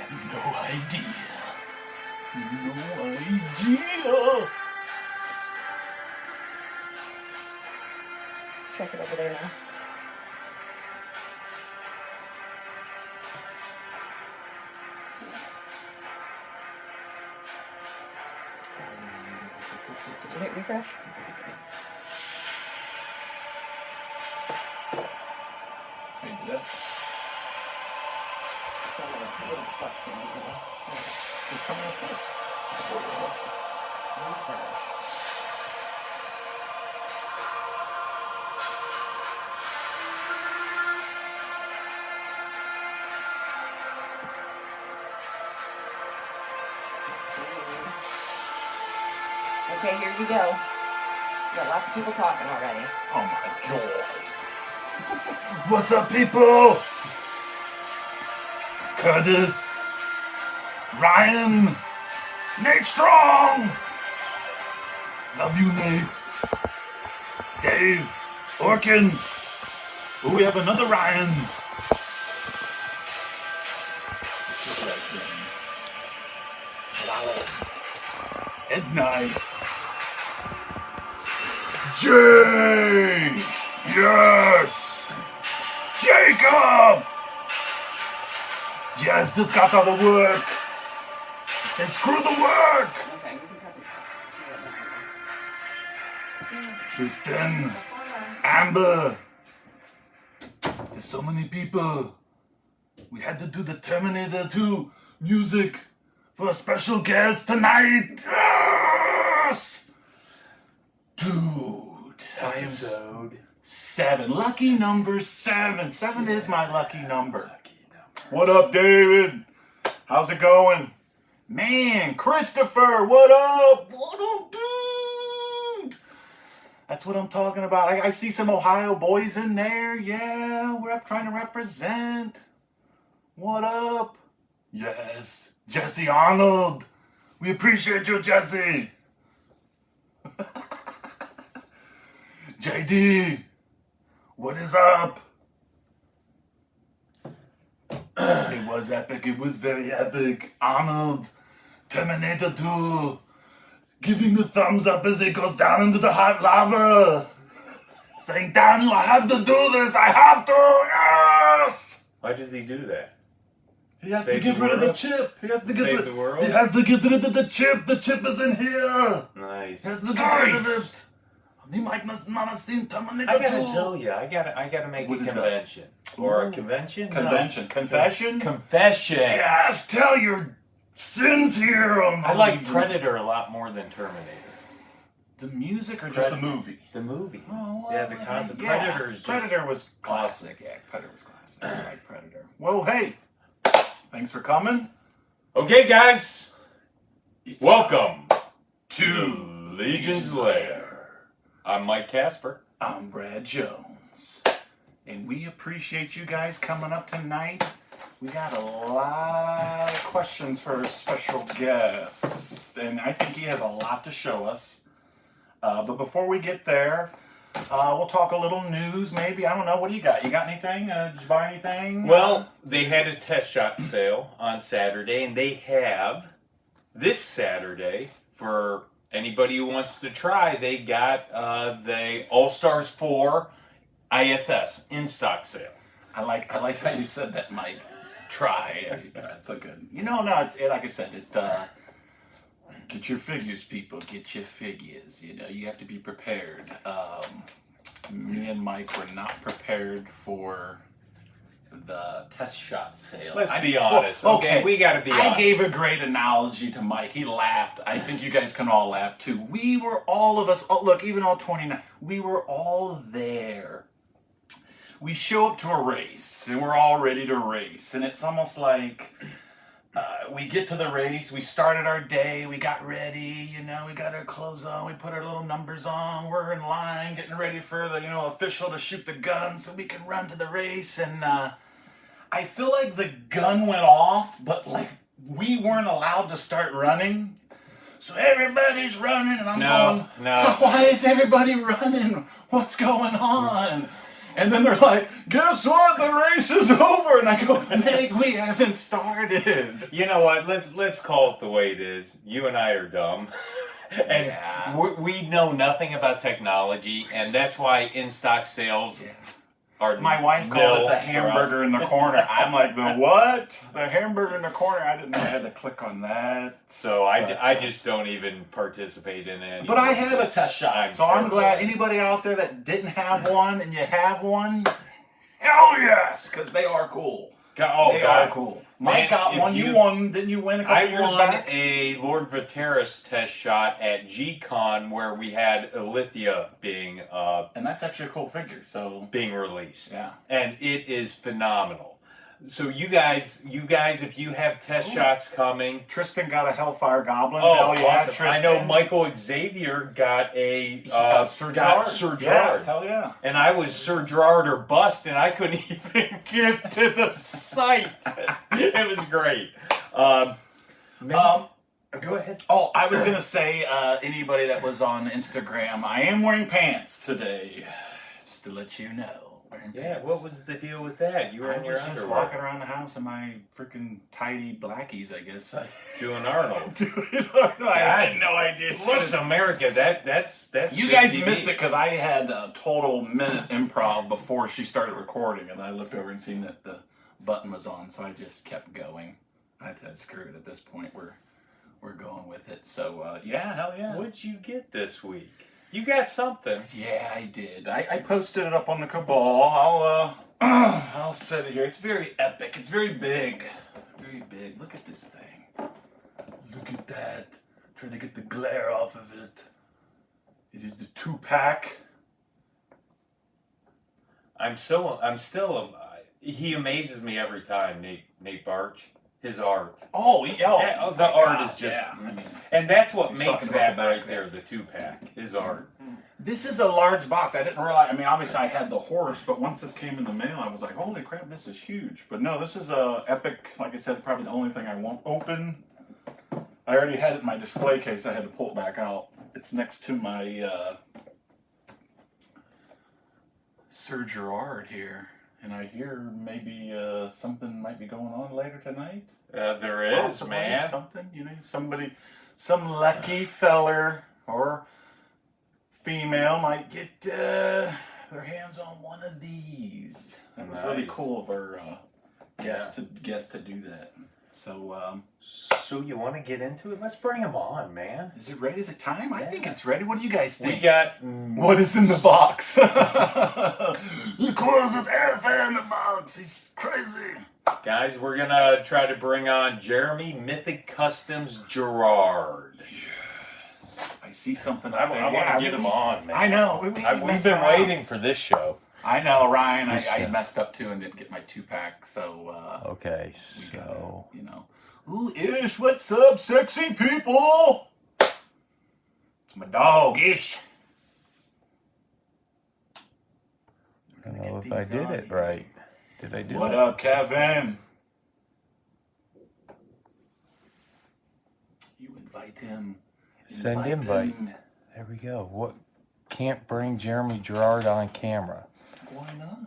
have no idea. No idea. Check it over there now. Did you hit refresh? Maybe that. Little butt's gonna be there. Just tell me what that. Refresh. Okay, here you go. We got lots of people talking already. Oh my god. What's up, people? Curtis, Ryan, Nate Strong. Love you, Nate. Dave, Orkin. Oh, we have another Ryan. What's his last name? Wallace. It's nice. Jay! Yes! Jacob! Yes, this got all the work. It says screw the work! Okay, you can cut it. Tristan, Amber. There's so many people. We had to do the Terminator 2 music for a special guest tonight. Yes! Dude, episode 7. Lucky number 7. 7 is my lucky number. What up, David? How's it going? Man, Christopher, what up? What up, dude? That's what I'm talking about. I see some Ohio boys in there. Yeah, we're up trying to represent. What up? Yes, Jesse Arnold. We appreciate you, Jesse. JD, what is up? It was epic. It was very epic. Arnold, Terminator 2, giving the thumbs up as it goes down into the hot lava. Saying, Daniel, I have to do this. I have to. Yes. Why does he do that? He has Save to get the rid of the world? chip. He has to get Save rid. the world? He has to get rid of the chip. The chip is in here. Nice. He has to get rid of it. He might not have seen Terminator 2. I gotta tell you, I gotta make What a is that? convention. Or a Ooh. convention? Convention. Confession? Confession. Yes, tell your sins here on the I like Predator a lot more than Terminator. The music or just the movie? The movie. Oh, well, Yeah, the concept. yeah. Predator's just Predator was classic. Yeah, Predator was classic. I like Predator. Well, hey, thanks for coming. Okay, guys. It's Welcome to Legion's Lair. I'm Mike Casper. I'm Brad Jones. And we appreciate you guys coming up tonight. We got a lot of questions for our special guest. And I think he has a lot to show us. But before we get there, we'll talk a little news maybe. I don't know. What do you got? You got anything? Did you buy anything? Well, they had a test shot sale on Saturday, and they have this Saturday for anybody who wants to try. They got the All Stars 4 ISS in stock sale. I like how you said that, Mike. Try. It's so good. You know, no, like I said, get your figures, people. Get your figures. You know, you have to be prepared. Me and Mike were not prepared for the test shot sale. Let's be honest. Okay, we gotta be honest. I gave a great analogy to Mike. He laughed. I think you guys can all laugh too. We were all of us, look, even all 29, we were all there. We show up to a race and we're all ready to race. And it's almost like we get to the race, we started our day, we got ready, you know, we got our clothes on, we put our little numbers on, we're in line getting ready for the, official to shoot the gun so we can run to the race. And I feel like the gun went off, but like we weren't allowed to start running. So everybody's running and I'm going, No. why is everybody running? What's going on? And then they're like, guess what? The race is over. And I go, Meg, we haven't started. You know what? Let's call it the way it is. You and I are dumb. And Yeah. we know nothing about technology, and that's why in-stock sales are My wife nil called it the for us. hamburger in the corner. I'm like, the what? The hamburger in the corner? I didn't know I had to click on that. So I just don't even participate in it. But I have a test shot, so I'm glad anybody out there that didn't have one and you have one, hell yes, because they are cool. They are cool. Mike got one. You won. Didn't you win a couple years back? I won a Lord Vateris test shot at G-Con where we had Alithia being And that's actually a cool figure. So being released. Yeah. And it is phenomenal. So you guys, if you have test shots coming, Tristan got a Hellfire Goblin. oh, Hell yeah, awesome. Tristan. I know Michael Xavier got a Sir got Girard. Sir Yeah, Girard. hell yeah. And I was Sir Girard or bust, and I couldn't even get to the site. It was great. Go ahead. Oh, I was gonna say, anybody that was on Instagram, I am wearing pants today, just to let you know. Yeah, what was the deal with that? You were in your I was just underwear. walking around the house in my freaking tidy blackies, I guess. Doing Arnold. I had no idea. Listen, America, that's You good guys TV. missed it because I had a total minute improv before she started recording, and I looked over and seen that the button was on, so I just kept going. I said, screw it. At this point, we're going with it. So yeah, hell yeah. What'd you get this week? You got something. Yeah, I did. I posted it up on the Cabal. I'll set it here. It's very epic. It's very big. Very big. Look at this thing. Look at that. Trying to get the glare off of it. It is the 2-pack. He amazes me every time, Nate Barch. His art. Oh, yeah. Oh, the art is just, yeah. I mean, and that's what He's makes talking about that the back right there. there, the 2-pack. His art. this is a large box. I didn't realize. I mean, obviously I had the horse, but once this came in the mail, I was like, holy crap, this is huge. But no, this is a epic. Like I said, probably the only thing I won't open. I already had it in my display case. I had to pull it back out. It's next to my Sir Girard here. And I hear maybe something might be going on later tonight. There is, Possibly, man. Something, you know, some lucky feller or female might get their hands on one of these. That was really Nice. cool of our guest to do that. So, So you want to get into it? Let's bring him on, man. is it ready? Is it time? I think it's ready. What do you guys think? We got What is in the box? He closes everything in the box. He's crazy. guys. We're gonna try to bring on Jeremy Mythic Customs Girard. I see something up I there. want to get him on, man. I know. We We've messed been around. waiting for this show. I know, Ryan. This I show. messed up too and didn't get my 2-pack. So, Okay, we gotta, you know. Ooh, Ish, what's up, sexy people? It's my dog, Ish. I don't know if I did it right. Did I do What it? up, Kevin? You invite him. Send invite. him. There we go. What? Can't bring Jeremy Girard on camera. Why not?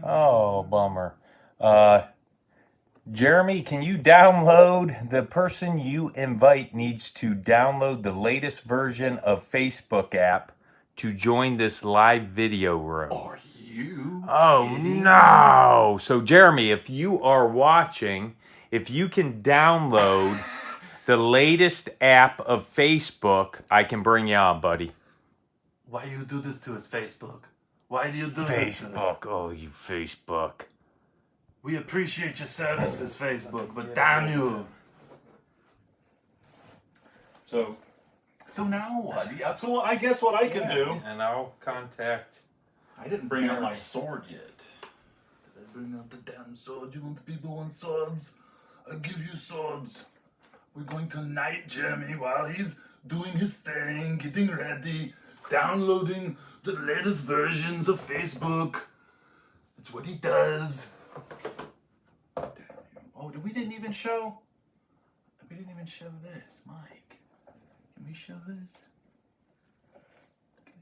Oh, bummer. Jeremy, can you download? The person you invite needs to download the latest version of Facebook app to join this live video room. Are you Oh, kidding? no. So, Jeremy, if you are watching, if you can download the latest app of Facebook, I can bring you on, buddy. Why you do this to us, Facebook? Why do you do this to us? Facebook. Oh, you Facebook. We appreciate your services, Facebook, but damn you. So now what? Yeah, so I guess what I can do. And I'll contact. I didn't bring out my sword yet. Did I bring out the damn sword? You want the people want swords? I'll give you swords. We're going to knight Jeremy while he's doing his thing, getting ready, downloading the latest versions of Facebook. That's what he does. Oh, we didn't even show. We didn't even show this, Mike. Can we show this?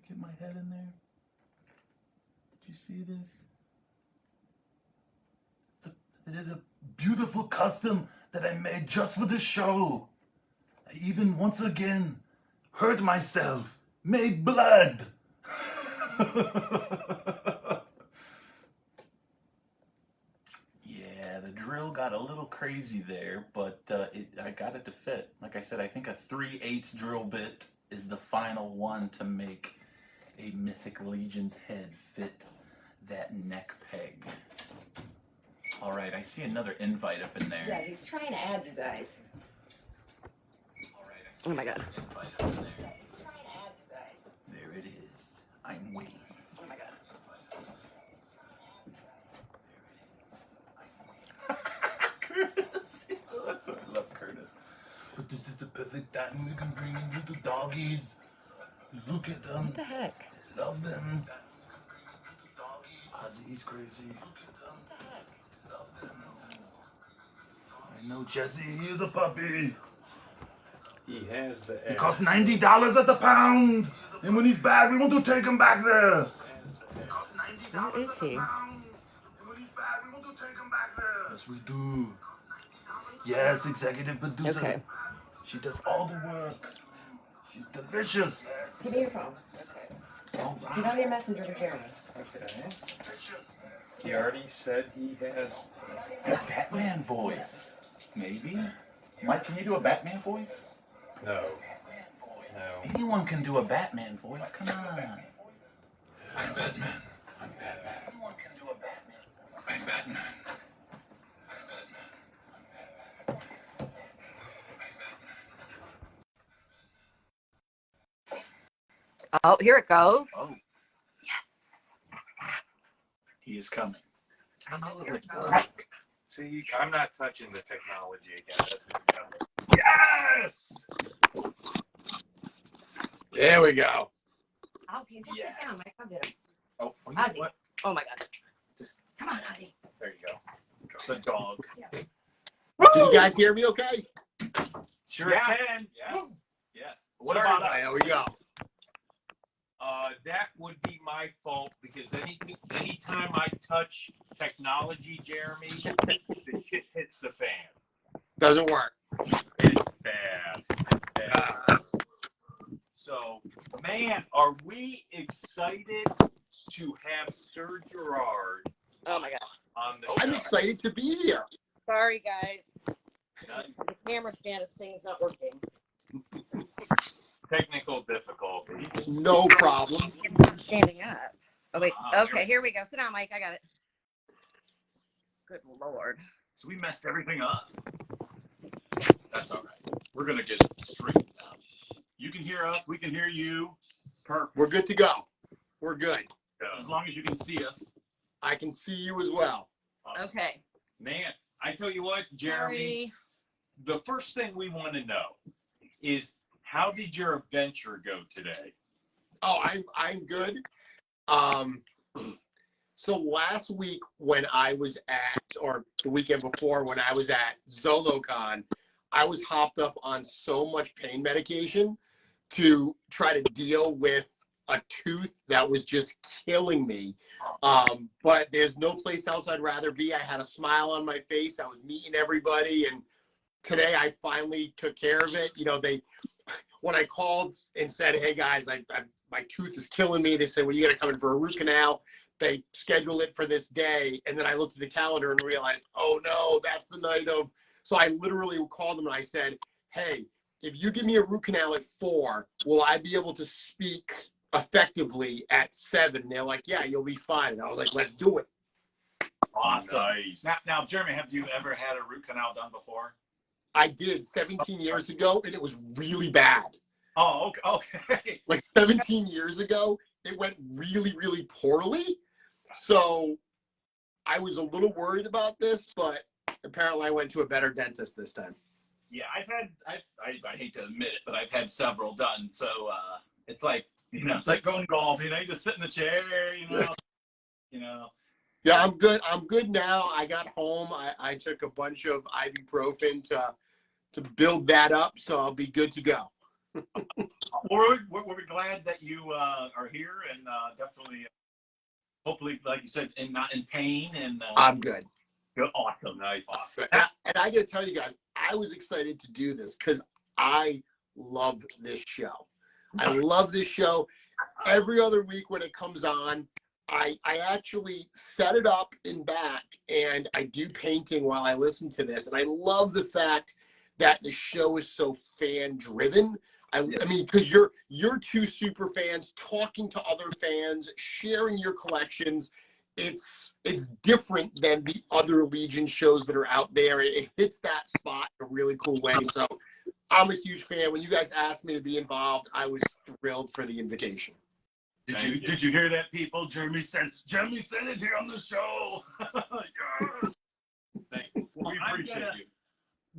get my head in there. Did you see this? It is a beautiful custom that I made just for the show. I even once again hurt myself, made blood. Yeah, the drill got a little crazy there, but I got it to fit. Like I said, I think a 3/8 drill bit is the final one to make a Mythic Legion's head fit that neck peg. All right, I see another invite up in there. Yeah, he's trying to add you guys. All right, I see Oh my God. another invite up in there. Yeah, he's trying to add you guys. There it is. I'm waiting. Oh my God. Curtis. That's what I love, Curtis. But this is the perfect time we can bring in little doggies. Look at them. What the heck? Love them. Ozzy's crazy. Look at them. Love them. I know Jesse, he is a puppy. He has the It costs $90 at the pound. And when he's back, we want to take him back there. It costs $90 Where is he? at the pound. And when he's back, we want to take him back there. Yes, we do. Yes, executive producer. Okay. She does all the work. She's delicious. Give me your phone. Okay. All Get right. on your messenger to Jeremy. Okay. He already said he has. A Batman voice. Maybe? Mike, can you do a Batman voice? No. No. Anyone can do a Batman voice. Come on. I'm Batman. I'm Batman. Anyone can do a Batman. I'm Batman. Oh, here it goes. Oh, Yes. he is coming. Oh, here it goes. See, I'm not touching the technology again. That's what's coming. Yes! There we go. Okay, just Yes. sit down. My son did it. Oh, you know Ozzy. what? Oh my God. Just Come on, Ozzy. there you go. The dog. Can you guys hear me okay? Sure Yeah. can. Yes. Yes. What Sorry about about us? There we go. That would be my fault because anytime I touch technology, Jeremy, the shit hits the fan. Doesn't work. It's bad. Bad. So, man, are we excited to have Sir Girard Oh my God. on the I'm show? excited to be here. Sorry, guys. The camera stand thing's not working. Technical difficulty. No problem. It's not standing up. Oh wait. Ah, Okay, here we go. Sit down, Mike. I got it. Good Lord. So we messed everything up. That's all right. We're gonna get it straightened out. You can hear us. We can hear you. Perfect. We're good to go. We're good. As long as you can see us. I can see you as well. Okay. Man, I tell you what, Jeremy, Sorry. the first thing we want to know is how did your adventure go today? Oh, I'm good. So last week when I was at, or the weekend before when I was at ZoloCon, I was hopped up on so much pain medication to try to deal with a tooth that was just killing me. But there's no place else I'd rather be. I had a smile on my face. I was meeting everybody. And today I finally took care of it. You know, when I called and said, hey guys, my tooth is killing me, they said, well, you got to come in for a root canal. They scheduled it for this day. And then I looked at the calendar and realized, oh no, that's the night of. So I literally called them and I said, hey, if you give me a root canal at 4, will I be able to speak effectively at 7? And they're like, yeah, you'll be fine. And I was like, let's do it. Awesome. Nice. Now, Jeremy, have you ever had a root canal done before? I did 17 years ago, and it was really bad. Oh, okay. Like 17 years ago, it went really, really poorly. So I was a little worried about this, but apparently I went to a better dentist this time. Yeah, I hate to admit it, but I've had several done. So it's like, it's like going golf. You just sit in the chair. Yeah, I'm good. I'm good now. I got home. I took a bunch of ibuprofen to build that up, so I'll be good to go. We're glad that you are here, and definitely, hopefully, like you said, and not in pain. And I'm good. you're awesome. Nice. Awesome. And I got to tell you guys, I was excited to do this because I love this show. I love this show. Every other week when it comes on, I actually set it up in back and I do painting while I listen to this. And I love the fact that the show is so fan driven. I mean, because you're two super fans talking to other fans, sharing your collections. It's different than the other Legion shows that are out there. It hits that spot in a really cool way. So I'm a huge fan. When you guys asked me to be involved, I was thrilled for the invitation. Did you hear that, people? Jeremy said it here on the show. Yes. Thank you. Well, we appreciate you.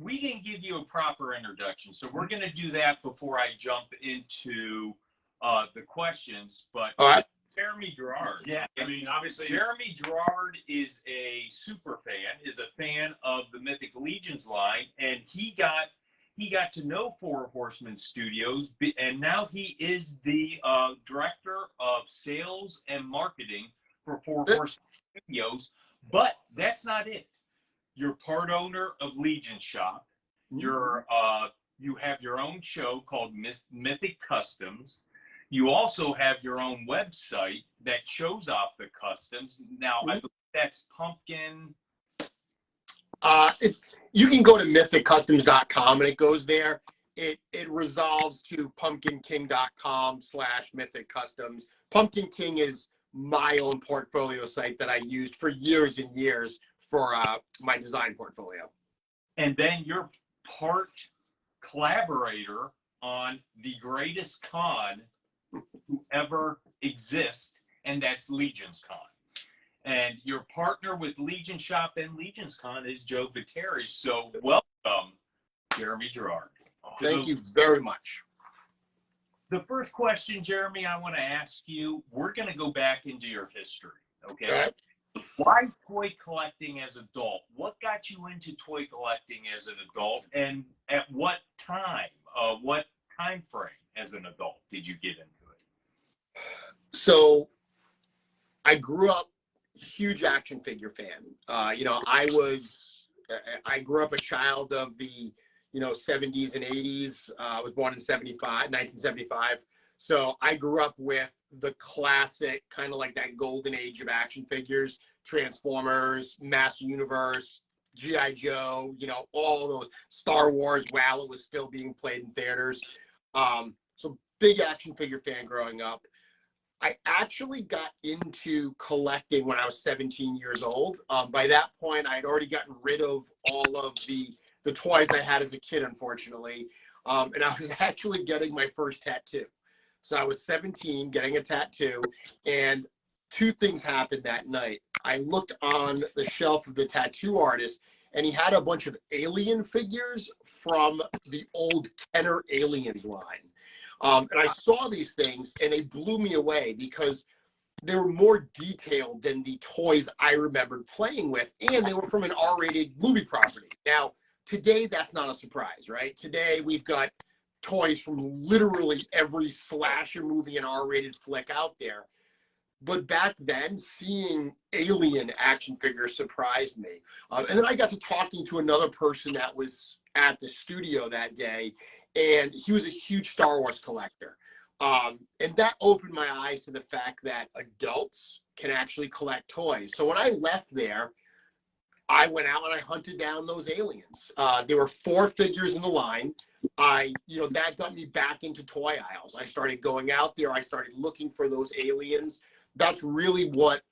We didn't give you a proper introduction, so we're going to do that before I jump into the questions. But all right. Jeremy Girard. Yeah, I mean, obviously. Jeremy Girard is a super fan, is a fan of the Mythic Legions line, and he got to know Four Horsemen Studios, and now he is the director of sales and marketing for Four Horsemen Studios. But that's not it. You're part owner of Legion Shop. You're you have your own show called Mythic Customs. You also have your own website that shows off the customs. Now, I believe that's Pumpkin. You can go to mythiccustoms.com and it goes there. It resolves to pumpkinking.com/Mythic Customs. Pumpkin King is my own portfolio site that I used for years and years for my design portfolio. And then you're part collaborator on the greatest con who ever exist, and that's Legion's Con. And your partner with Legion Shop and Legion's Con is Joe Viteri. So welcome, Jeremy Girard. Thank you very much. The first question, Jeremy, I want to ask you, we're going to go back into your history, okay? Right. Why toy collecting as an adult? What got you into toy collecting as an adult, and at what time, what time frame as an adult did you get into it? So I grew up huge action figure fan. You know, I grew up a child of the 70s and 80s. I was born in 1975. So I grew up with the classic, kind of like that golden age of action figures, Transformers, Master Universe, G.I. Joe, all those, Star Wars while it was still being played in theaters. So big action figure fan growing up. I actually got into collecting when I was 17 years old. By that point, I had already gotten rid of all of the toys I had as a kid, unfortunately. And I was actually getting my first tattoo. So I was 17, getting a tattoo, and two things happened that night. I looked on the shelf of the tattoo artist, and he had a bunch of alien figures from the old Kenner Aliens line. And I saw these things, and they blew me away because they were more detailed than the toys I remembered playing with, and they were from an R-rated movie property. Now, today, that's not a surprise, right? Today, we've got toys from literally every slasher movie and R-rated flick out there. But back then, seeing alien action figures surprised me. And then I got to talking to another person that was at the studio that day, and he was a huge Star Wars collector. And that opened my eyes to the fact that adults can actually collect toys. So when I left there, I went out and I hunted down those aliens. There were 4 figures in the line. That got me back into toy aisles. I started going out there. I started looking for those aliens. That's really what,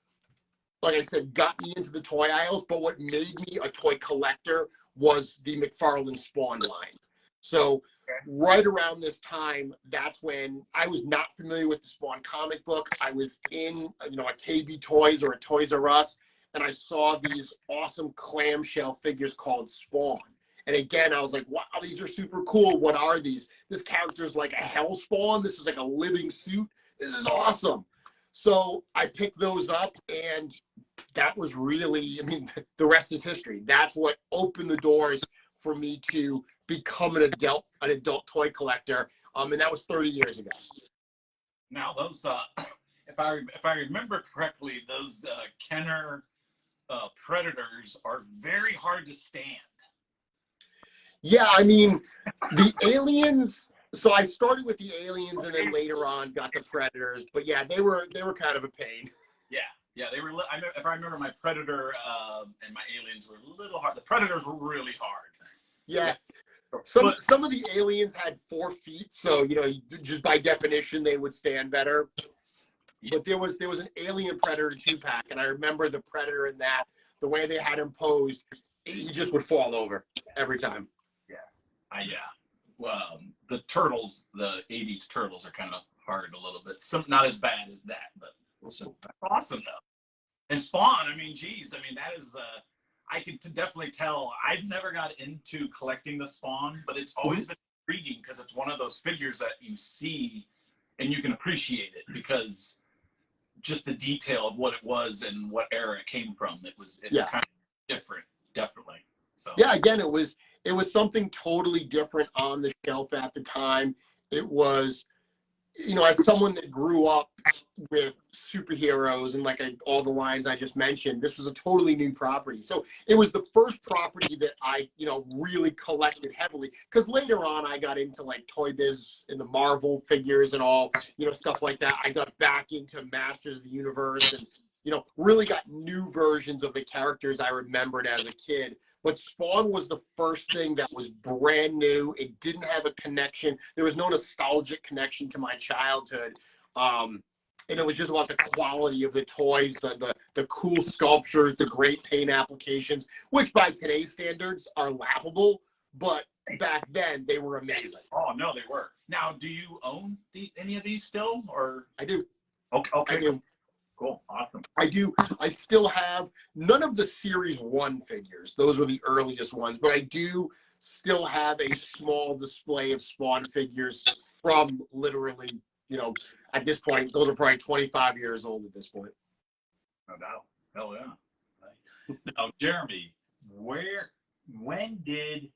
like I said, got me into the toy aisles. But what made me a toy collector was the McFarlane Spawn line. So right around this time, that's when I was not familiar with the Spawn comic book. I was in, a KB Toys or a Toys R Us, and I saw these awesome clamshell figures called Spawn. And again, I was like, wow, these are super cool. What are these? This character's like a hell spawn. This is like a living suit. This is awesome. So I picked those up, and that was really, the rest is history. That's what opened the doors for me to become an adult toy collector. And that was 30 years ago. Now those, if I remember correctly, those Kenner Predators are very hard to stand. Yeah, I mean, the aliens. So I started with the aliens, and then later on got the Predators. But yeah, they were kind of a pain. Yeah, they were. If I remember, my Predator and my aliens were a little hard. The Predators were really hard. Yeah. Some of the aliens had 4 feet, so you know, just by definition, they would stand better. But there was an Alien Predator 2-pack, and I remember the Predator in that, the way they had him posed, he just would fall over every time. Yes. Yeah. Well, the turtles, the '80s turtles, are kind of hard a little bit. Not as bad as that, but that's awesome though. And Spawn, I mean, geez, I mean that is. I can definitely tell. I've never got into collecting the Spawn, but it's always been intriguing because it's one of those figures that you see and you can appreciate it because just the detail of what it was and what era it came from. It's kind of different, definitely. So yeah, again, it was something totally different on the shelf at the time. It was, you know, as someone that grew up with superheroes and like all the lines I just mentioned, this was a totally new property. So it was the first property that I, you know, really collected heavily, because later on I got into like Toy Biz and the Marvel figures and all, you know, stuff like that. I got back into Masters of the Universe and, you know, really got new versions of the characters I remembered as a kid. But Spawn was the first thing that was brand new. It didn't have a connection. There was no nostalgic connection to my childhood. And it was just about the quality of the toys, the cool sculptures, the great paint applications, which by today's standards are laughable. But back then, they were amazing. Oh, no, they were. Now, do you own any of these still? Or I do. Okay. I do. Cool. Awesome. I do. I still have none of the Series 1 figures. Those were the earliest ones. But I do still have a small display of Spawn figures from literally, you know, at this point, those are probably 25 years old at this point. No doubt. Hell yeah. Now, Jeremy, when did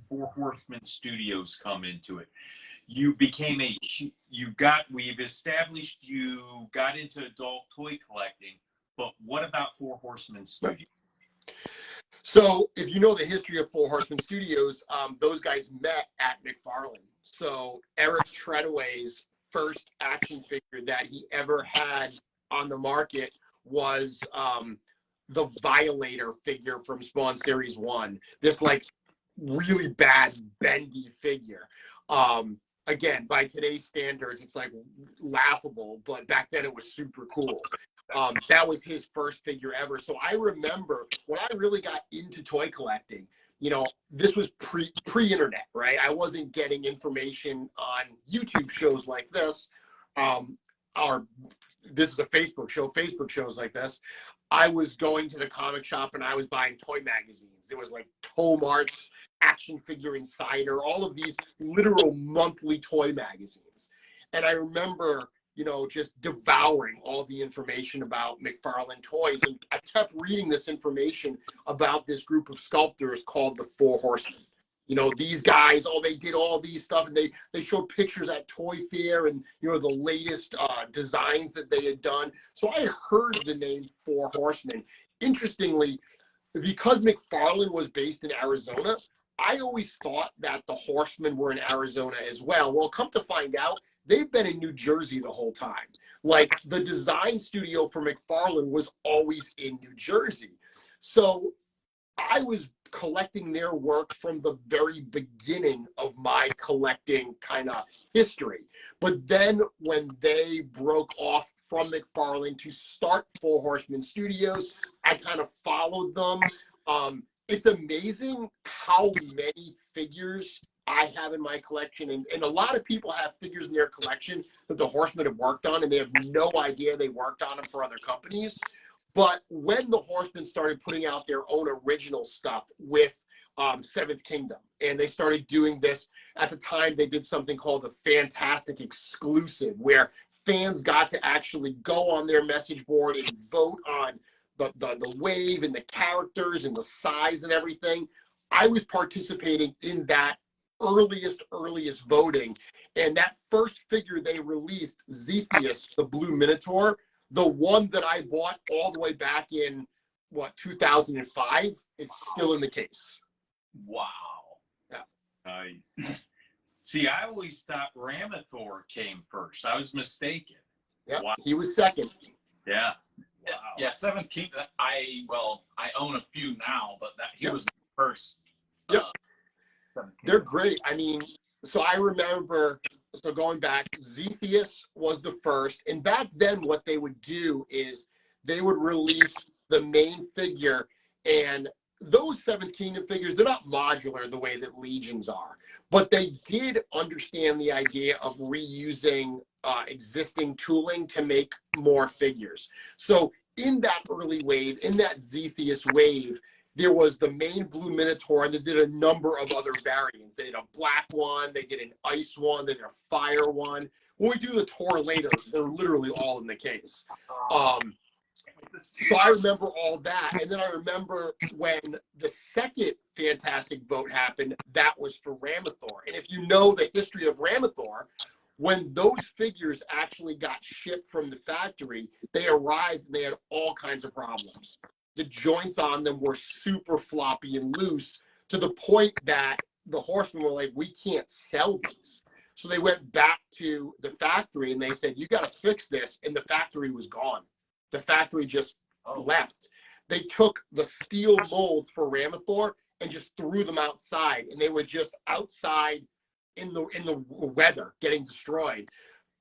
Four Horsemen Studios come into it? We've established you got into adult toy collecting, but what about Four Horsemen Studios? So if you know the history of Four Horsemen Studios, those guys met at McFarlane. So Eric Treadaway's first action figure that he ever had on the market was the Violator figure from Spawn Series 1. This like really bad bendy figure. Again, by today's standards, it's like laughable, but back then it was super cool. That was his first figure ever. So I remember when I really got into toy collecting, you know, this was pre-internet, right? I wasn't getting information on YouTube shows like this, or this is a Facebook shows like this. I was going to the comic shop and I was buying toy magazines. There was like Toe Marts, Action Figure Insider, all of these literal monthly toy magazines. And I remember, you know, just devouring all the information about McFarlane Toys. And I kept reading this information about this group of sculptors called the Four Horsemen. You know, these guys, they did all these stuff, and they showed pictures at Toy Fair and, you know, the latest designs that they had done. So I heard the name Four Horsemen. Interestingly, because McFarlane was based in Arizona, I always thought that the Horsemen were in Arizona as well. Well, come to find out, they've been in New Jersey the whole time. Like, the design studio for McFarlane was always in New Jersey. So I was collecting their work from the very beginning of my collecting kind of history. But then when they broke off from McFarlane to start Four Horsemen Studios, I kind of followed them. It's amazing how many figures I have in my collection, and a lot of people have figures in their collection that the Horsemen have worked on, and they have no idea they worked on them for other companies. But when the Horsemen started putting out their own original stuff with Seventh Kingdom, and they started doing this, at the time they did something called a Fantastic Exclusive, where fans got to actually go on their message board and vote on the wave and the characters and the size and everything. I was participating in that earliest voting. And that first figure they released, Zephyus, the Blue Minotaur, the one that I bought all the way back in, 2005, it's still in the case. Wow. Yeah. Nice. See, I always thought Ramathor came first. I was mistaken. Yeah, Wow. he was second. Yeah. Wow. Yeah, Seventh Kingdom. I own a few now, but he Yep. was the first. Yep. Seventh They're Kingdom. great. I mean, so I remember, so going back, Zephyus was the first. And back then, what they would do is they would release the main figure. And those Seventh Kingdom figures, they're not modular the way that Legions are. But they did understand the idea of reusing existing tooling to make more figures. So in that early wave, in that Zephyus wave, there was the main Blue Minotaur, and they did a number of other variants. They did a black one, they did an ice one, they did a fire one. When we do the tour later, they're literally all in the case. So I remember all that. And then I remember when the second Fantastic Vote happened, that was for Ramathor. And if you know the history of Ramathor, when those figures actually got shipped from the factory, they arrived and they had all kinds of problems. The joints on them were super floppy and loose to the point that the Horsemen were like, we can't sell these. So they went back to the factory and they said, you got to fix this. And the factory was gone. The factory just left. They took the steel molds for Ramathor and just threw them outside. And they were just outside in the weather getting destroyed.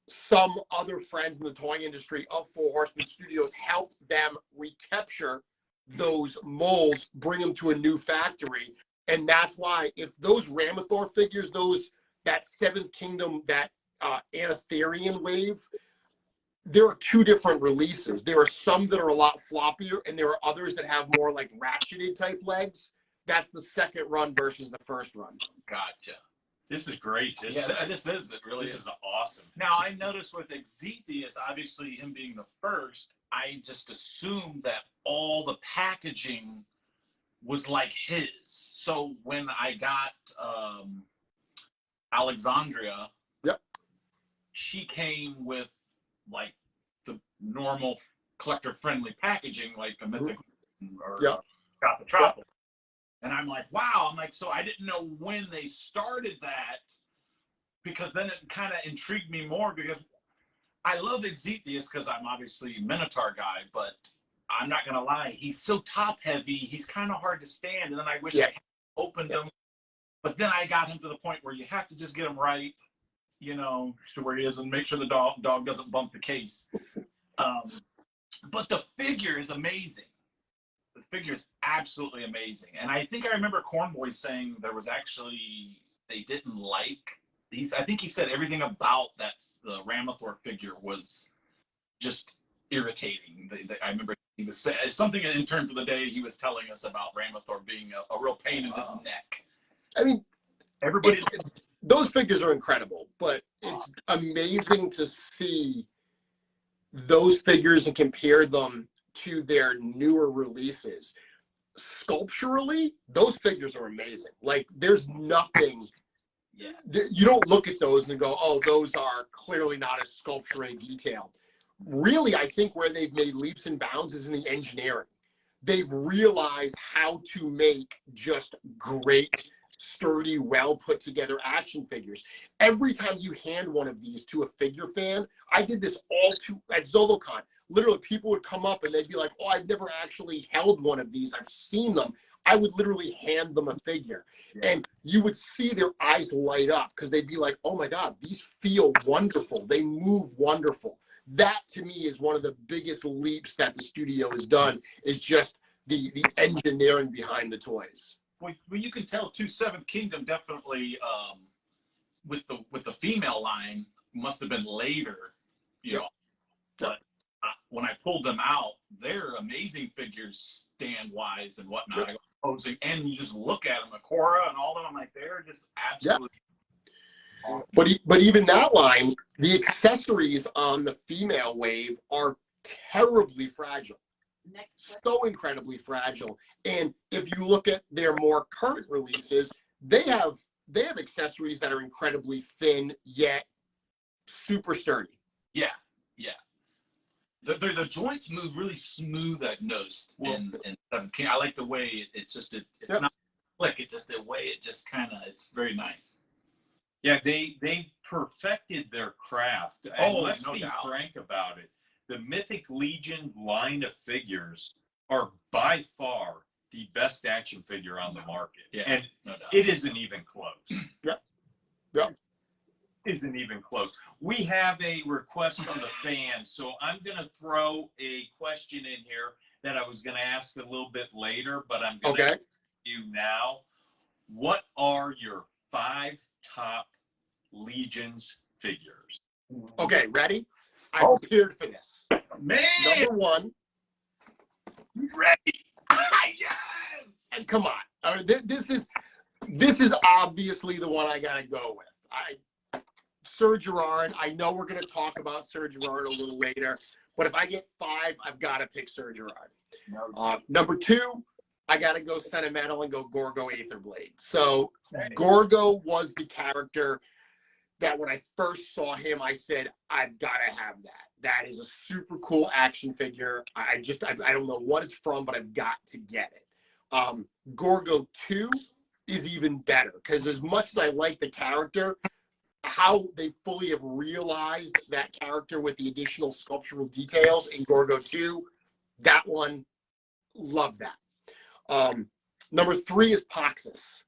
Some other friends in the toy industry of Four Horsemen Studios helped them recapture those molds, bring them to a new factory. And that's why if those Ramathor figures, that Seventh Kingdom, that Anatherian wave, there are two different releases. There are some that are a lot floppier, and there are others that have more like ratcheted type legs. That's the second run versus the first run. Gotcha. This is great. This is. It really This is. is awesome. Now, I noticed with Xethius, obviously him being the first, I just assumed that all the packaging was like his. So when I got Alexandria, yep, she came with like the normal collector-friendly packaging, like a Mythic or yep, Tropical. Yep. And I'm like, wow. I'm like, so I didn't know when they started that, because then it kind of intrigued me more, because I love Xethius because I'm obviously a Minotaur guy, but I'm not going to lie. He's so top heavy. He's kind of hard to stand. And then I wish I had opened him. But then I got him to the point where you have to just get him right, to where he is, and make sure the dog doesn't bump the case. But the figure is amazing. The figure is absolutely amazing. And I think I remember Cornboy saying there was actually, they didn't like these. I think he said everything about the Ramathor figure was just irritating. I remember he was saying something in terms of the day he was telling us about Ramathor being a real pain in his neck. I mean, everybody, those figures are incredible, but it's amazing to see those figures and compare them to their newer releases. Sculpturally, those figures are amazing. Like, there's nothing. Yeah. You don't look at those and go, oh, those are clearly not as sculpturally detailed. Really, I think where they've made leaps and bounds is in the engineering. They've realized how to make just great, sturdy, well put together action figures. Every time you hand one of these to a figure fan, I did this at ZoloCon. Literally, people would come up and they'd be like, oh, I've never actually held one of these. I've seen them. I would literally hand them a figure. Yeah. And you would see their eyes light up because they'd be like, oh my God, these feel wonderful. They move wonderful. That to me is one of the biggest leaps that the studio has done, is just the engineering behind the toys. Well, you can tell too, Seventh Kingdom definitely with the female line must have been later, know. But when I pulled them out, they're amazing figures, stand-wise and whatnot. Yep. Posing, and you just look at them, Akora and all of them, I'm like, they're just absolutely. Yep. But even that line, the accessories on the female wave are terribly fragile. So incredibly fragile. And if you look at their more current releases, they have they have accessories that are incredibly thin yet super sturdy. Yeah, yeah. The joints move really smooth at nose, and I like the way it's Yep. not slick. It's just the way it just kind of, it's very nice. Yeah, they perfected their craft. And Oh, let's no be doubt. frank about it. The Mythic Legion line of figures are by far the best action figure on the market. Yeah, And no doubt. it isn't even close. Yep. Yep. Isn't even close. We have a request from the fans, so I'm going to throw a question in here that I was going to ask a little bit later, but I'm going to ask you now. What are your 5 top Legions figures? Okay, ready? I'm prepared for this. Man, Number 1. he's ready. Yes. And come on. This is obviously the one I got to go with. Sir Girard. I know we're going to talk about Sir Girard a little later, but if I get 5, I've got to pick Sir Girard. Number 2, I got to go sentimental and go Gorgo Aetherblade. So Gorgo was the character that when I first saw him, I said, I've got to have that. That is a super cool action figure. I don't know what it's from, but I've got to get it. Gorgo 2 is even better because as much as I like the character, how they fully have realized that character with the additional sculptural details in Gorgo 2, that one, love that. Number 3 is Poxus.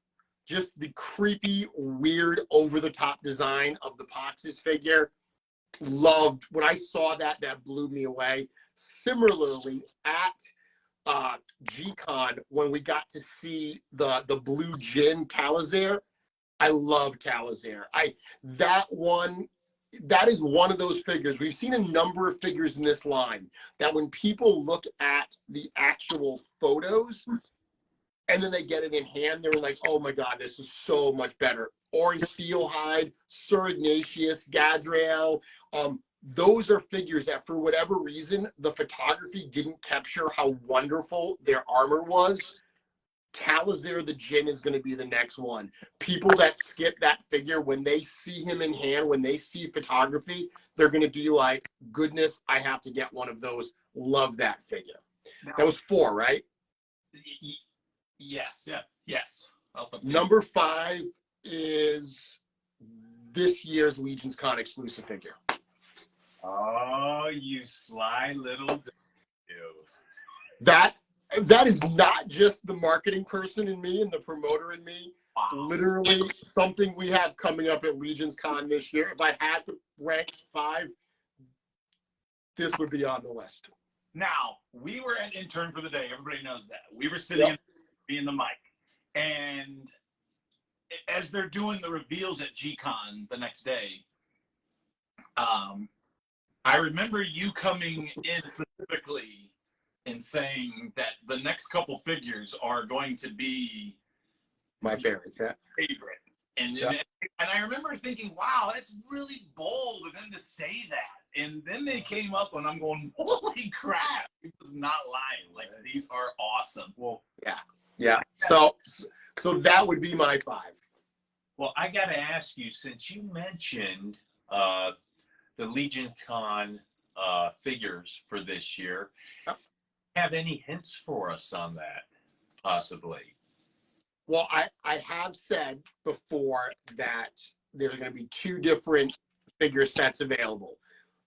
Just the creepy, weird, over-the-top design of the Poxus figure. Loved. When I saw that, that blew me away. Similarly, at G-Con, when we got to see the blue Djinn Calazair, I love Calazair. That is one of those figures. We've seen a number of figures in this line that when people look at the actual photos and then they get it in hand, they're like, oh my God, this is so much better. Orange Steelhide, Sir Ignatius, Gadriel. Those are figures that for whatever reason, the photography didn't capture how wonderful their armor was. Calazair the Djinn is going to be the next one. People that skip that figure, when they see him in hand, when they see photography, they're going to be like, goodness, I have to get one of those. Love that figure. That was 4, right? Yes. Yeah. Yes. Number 5 is this year's Legion's Con exclusive figure. Oh, you sly little you. That is not just the marketing person in me and the promoter in me. Wow. Literally something we have coming up at Legion's Con this year. If I had to rank 5, this would be on the list. Now, we were an intern for the day. Everybody knows that. We were sitting in the mic. And as they're doing the reveals at G-Con the next day, I remember you coming in specifically and saying that the next couple figures are going to be my favorites, favorite. And I remember thinking, wow, that's really bold of them to say that. And then they came up and I'm going, holy crap, he was not lying. Like, these are awesome. Well, yeah. So that would be my 5. Well, I got to ask you, since you mentioned the Legion Con figures for this year, have any hints for us on that, possibly? Well, I have said before that there's going to be 2 different figure sets available.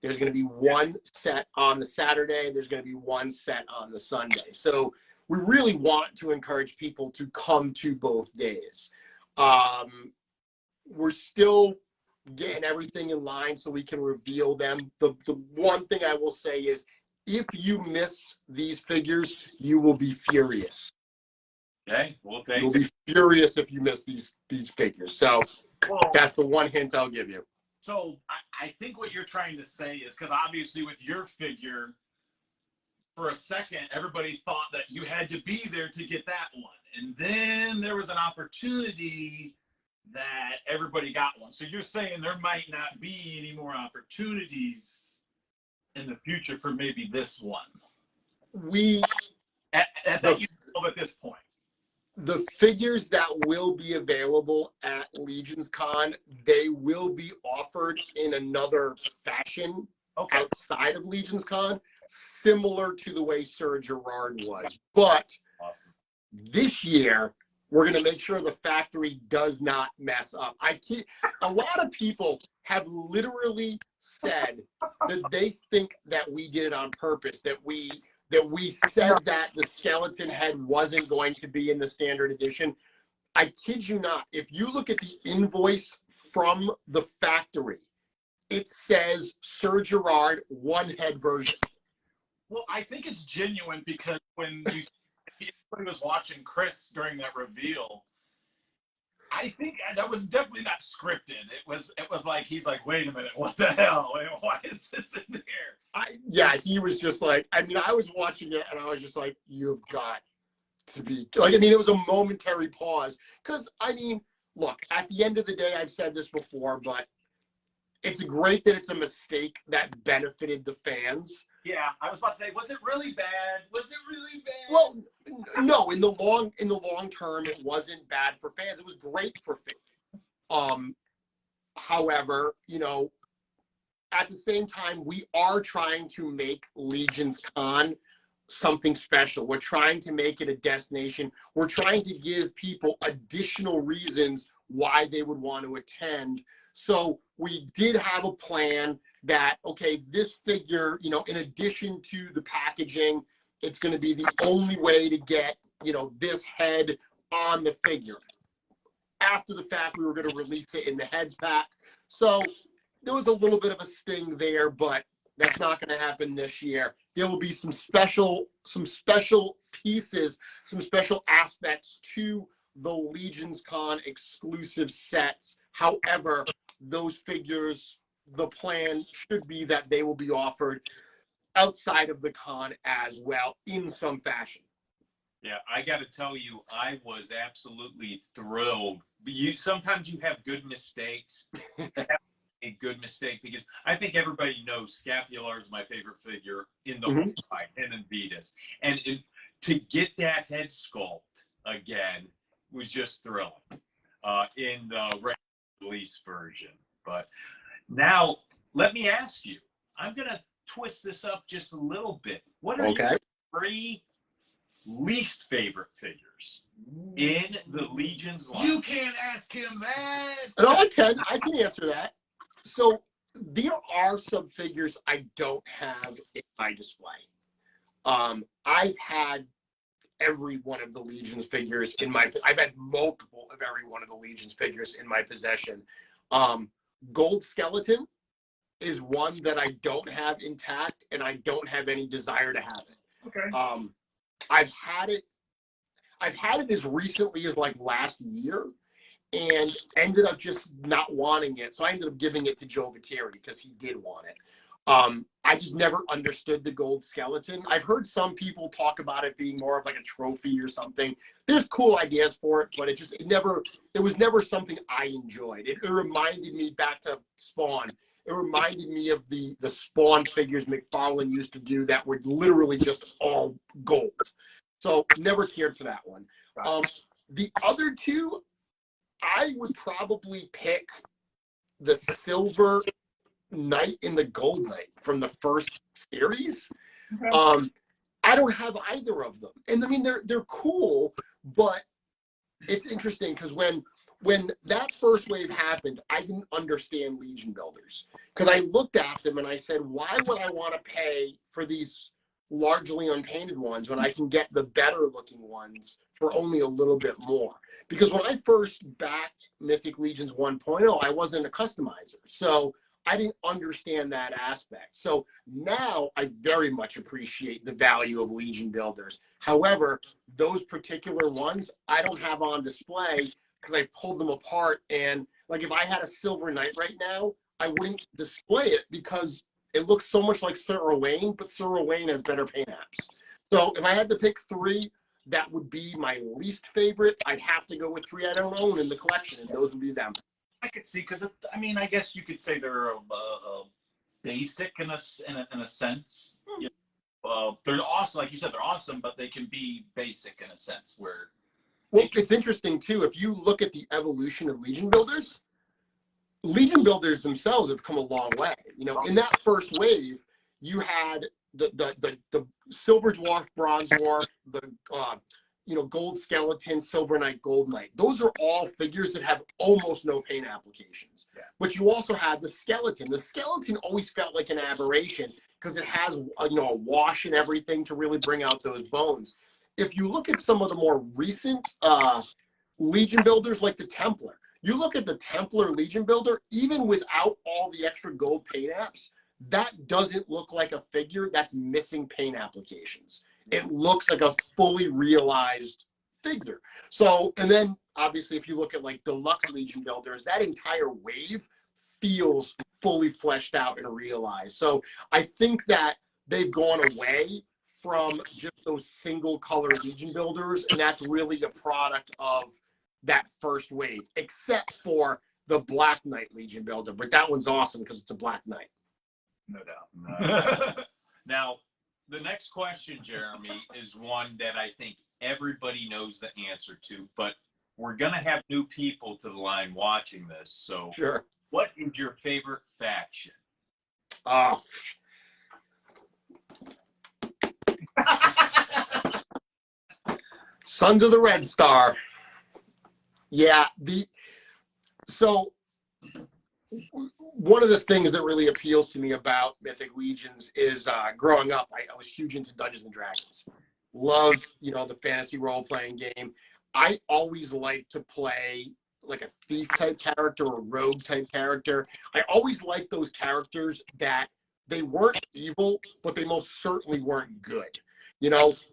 There's going to be one set on the Saturday. There's going to be one set on the Sunday. So we really want to encourage people to come to both days. We're still getting everything in line so we can reveal them. The one thing I will say is if you miss these figures, you will be furious. Okay. Well, you'll be furious if you miss these figures. So that's the one hint I'll give you. So I think what you're trying to say is, because obviously with your figure, for a second, everybody thought that you had to be there to get that one. And then there was an opportunity that everybody got one. So you're saying there might not be any more opportunities in the future for maybe this one. We at this point. The figures that will be available at Legion's Con, they will be offered in another fashion outside of Legion's Con, similar to the way Sir Girard was. But this year, we're going to make sure the factory does not mess up. A lot of people have literally said that they think that we did it on purpose, that we said that the skeleton head wasn't going to be in the standard edition. I kid you not. If you look at the invoice from the factory, it says Sir Girard one head version. Well, I think it's genuine because when everybody was watching Chris during that reveal, I think that was definitely not scripted. It was like he's like, wait a minute, what the hell? Why is this in there? Yeah, he was just like, I mean, I was watching it and I was just like, you've got to be like, I mean, it was a momentary pause because I mean, look, at the end of the day, I've said this before, but it's great that it's a mistake that benefited the fans. Yeah, I was about to say, was it really bad? Was it really bad? Well, no, in the long term, it wasn't bad for fans. It was great for fans. However, you know, at the same time, we are trying to make Legion's Con something special. We're trying to make it a destination. We're trying to give people additional reasons why they would want to attend. So we did have a plan that, okay, this figure, you know, in addition to the packaging, it's going to be the only way to get, you know, this head on the figure. After the fact, we were going to release it in the heads pack. So there was a little bit of a sting there, but that's not going to happen this year. There will be some special pieces, some special aspects to the Legion's Con exclusive sets. However, those figures, the plan should be that they will be offered outside of the con as well in some fashion. Yeah, I got to tell you, I was absolutely thrilled. Sometimes you have good mistakes. A good mistake because I think everybody knows Scapular is my favorite figure in the whole time, him and Vetus. And to get that head sculpt again was just thrilling in the regular release version. But now, let me ask you, I'm going to twist this up just a little bit. What are your 3 least favorite figures in the Legion's line? You can't ask him that. No, I can answer that. So there are some figures I don't have in my display. I've had every one of the Legion's figures I've had multiple of every one of the Legion's figures in my possession. Gold Skeleton is one that I don't have intact, and I don't have any desire to have it. Okay. I've had it as recently as like last year, and ended up just not wanting it. So I ended up giving it to Joe Viteri because he did want it. I just never understood the Gold Skeleton. I've heard some people talk about it being more of like a trophy or something. There's cool ideas for it, but it was never something I enjoyed. It reminded me back to Spawn. It reminded me of the Spawn figures McFarlane used to do that were literally just all gold. So never cared for that one. The other 2, I would probably pick the Silver Knight and the Gold Knight from the first series. Okay. I don't have either of them, and I mean they're cool, but it's interesting because when that first wave happened, I didn't understand Legion builders because I looked at them and I said, why would I want to pay for these largely unpainted ones when I can get the better looking ones for only a little bit more? Because when I first backed Mythic Legions 1.0, I wasn't a customizer, so I didn't understand that aspect. So now I very much appreciate the value of Legion builders. However, those particular ones I don't have on display because I pulled them apart. And like if I had a Silver Knight right now, I wouldn't display it because it looks so much like Sir Owain, but Sir Owain has better paint apps. So if I had to pick 3, that would be my least favorite. I'd have to go with 3 I don't own in the collection, and those would be them. I could see, because I mean, I guess you could say they're basic in a sense. They're awesome, like you said, they're awesome, but they can be basic in a sense where Well, it's interesting too. If you look at the evolution of Legion builders themselves have come a long way. You know, in that first wave, you had the silver dwarf, bronze dwarf, the gold skeleton, silver knight, gold knight. Those are all figures that have almost no paint applications. Yeah. But you also had the skeleton. The skeleton always felt like an aberration because it has a wash and everything to really bring out those bones. If you look at some of the more recent Legion builders like the Templar, you look at the Templar Legion builder, even without all the extra gold paint apps, that doesn't look like a figure that's missing paint applications. It looks like a fully realized figure. So, and then obviously if you look at like deluxe Legion builders, that entire wave feels fully fleshed out and realized. So I think that they've gone away from just those single color Legion builders, and that's really a product of that first wave, except for the Black Knight Legion builder. But that one's awesome because it's a Black Knight. No doubt. No. Now, the next question, Jeremy, is one that I think everybody knows the answer to, but we're going to have new people to the line watching this. So, sure. What is your favorite faction? Oh. Sons of the Red Star. Yeah, so one of the things that really appeals to me about Mythic Legions is growing up, I was huge into Dungeons and Dragons. Loved, the fantasy role-playing game. I always liked to play like a thief type character or rogue type character. I always liked those characters that they weren't evil, but they most certainly weren't good.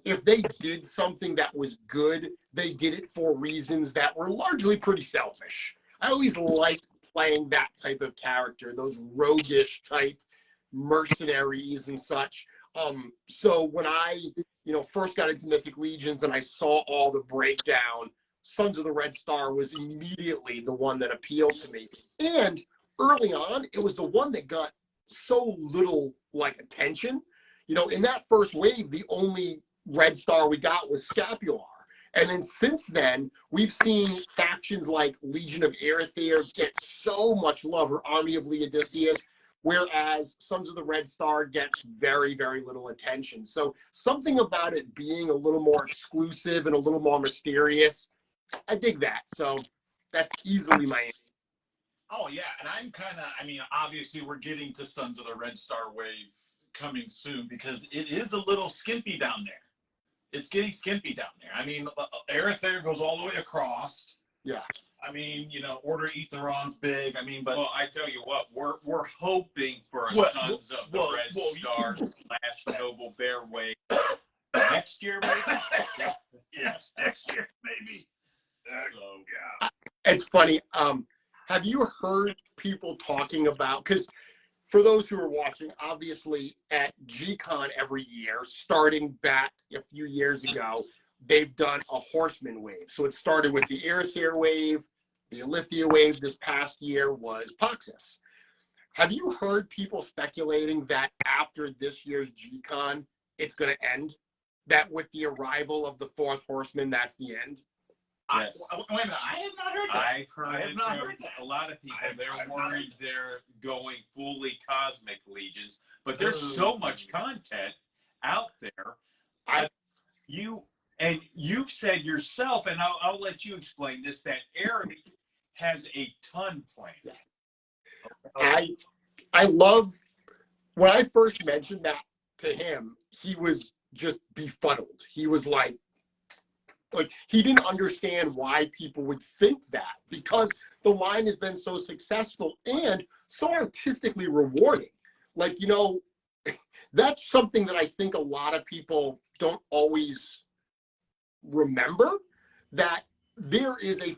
If they did something that was good, they did it for reasons that were largely pretty selfish. I always liked playing that type of character, those roguish type mercenaries and such. So when I, first got into Mythic Legions and I saw all the breakdown, Sons of the Red Star was immediately the one that appealed to me. And early on, it was the one that got so little attention. In that first wave, the only Red Star we got was Scapular. And then since then, we've seen factions like Legion of Erethyr get so much love, or Army of Laodiceus, whereas Sons of the Red Star gets very, very little attention. So something about it being a little more exclusive and a little more mysterious, I dig that. So that's easily my answer. Oh, yeah. And I'm obviously we're getting to Sons of the Red Star wave coming soon because it is a little skimpy down there. It's getting skimpy down there. Erethyr goes all the way across. Yeah. Order Aetheron's big. But well, I tell you what, we're hoping for a Sons of the Red Star / Noble Bear wave next year, maybe. Yes, next year maybe. So, yeah. It's funny. Have you heard people talking about, because for those who are watching, obviously at G-Con every year, starting back a few years ago, they've done a Horseman wave. So it started with the Erethyr wave, the Alithia wave. This past year was Poxus. Have you heard people speculating that after this year's G-Con, it's going to end? That with the arrival of the fourth Horseman, that's the end? Yes. Wait a minute, I have not heard that. I have not heard that. A lot of people, they're worried they're going fully cosmic legions, but there's so much content out there. You've said yourself, and I'll let you explain this, that Eric has a ton planned. I love, when I first mentioned that to him, he was just befuddled. He was like he didn't understand why people would think that, because the line has been so successful and so artistically rewarding. That's something that I think a lot of people don't always remember, that there's a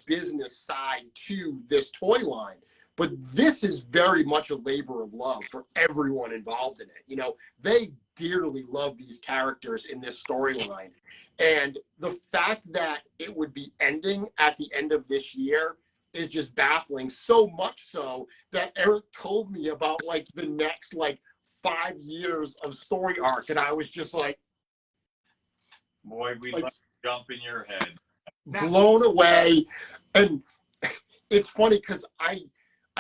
business side to this toy line. But this is very much a labor of love for everyone involved in it. They dearly love these characters in this storyline. And the fact that it would be ending at the end of this year is just baffling, so much so that Eric told me about the next 5 years of story arc. And I was just like, boy, we jump in your head. Blown away. And it's funny because I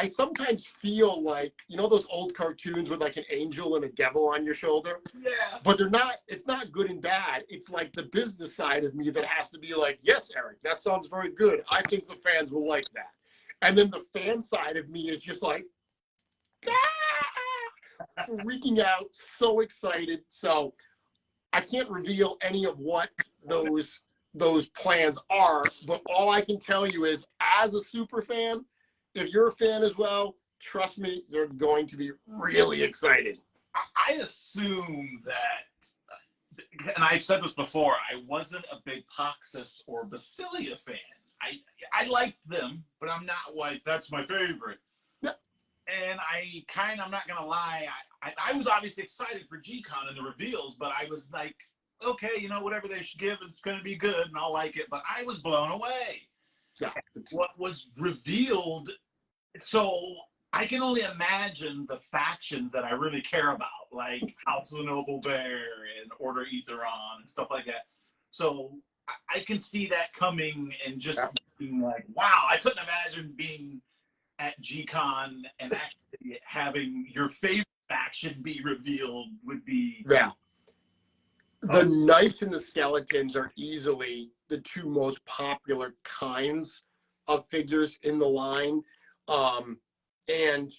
sometimes feel like, you know, those old cartoons with like an angel and a devil on your shoulder? Yeah. But it's not good and bad. It's like the business side of me that has to be like, yes, Eric, that sounds very good. I think the fans will like that. And then the fan side of me is just like, freaking out, so excited. So I can't reveal any of what those plans are, but all I can tell you is, as a super fan, if you're a fan as well, trust me, you're going to be really excited. I assume that, and I've said this before, I wasn't a big Poxus or Basilia fan. I liked them, but I'm not like, that's my favorite. Yeah. And I'm not going to lie, I was obviously excited for G-Con and the reveals, but I was like, okay, you know, whatever they should give, it's going to be good and I'll like it. But I was blown away. Yeah. What was revealed, so I can only imagine the factions that I really care about, like House of the Noble Bear and Order Aetheron and stuff like that. So I can see that coming and just being like, wow, I couldn't imagine being at G-Con and actually having your favorite faction be revealed would be. Yeah. The Knights and the Skeletons are easily the two most popular kinds of figures in the line. And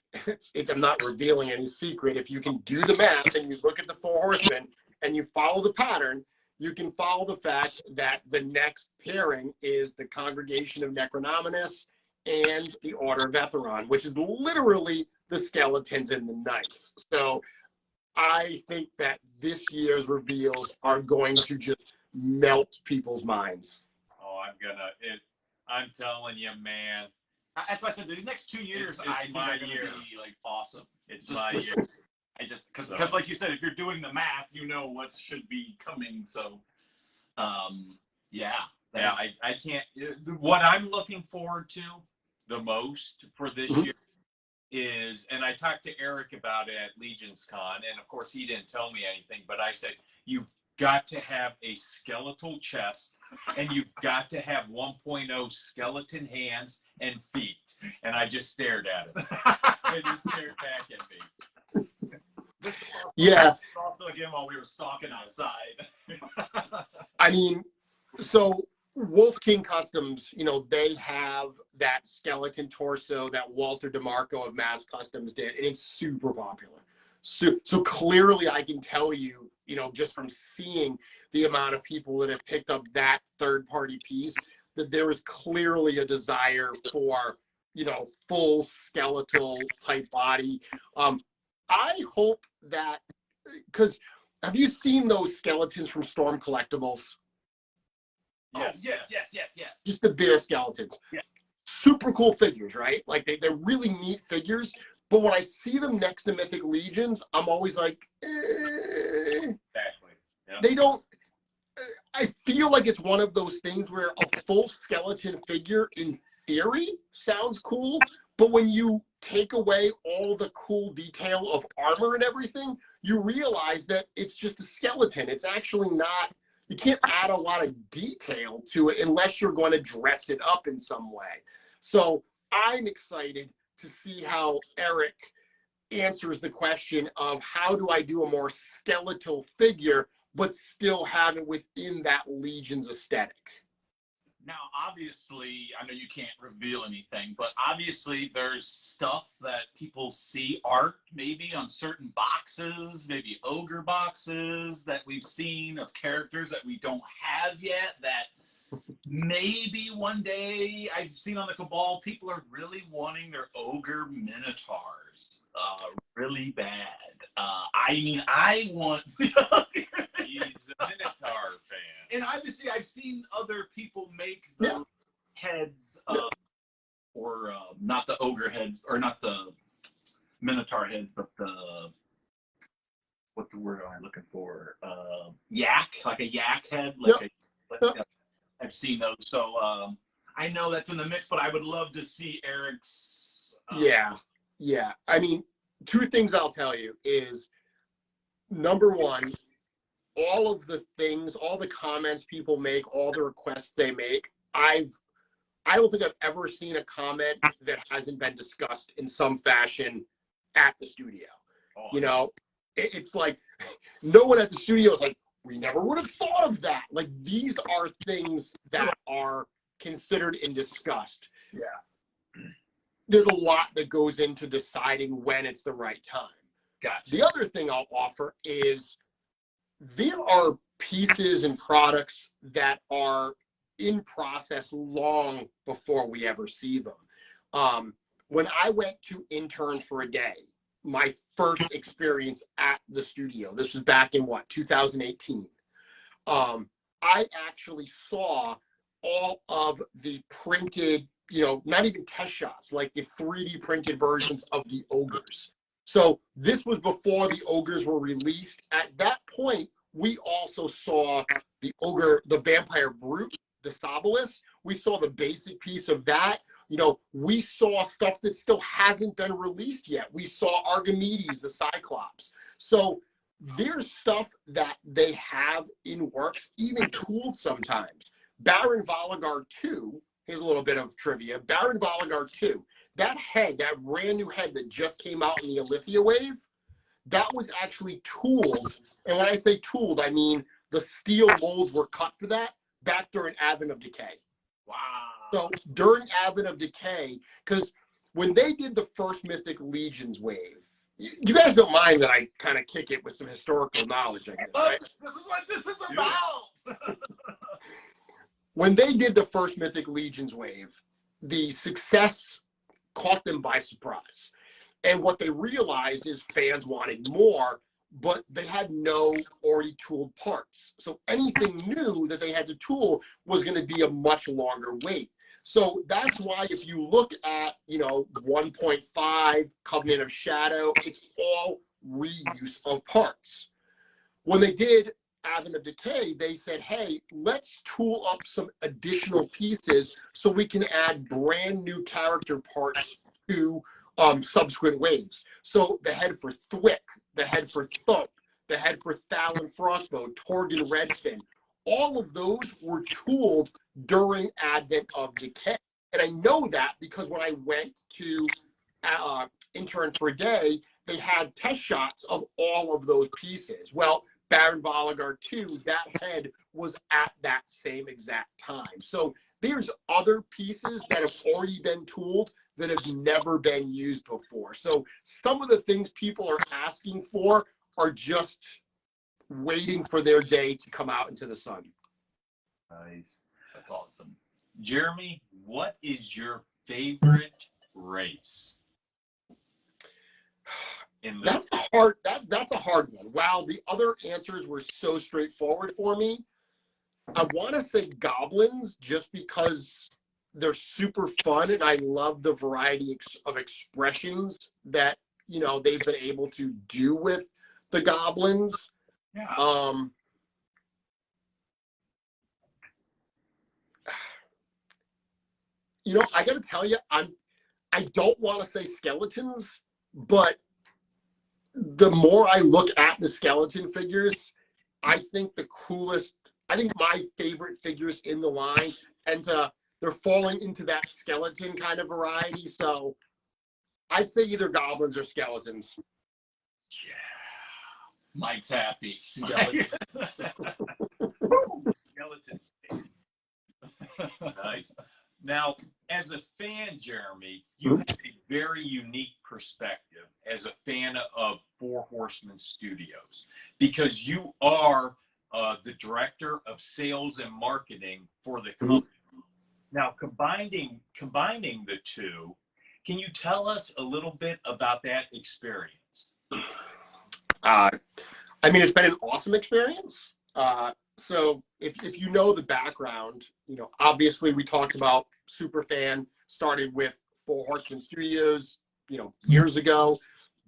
I'm not revealing any secret. If you can do the math and you look at the Four Horsemen and you follow the pattern, you can follow the fact that the next pairing is the Congregation of Necronominus and the Order of Aetheron, which is literally the skeletons and the knights. So I think that this year's reveals are going to just melt people's minds. Oh, I'm telling you, man. That's why I said the next 2 years, It's I think my are going to year. be like awesome. It's Just my listen, year. because like you said, if you're doing the math, you know what should be coming. So, yeah. Yeah, I can't. What I'm looking forward to the most for this year is, and I talked to Eric about it at Legion's Con, and of course he didn't tell me anything, but I said, you've got to have a skeletal chest, and you've got to have 1.0 skeleton hands and feet. And I just stared at him. They just stared back at me. Yeah. Also, again, while we were stalking outside. I mean, so Wolf King Customs, you know, they have that skeleton torso that Walter DeMarco of Mass Customs did, and it's super popular. So clearly I can tell you, you know, just from seeing the amount of people that have picked up that third-party piece, that there is clearly a desire for, you know, full skeletal type body. I hope that, because have you seen those skeletons from Storm Collectibles? Yes. Yes. Just the bear skeletons. Yeah. Super cool figures, right? Like they're really neat figures. But when I see them next to Mythic Legions, I'm always like, Exactly. Yeah. They don't. I feel like it's one of those things where a full skeleton figure, in theory, sounds cool. But when you take away all the cool detail of armor and everything, you realize that it's just a skeleton. It's actually not. You can't add a lot of detail to it unless you're going to dress it up in some way. So I'm excited to see how Eric answers the question of how do I do a more skeletal figure, but still have it within that Legion's aesthetic. Now, obviously, I know you can't reveal anything, but obviously there's stuff that people see art maybe on certain boxes, maybe ogre boxes that we've seen of characters that we don't have yet that maybe one day I've seen on the Cabal. People are really wanting their ogre minotaurs really bad. I mean, I want He's a Minotaur fan. and obviously I've seen other people make the heads or not the ogre heads, or not the minotaur heads, but the, what the word am I looking for? Yak, like a yak head. I've seen those. So I know that's in the mix, but I would love to see Eric's. Yeah. I mean, two things I'll tell you is, number one, all of the things, all the comments people make, all the requests they make, I don't think I've ever seen a comment that hasn't been discussed in some fashion at the studio. Oh, You know, it's like no one at the studio is like, we never would have thought of that. Like, these are things that are considered and discussed. Yeah. There's a lot that goes into deciding when it's the right time. Gotcha. The other thing I'll offer is there are pieces and products that are in process long before we ever see them. When I went to intern for a day, my first experience at the studio, this was back in 2018. I actually saw all of the printed, not even test shots, like the 3D printed versions of the ogres. So this was before the ogres were released. At that point, we also saw the ogre, the vampire brute, the Sobolus. We saw the basic piece of that. We saw stuff that still hasn't been released yet. We saw Archimedes, the Cyclops. So there's stuff that they have in works, even tooled sometimes. Baron Vologard 2, here's a little bit of trivia. Baron Vologard 2, that head, that brand new head that just came out in the Alithia wave, that was actually tooled. And when I say tooled, I mean the steel molds were cut for that back during Advent of Decay. Wow. So during Advent of Decay, because when they did the first Mythic Legions wave, you guys don't mind that I kind of kick it with some historical knowledge, I guess, right? This is what this is about. When they did the first Mythic Legions wave, the success caught them by surprise. And what they realized is fans wanted more, but they had no already tooled parts. So anything new that they had to tool was going to be a much longer wait. So that's why if you look at, 1.5 Covenant of Shadow, it's all reuse of parts. When they did Advent of Decay, they said, hey, let's tool up some additional pieces so we can add brand new character parts to subsequent waves. So the head for Thwick, the head for Thump, the head for Thalon Frostbow, Torgon Redfin, all of those were tooled during Advent of Decay. And I know that because when I went to intern for a day, they had test shots of all of those pieces. Well, Baron Vologard 2, that head was at that same exact time. So there's other pieces that have already been tooled that have never been used before. So some of the things people are asking for are just waiting for their day to come out into the sun. Nice. That's awesome. Jeremy, what is your favorite race? That's a hard one. Wow, the other answers were so straightforward for me. I want to say goblins just because they're super fun and I love the variety of expressions that they've been able to do with the goblins. Yeah. I got to tell you, I don't want to say skeletons, but the more I look at the skeleton figures, I think my favorite figures in the line they're falling into that skeleton kind of variety. So I'd say either goblins or skeletons. Yeah. Mike's happy. Skeletons. Skeletons. Nice. Now, as a fan, Jeremy, you have a very unique perspective as a fan of Four Horsemen Studios because you are the director of sales and marketing for the company. Now, combining the two, can you tell us a little bit about that experience? It's been an awesome experience. So if you know the background, obviously we talked about Superfan started with Four Horsemen Studios, years ago.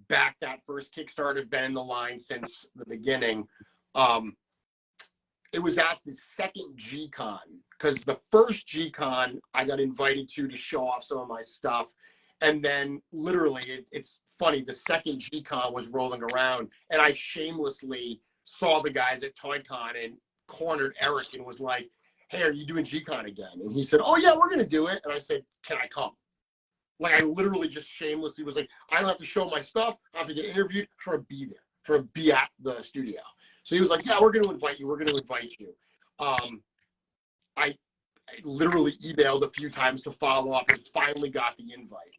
Back that first Kickstarter have been in the line since the beginning. It was at the second G-Con because the first G-Con I got invited to show off some of my stuff. And then literally, it's funny, the second G-Con was rolling around and I shamelessly saw the guys at ToyCon and cornered Eric and was like, "Hey, are you doing GCon again?" And he said, "Oh yeah, we're gonna do it." And I said, "Can I come?" Like, I literally just shamelessly was like, "I don't have to show my stuff. I have to get interviewed. I want to be there, for be at the studio." So he was like, "Yeah, we're going to invite you. We're going to invite you." I literally emailed a few times to follow up and finally got the invite.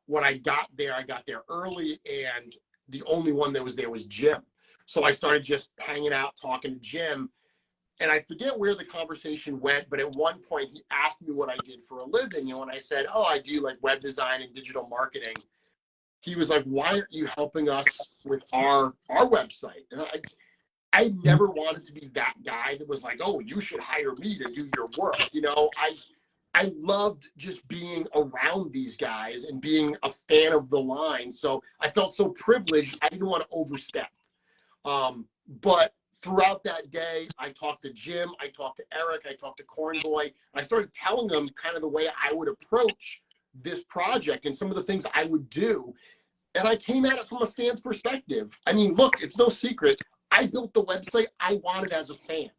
When I got there early, and the only one that was there was Jim. So I started just hanging out, talking to Jim. And I forget where the conversation went, but at one point he asked me what I did for a living. And when I said, "Oh, I do like web design and digital marketing," he was like, "Why aren't you helping us with our website?" And I never wanted to be that guy that was like, "Oh, you should hire me to do your work." You know, I loved just being around these guys and being a fan of the line. So I felt so privileged. I didn't want to overstep. But throughout that day, I talked to Jim, I talked to Eric, I talked to Cornboy, and I started telling them kind of the way I would approach this project and some of the things I would do. And I came at it from a fan's perspective. I mean, look, it's no secret. I built the website I wanted as a fan.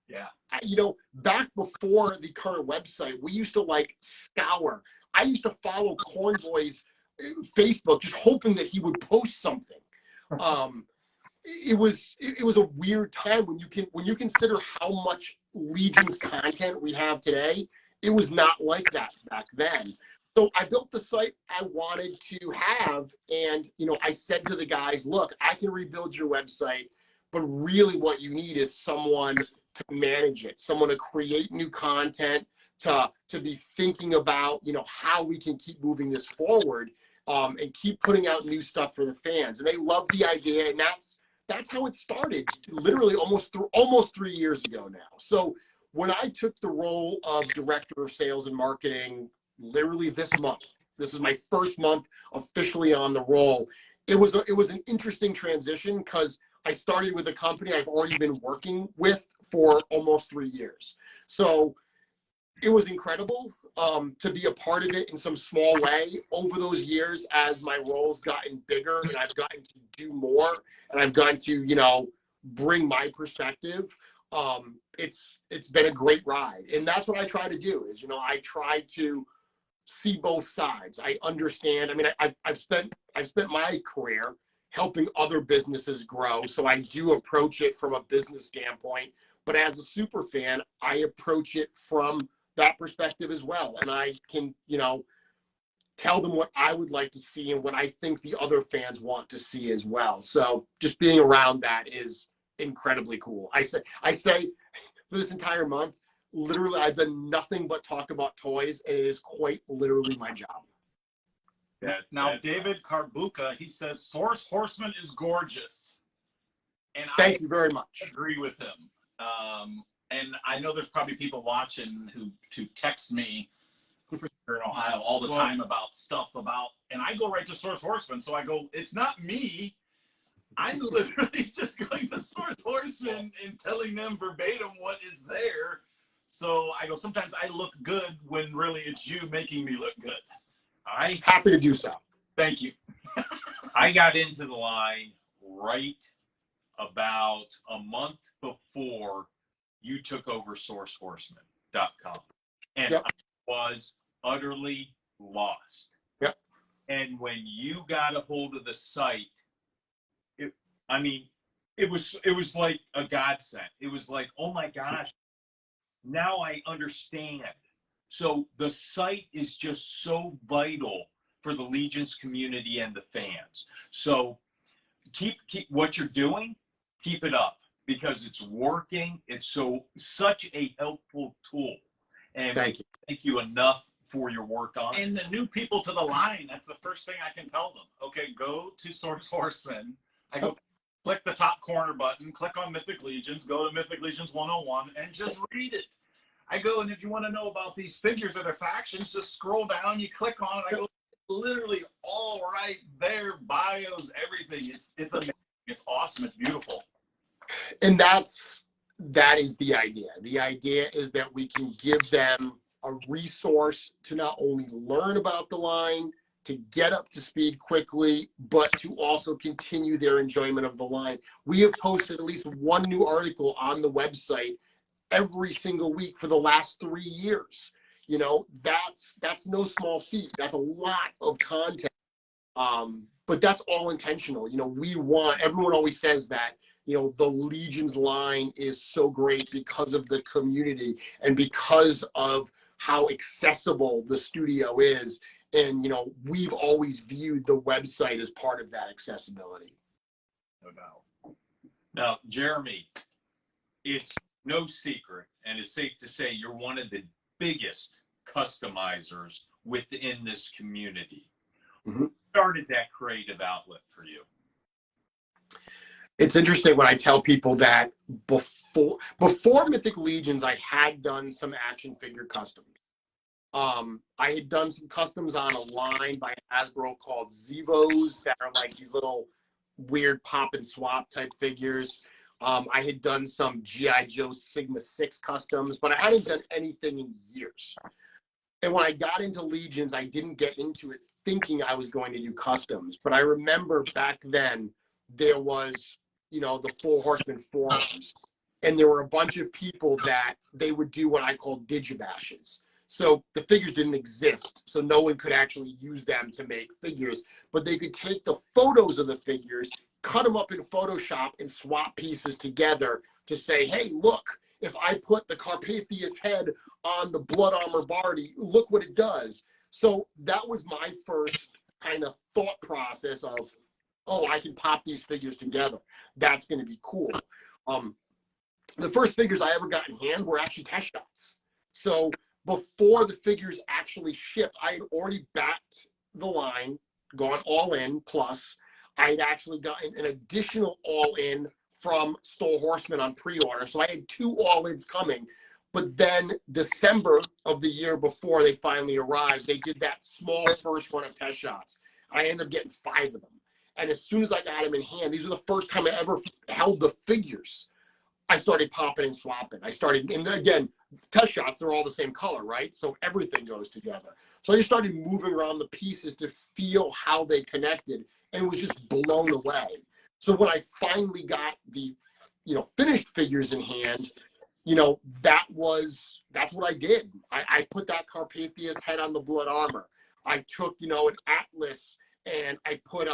Yeah. You know, back before the current website, we used to like scour. I used to follow Cornboy's Facebook, just hoping that he would post something. It was a weird time when you consider how much Legion's content we have today. It was not like that back then. So I built the site I wanted to have, and you know, I said to the guys, "Look, I can rebuild your website, but really what you need is someone to manage it, someone to create new content, to be thinking about, you know, how we can keep moving this forward, and keep putting out new stuff for the fans." And they loved the idea, and that's how it started, literally almost 3 years ago now. So when I took the role of director of sales and marketing, literally this month, this is my first month officially on the role. It was an interesting transition because I started with a company I've already been working with for almost 3 years. So it was incredible to be a part of it in some small way over those years as my role's gotten bigger and I've gotten to do more and I've gotten to, you know, bring my perspective. It's been a great ride. And that's what I try to do is, you know, I try to see both sides. I understand. I mean, I've spent my career helping other businesses grow. So I do approach it from a business standpoint, but as a super fan, I approach it from that perspective as well. And I can, you know, tell them what I would like to see and what I think the other fans want to see as well. So just being around that is incredibly cool. I say for this entire month, literally, I've done nothing but talk about toys, and it is quite literally my job. Now, David Carbuca, he says, "Source Horseman is gorgeous." And Thank you very much. I agree with him. And I know there's probably people watching who text me here in Ohio all the time about stuff about, and I go right to Source Horseman. So I go, it's not me. I'm literally just going to Source Horseman and telling them verbatim what is there. So I go, sometimes I look good when really it's you making me look good. I Happy to do so. Thank you. I got into the line right about a month before you took over SourceHorseman.com. And Yep. I was utterly lost. Yep. And when you got a hold of the site, it was like a godsend. It was like, oh my gosh, now I understand. So the site is just so vital for the Legion's community and the fans. So keep what you're doing, keep it up because it's working. It's such a helpful tool. And Thank you. Thank you enough for your work on it. And the new people to the line, that's the first thing I can tell them. Okay, go to Source Horseman. I go, click the top corner button, click on Mythic Legions, go to Mythic Legions 101, and just read it. I go, and if you want to know about these figures or their factions, just scroll down, you click on it. I go, literally all right there, bios, everything. It's amazing. It's awesome. It's beautiful. And that is the idea. The idea is that we can give them a resource to not only learn about the line, to get up to speed quickly, but to also continue their enjoyment of the line. We have posted at least one new article on the website every single week for the last 3 years. You know, that's no small feat. That's a lot of content. But that's all intentional. You know, everyone always says that, you know, the Legions line is so great because of the community and because of how accessible the studio is. And, you know, we've always viewed the website as part of that accessibility. No doubt. Now, Jeremy, it's no secret, and it's safe to say you're one of the biggest customizers within this community. Mm-hmm. Who started that creative outlet for you? It's interesting when I tell people that before Mythic Legions, I had done some action figure customs. I had done some customs on a line by Hasbro called Zevos that are like these little weird pop and swap type figures. I had done some G.I. Joe Sigma 6 customs, but I hadn't done anything in years. And when I got into Legions, I didn't get into it thinking I was going to do customs. But I remember back then there was, you know, the Four Horsemen forums, and there were a bunch of people that they would do what I call digibashes. So the figures didn't exist, so no one could actually use them to make figures, but they could take the photos of the figures, cut them up in Photoshop, and swap pieces together to say, hey, look, if I put the Carpathia head on the Blood Armor Bardi, look what it does. So that was my first kind of thought process of, oh, I can pop these figures together. That's going to be cool. The first figures I ever got in hand were actually test shots. So before the figures actually shipped, I had already backed the line, gone all in, plus I had actually gotten an additional all in from Stole Horseman on pre-order. So I had 2 all-ins coming. But then December of the year before they finally arrived, they did that small first run of test shots. I ended up getting 5 of them. And as soon as I got them in hand, these were the first time I ever held the figures. I started popping and swapping. And then again, test shots, they're all the same color, right? So everything goes together. So I just started moving around the pieces to feel how they connected, and was just blown away. So when I finally got the, you know, finished figures in hand, you know, that's what I did. I put that Carpathia's head on the Blood Armor. I took, you know, an Atlas, and I put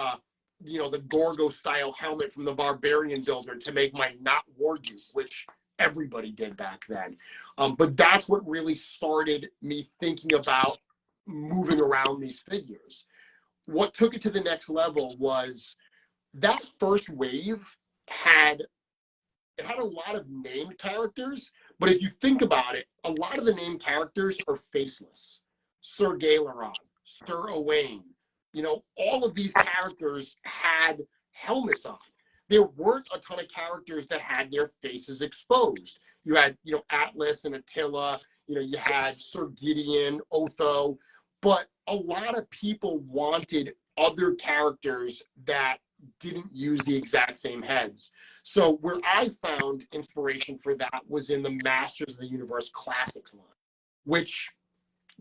you know, the Gorgo style helmet from the Barbarian Builder to make my not Wargoose, which everybody did back then. But that's what really started me thinking about moving around these figures. What took it to the next level was that first wave had a lot of named characters, but if you think about it, a lot of the named characters are faceless. Sir Galerod, Sir Owain, you know, all of these characters had helmets on. There weren't a ton of characters that had their faces exposed. You had, you know, Atlas and Attila, you know, you had Sir Gideon, Otho, but a lot of people wanted other characters that didn't use the exact same heads. So where I found inspiration for that was in the Masters of the Universe Classics line, which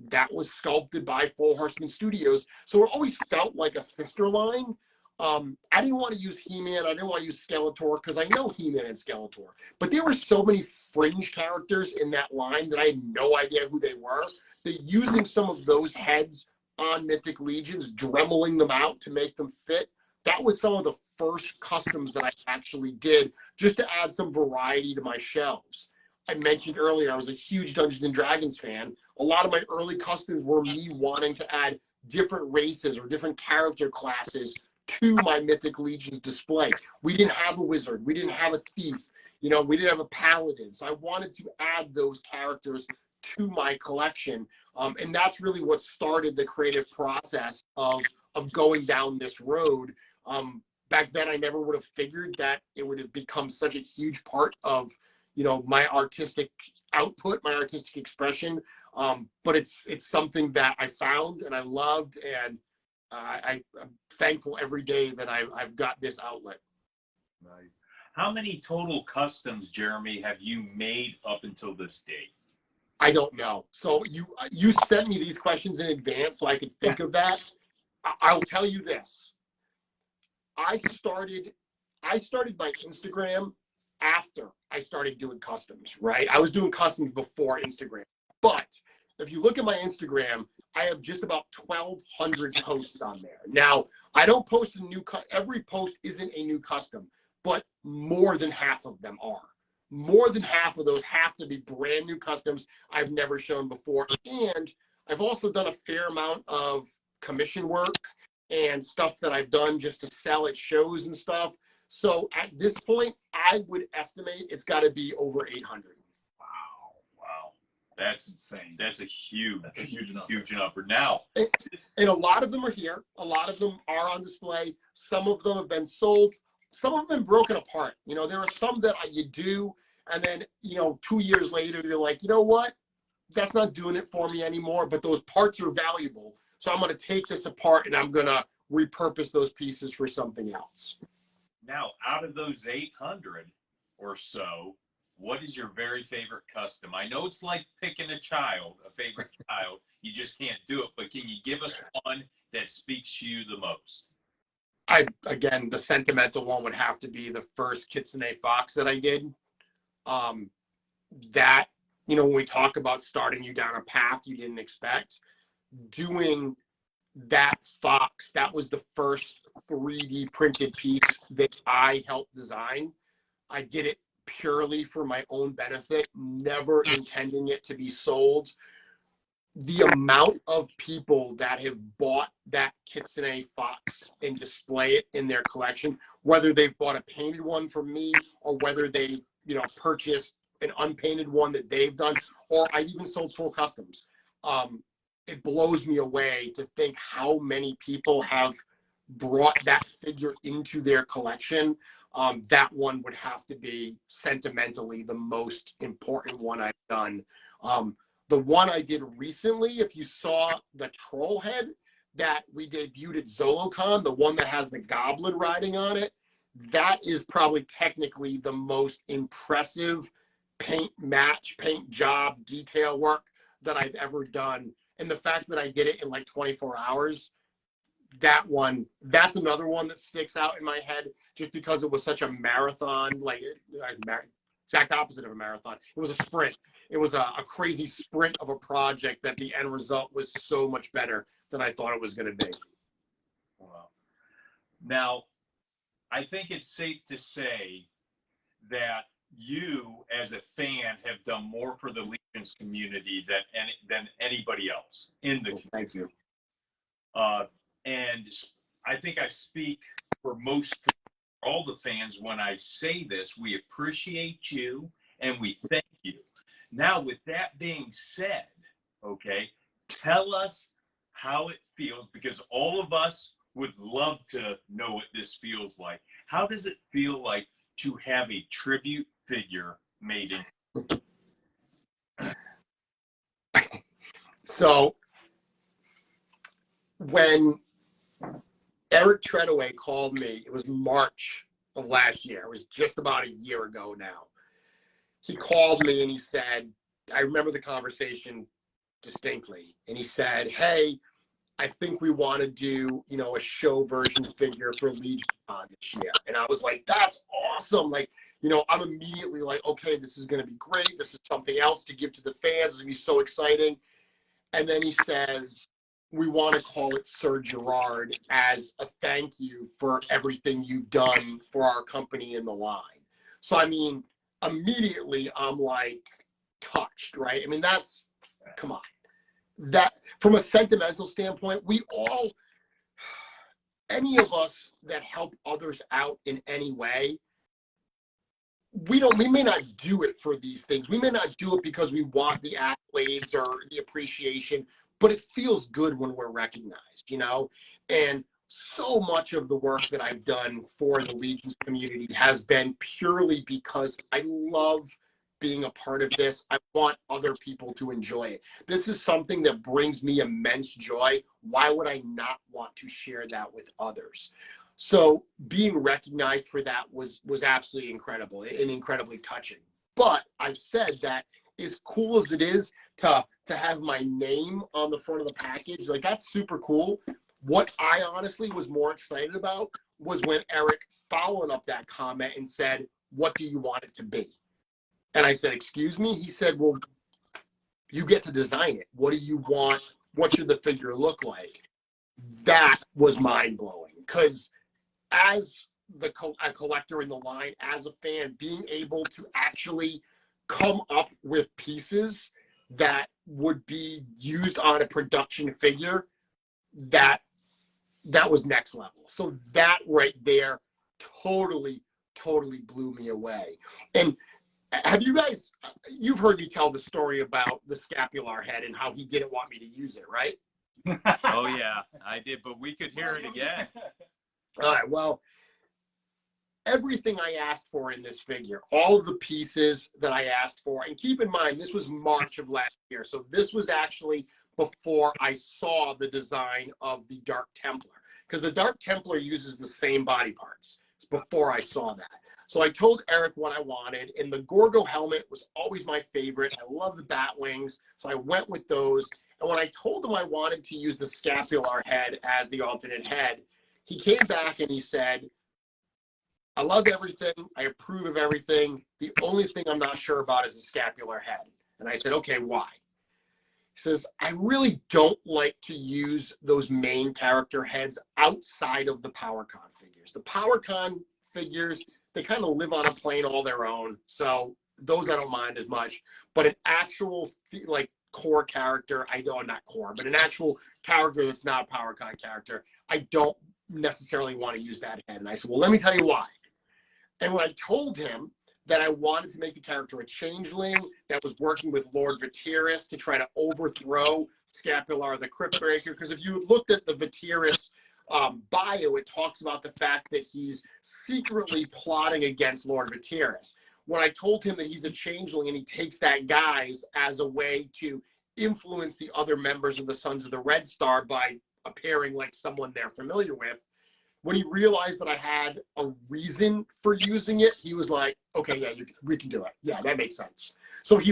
that was sculpted by Four Horsemen Studios. So it always felt like a sister line. I didn't want to use He-Man. I didn't want to use Skeletor because I know He-Man and Skeletor. But there were so many fringe characters in that line that I had no idea who they were. That using some of those heads on Mythic Legions, dremeling them out to make them fit, that was some of the first customs that I actually did just to add some variety to my shelves. I mentioned earlier I was a huge Dungeons and Dragons fan. A lot of my early customs were me wanting to add different races or different character classes to my Mythic Legions display. We didn't have a wizard. We didn't have a thief. You know, we didn't have a paladin. So I wanted to add those characters to my collection. And that's really what started the creative process of going down this road. Back then, I never would have figured that it would have become such a huge part of, you know, my artistic output, my artistic expression. But it's something that I found and I loved, and I'm thankful every day that I've got this outlet. Right. How many total customs, Jeremy, have you made up until this date? I don't know. So you sent me these questions in advance so I could think of that. I'll tell you this. I started my Instagram after I started doing customs, right? I was doing customs before Instagram. But if you look at my Instagram, I have just about 1,200 posts on there. Now, I don't post a new, every post isn't a new custom, but more than half of them are. More than half of those have to be brand new customs I've never shown before. And I've also done a fair amount of commission work and stuff that I've done just to sell at shows and stuff. So at this point, I would estimate it's got to be over 800. Wow. That's insane. That's a huge number. Huge number. Now, and a lot of them are here. A lot of them are on display. Some of them have been sold. Some have been broken apart. You know, there are some that you do, and then, you know, 2 years later, you're like, you know what? That's not doing it for me anymore, but those parts are valuable. So I'm going to take this apart and I'm going to repurpose those pieces for something else. now, out of those 800 or so, what is your very favorite custom? I know it's like picking a favorite child. You just can't do it, but can you give us one that speaks to you the most? Again, the sentimental one would have to be the first Kitsune Fox that I did. That, you know, when we talk about starting you down a path you didn't expect, doing that Fox, that was the first 3D printed piece that I helped design. I did it purely for my own benefit, never intending it to be sold. The amount of people that have bought that Kitsune Fox and display it in their collection, whether they've bought a painted one from me or whether they've, you know, purchased an unpainted one that they've done, or I even sold full customs. It blows me away to think how many people have brought that figure into their collection. That one would have to be sentimentally the most important one I've done. The one I did recently, if you saw the troll head that we debuted at ZoloCon, the one that has the goblet riding on it, that is probably technically the most impressive paint job, detail work that I've ever done. And the fact that I did it in like 24 hours, that's another one that sticks out in my head just because it was such a marathon, exact opposite of a marathon. It was a sprint. It was a crazy sprint of a project that the end result was so much better than I thought it was going to be. Wow. Now, I think it's safe to say that you, as a fan, have done more for the Legions community than anybody else in the community. Thank you. And I think I speak for all the fans when I say this. We appreciate you and we thank you. Now, with that being said, okay, tell us how it feels, because all of us would love to know what this feels like. How does it feel like to have a tribute figure made in? So when Eric Treadaway called me, it was March of last year. It was just about a year ago now. He called me and he said, I remember the conversation distinctly. And he said, hey, I think we want to do, you know, a show version figure for Legion this year. And I was like, that's awesome. Like, you know, I'm immediately like, okay, this is going to be great. This is something else to give to the fans. It's going to be so exciting. And then he says, we want to call it Sir Girard as a thank you for everything you've done for our company in the line. So, I mean, immediately I'm like touched, right? I mean, that's, come on. That, from a sentimental standpoint, we all, any of us that help others out in any way, we may not do it for these things. We may not do it because we want the accolades or the appreciation, but it feels good when we're recognized, you know? And so much of the work that I've done for the Legions community has been purely because I love being a part of this. I want other people to enjoy it. This is something that brings me immense joy. Why would I not want to share that with others? So being recognized for that was absolutely incredible and incredibly touching. But I've said that as cool as it is to have my name on the front of the package, like, that's super cool. What I honestly was more excited about was when Eric followed up that comment and said, "What do you want it to be?" And I said, "Excuse me?" He said, "Well, you get to design it. What do you want? What should the figure look like?" That was mind-blowing, because as a collector in the line, as a fan, being able to actually come up with pieces that would be used on a production figure, that was next level. So that right there totally blew me away. And have you guys, you've heard me tell the story about the scapular head and how he didn't want me to use it, right? Oh yeah, I did, but we could hear it again. All right, well, everything I asked for in this figure, all of the pieces that I asked for, and keep in mind, this was March of last year, so this was actually before I saw the design of the Dark Templar, because the Dark Templar uses the same body parts. It's before I saw that. So I told Eric what I wanted, and the Gorgo helmet was always my favorite. I love the bat wings, so I went with those. And when I told him I wanted to use the scapular head as the alternate head, he came back and he said, "I love everything. I approve of everything. The only thing I'm not sure about is the scapular head." And I said, "Okay, why?" He says, "I really don't like to use those main character heads outside of the PowerCon figures. The PowerCon figures, they kind of live on a plane all their own. So those I don't mind as much. But an actual, like, core character, I don't, not core, but an actual character that's not a PowerCon character, I don't necessarily want to use that head." And I said, "Well, let me tell you why." And when I told him that I wanted to make the character a changeling that was working with Lord Vatyrus to try to overthrow Scapular the Cryptbreaker, because if you looked at the Vatyrus bio, it talks about the fact that he's secretly plotting against Lord Vatyrus. When I told him that he's a changeling and he takes that guise as a way to influence the other members of the Sons of the Red Star by appearing like someone they're familiar with, when he realized that I had a reason for using it, he was like, "Okay, yeah, we can do it. Yeah, that makes sense." So he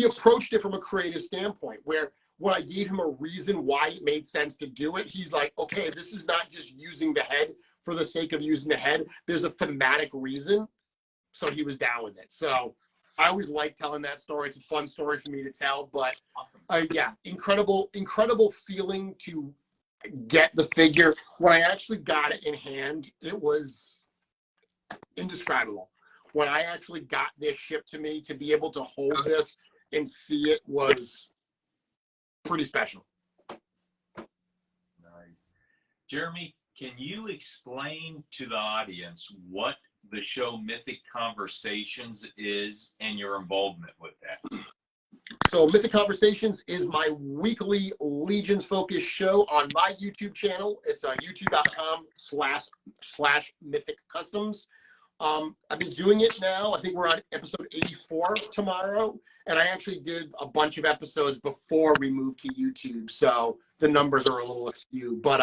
approached it from a creative standpoint, where when I gave him a reason why it made sense to do it, he's like, "Okay, this is not just using the head for the sake of using the head. There's a thematic reason." So he was down with it. So I always like telling that story. It's a fun story for me to tell, but Awesome. yeah, incredible feeling to get the figure. When I actually got it in hand, it was indescribable. When I actually got this shipped to me, to be able to hold this and see it was pretty special. Nice. Jeremy, can you explain to the audience what the show Mythic Conversations is and your involvement with that? So Mythic Conversations is my weekly Legions focused show on my YouTube channel. It's youtube.com/Mythic Customs. I've been doing it now. I think we're on episode 84 tomorrow. And I actually did a bunch of episodes before we moved to YouTube. So the numbers are a little askew. But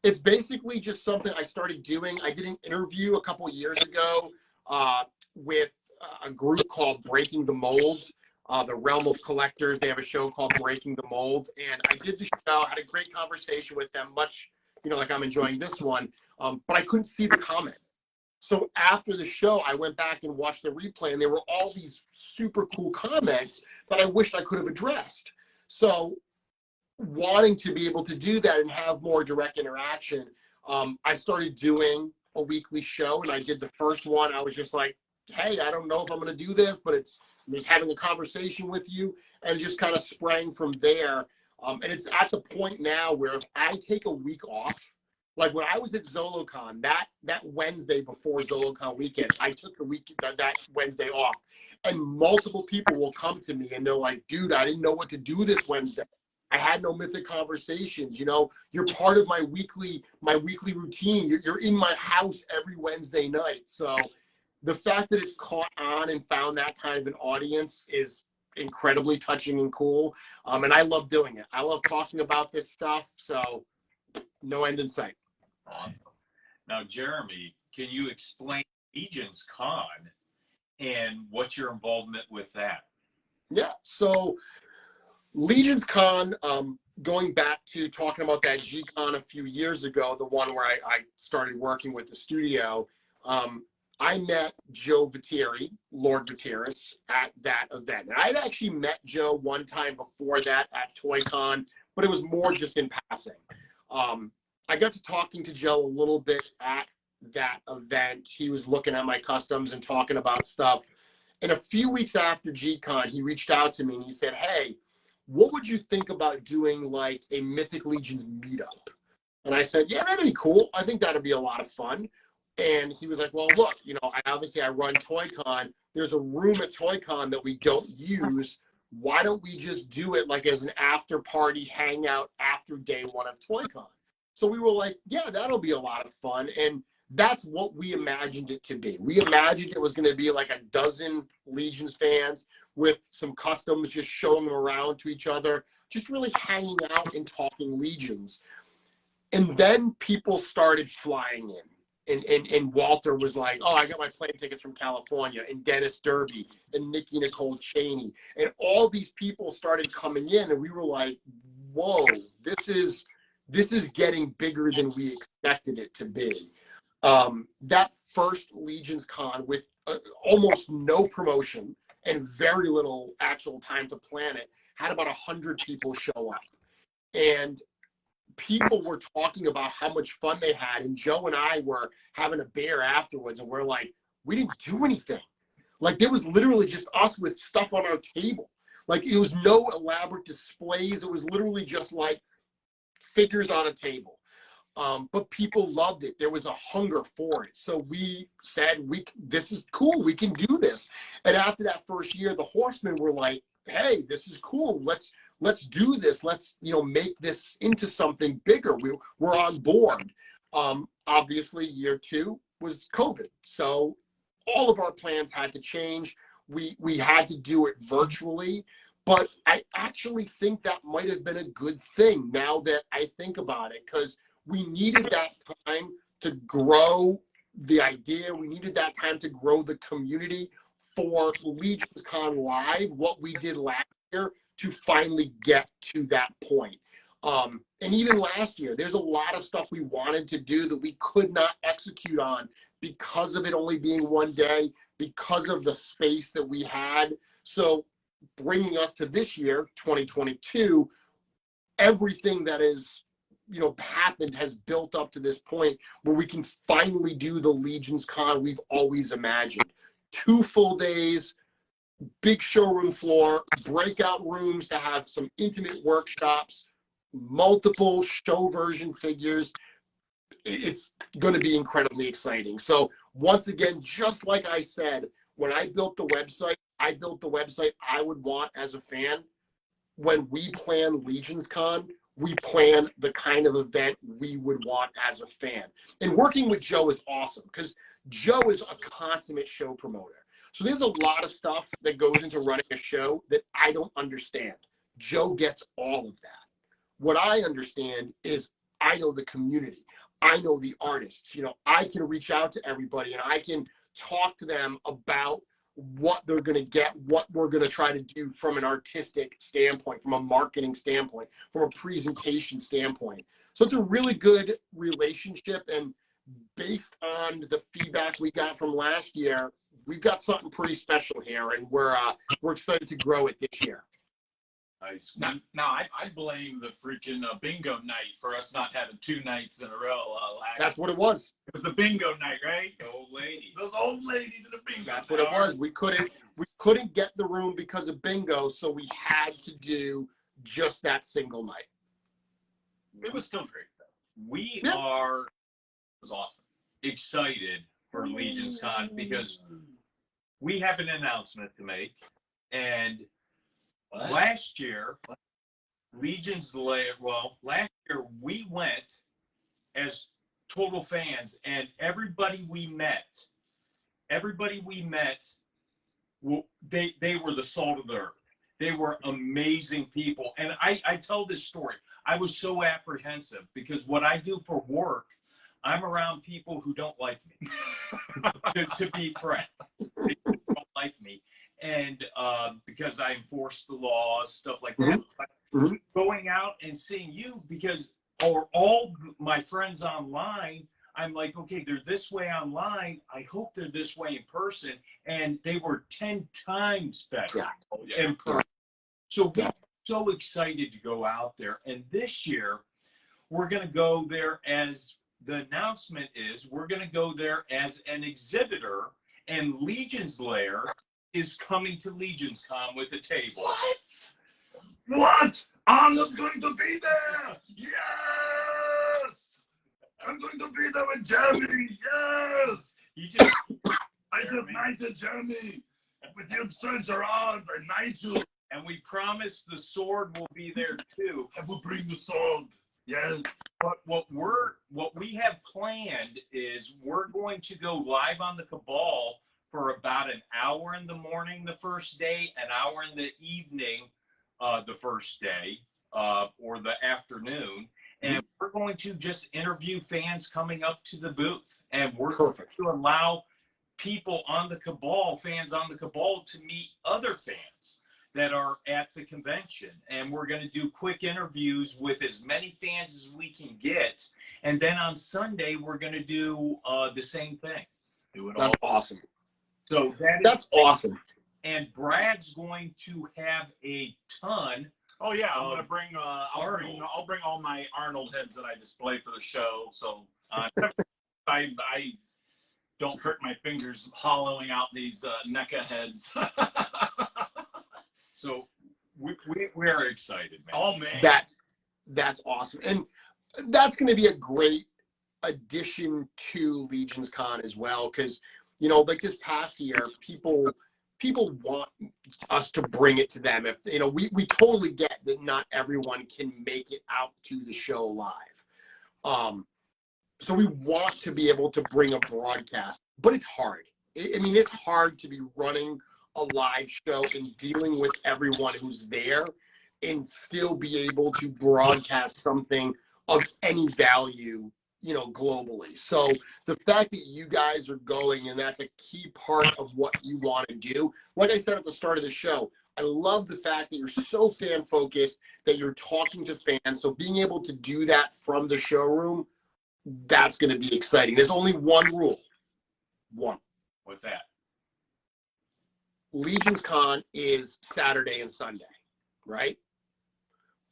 it's basically just something I started doing. I did an interview a couple years ago with a group called Breaking the Mold. The Realm of Collectors. They have a show called Breaking the Mold, and I did the show, had a great conversation with them, much, like I'm enjoying this one, but I couldn't see the comment. So after the show, I went back and watched the replay, and there were all these super cool comments that I wished I could have addressed. So wanting to be able to do that and have more direct interaction, I started doing a weekly show, and I did the first one. I was just like, "Hey, I don't know if I'm going to do this, but I'm just having a conversation with you," and just kind of sprang from there. And it's at the point now where if I take a week off, like when I was at ZoloCon, that Wednesday before ZoloCon weekend, I took the week that Wednesday off, and multiple people will come to me and they're like, "Dude, I didn't know what to do this Wednesday. I had no Mythic Conversations. You're part of my weekly routine. You're in my house every Wednesday night." So the fact that it's caught on and found that kind of an audience is incredibly touching and cool. And I love doing it. I love talking about this stuff. So no end in sight. Awesome. Now, Jeremy, can you explain Legions Con and what's your involvement with that? Yeah. So Legion's Con, going back to talking about that G-Con a few years ago, the one where I started working with the studio, I met Joe Viteri, Lord Viteris, at that event. And I'd actually met Joe one time before that at ToyCon, but it was more just in passing. I got to talking to Joe a little bit at that event. He was looking at my customs and talking about stuff. And a few weeks after G-Con, he reached out to me and he said, hey, what would you think about doing like a Mythic Legions meetup? And I said, yeah, that'd be cool. I think that'd be a lot of fun. And he was like, well, look, you know, I run ToyCon. There's a room at ToyCon that we don't use. Why don't we just do it like as an after party hangout after day one of ToyCon? So we were like, yeah, that'll be a lot of fun. And that's what we imagined it to be. We imagined it was going to be like a dozen Legions fans with some customs, just showing them around to each other, just really hanging out and talking Legions. And then people started flying in. And Walter was like, oh, I got my plane tickets from California, and Dennis Derby and Nikki Nicole Cheney. And all these people started coming in, and we were like, whoa, this is getting bigger than we expected it to be. That first Legions Con with almost no promotion and very little actual time to plan it had about 100 people show up. And people were talking about how much fun they had, and Joe and I were having a beer afterwards, and we're like, we didn't do anything. Like, there was literally just us with stuff on our table. Like, it was no elaborate displays. It was literally just like figures on a table. But people loved it. There was a hunger for it. So we said, this is cool. We can do this. And after that first year, the Horsemen were like, hey, this is cool. Let's do this. Let's, you know, make this into something bigger. We're on board. Obviously, year two was COVID. So all of our plans had to change. We had to do it virtually. But I actually think that might have been a good thing now that I think about it, because we needed that time to grow the idea. We needed that time to grow the community for Legions Con Live, what we did last year, to finally get to that point. And even last year, there's a lot of stuff we wanted to do that we could not execute on because of it only being one day, because of the space that we had. So bringing us to this year, 2022, everything that is, you know, happened has built up to this point where we can finally do the Legions Con we've always imagined. 2 full days, big showroom floor, breakout rooms to have some intimate workshops, multiple show version figures. It's going to be incredibly exciting. So once again, just like I said, when I built the website, I built the website I would want as a fan. When we plan Legions Con, we plan the kind of event we would want as a fan. And working with Joe is awesome because Joe is a consummate show promoter. So there's a lot of stuff that goes into running a show that I don't understand. Joe gets all of that. What I understand is I know the community. I know the artists. You know, I can reach out to everybody and I can talk to them about what they're going to get, what we're going to try to do from an artistic standpoint, from a marketing standpoint, from a presentation standpoint. So it's a really good relationship. And based on the feedback we got from last year, we've got something pretty special here, and we're excited to grow it this year. Nice. Now I blame the freaking bingo night for us not having 2 nights in a row. That's what it was. It was the bingo night, right? The old ladies. Those old ladies in the bingo. That's what it was. We couldn't get the room because of bingo, so we had to do just that single night. It was still great, though. We Yeah. are It was awesome. excited for Legions Con because we have an announcement to make. And last year, Legion's Lair, last year we went as total fans, and everybody we met, they were the salt of the earth. They were amazing people. And I tell this story. I was so apprehensive because what I do for work, I'm around people who don't like me, to be frank. They don't like me. and because I enforce the laws, stuff like that. Mhm. But Mhm. going out and seeing you, because or all my friends online, I'm like, okay, they're this way online. I hope they're this way in person, and they were 10 times better in person. So we're so excited to go out there, and this year we're going to go there as the announcement is we're going to go there as an exhibitor, and Legion's Lair is coming to Legion's Con with a table. What? What? Arnold's going to be there! Yes! I'm going to be there with Jeremy! Yes! You just I just knighted Jeremy! With you, Sir Girard, I knight you! and we promise the sword will be there too. I will bring the sword! Yes! But what we have planned is we're going to go live on the Cabal for about an hour in the morning the first day, an hour in the evening the first day, or the afternoon. And we're going to just interview fans coming up to the booth. And we're going to allow people on the Cabal, fans on the Cabal, to meet other fans that are at the convention. And we're going to do quick interviews with as many fans as we can get. And then on Sunday, we're going to do the same thing. Do it That's all. awesome. So That's awesome. And Brad's going to have a ton. Oh yeah, I'm gonna bring. I'll bring all my Arnold heads that I display for the show. So I don't hurt my fingers hollowing out these NECA heads. So we're excited, man. Oh man, That's awesome, and that's going to be a great addition to Legion's Con as well, because like this past year, people want us to bring it to them. If we totally get that not everyone can make it out to the show live, so we want to be able to bring a broadcast, but it's hard. I mean, it's hard to be running a live show and dealing with everyone who's there and still be able to broadcast something of any value, globally. So the fact that you guys are going, and that's a key part of what you want to do. Like I said at the start of the show, I love the fact that you're so fan focused, that you're talking to fans. So being able to do that from the showroom, that's going to be exciting. There's only one rule. One. What's that? Legion's Con is Saturday and Sunday, right?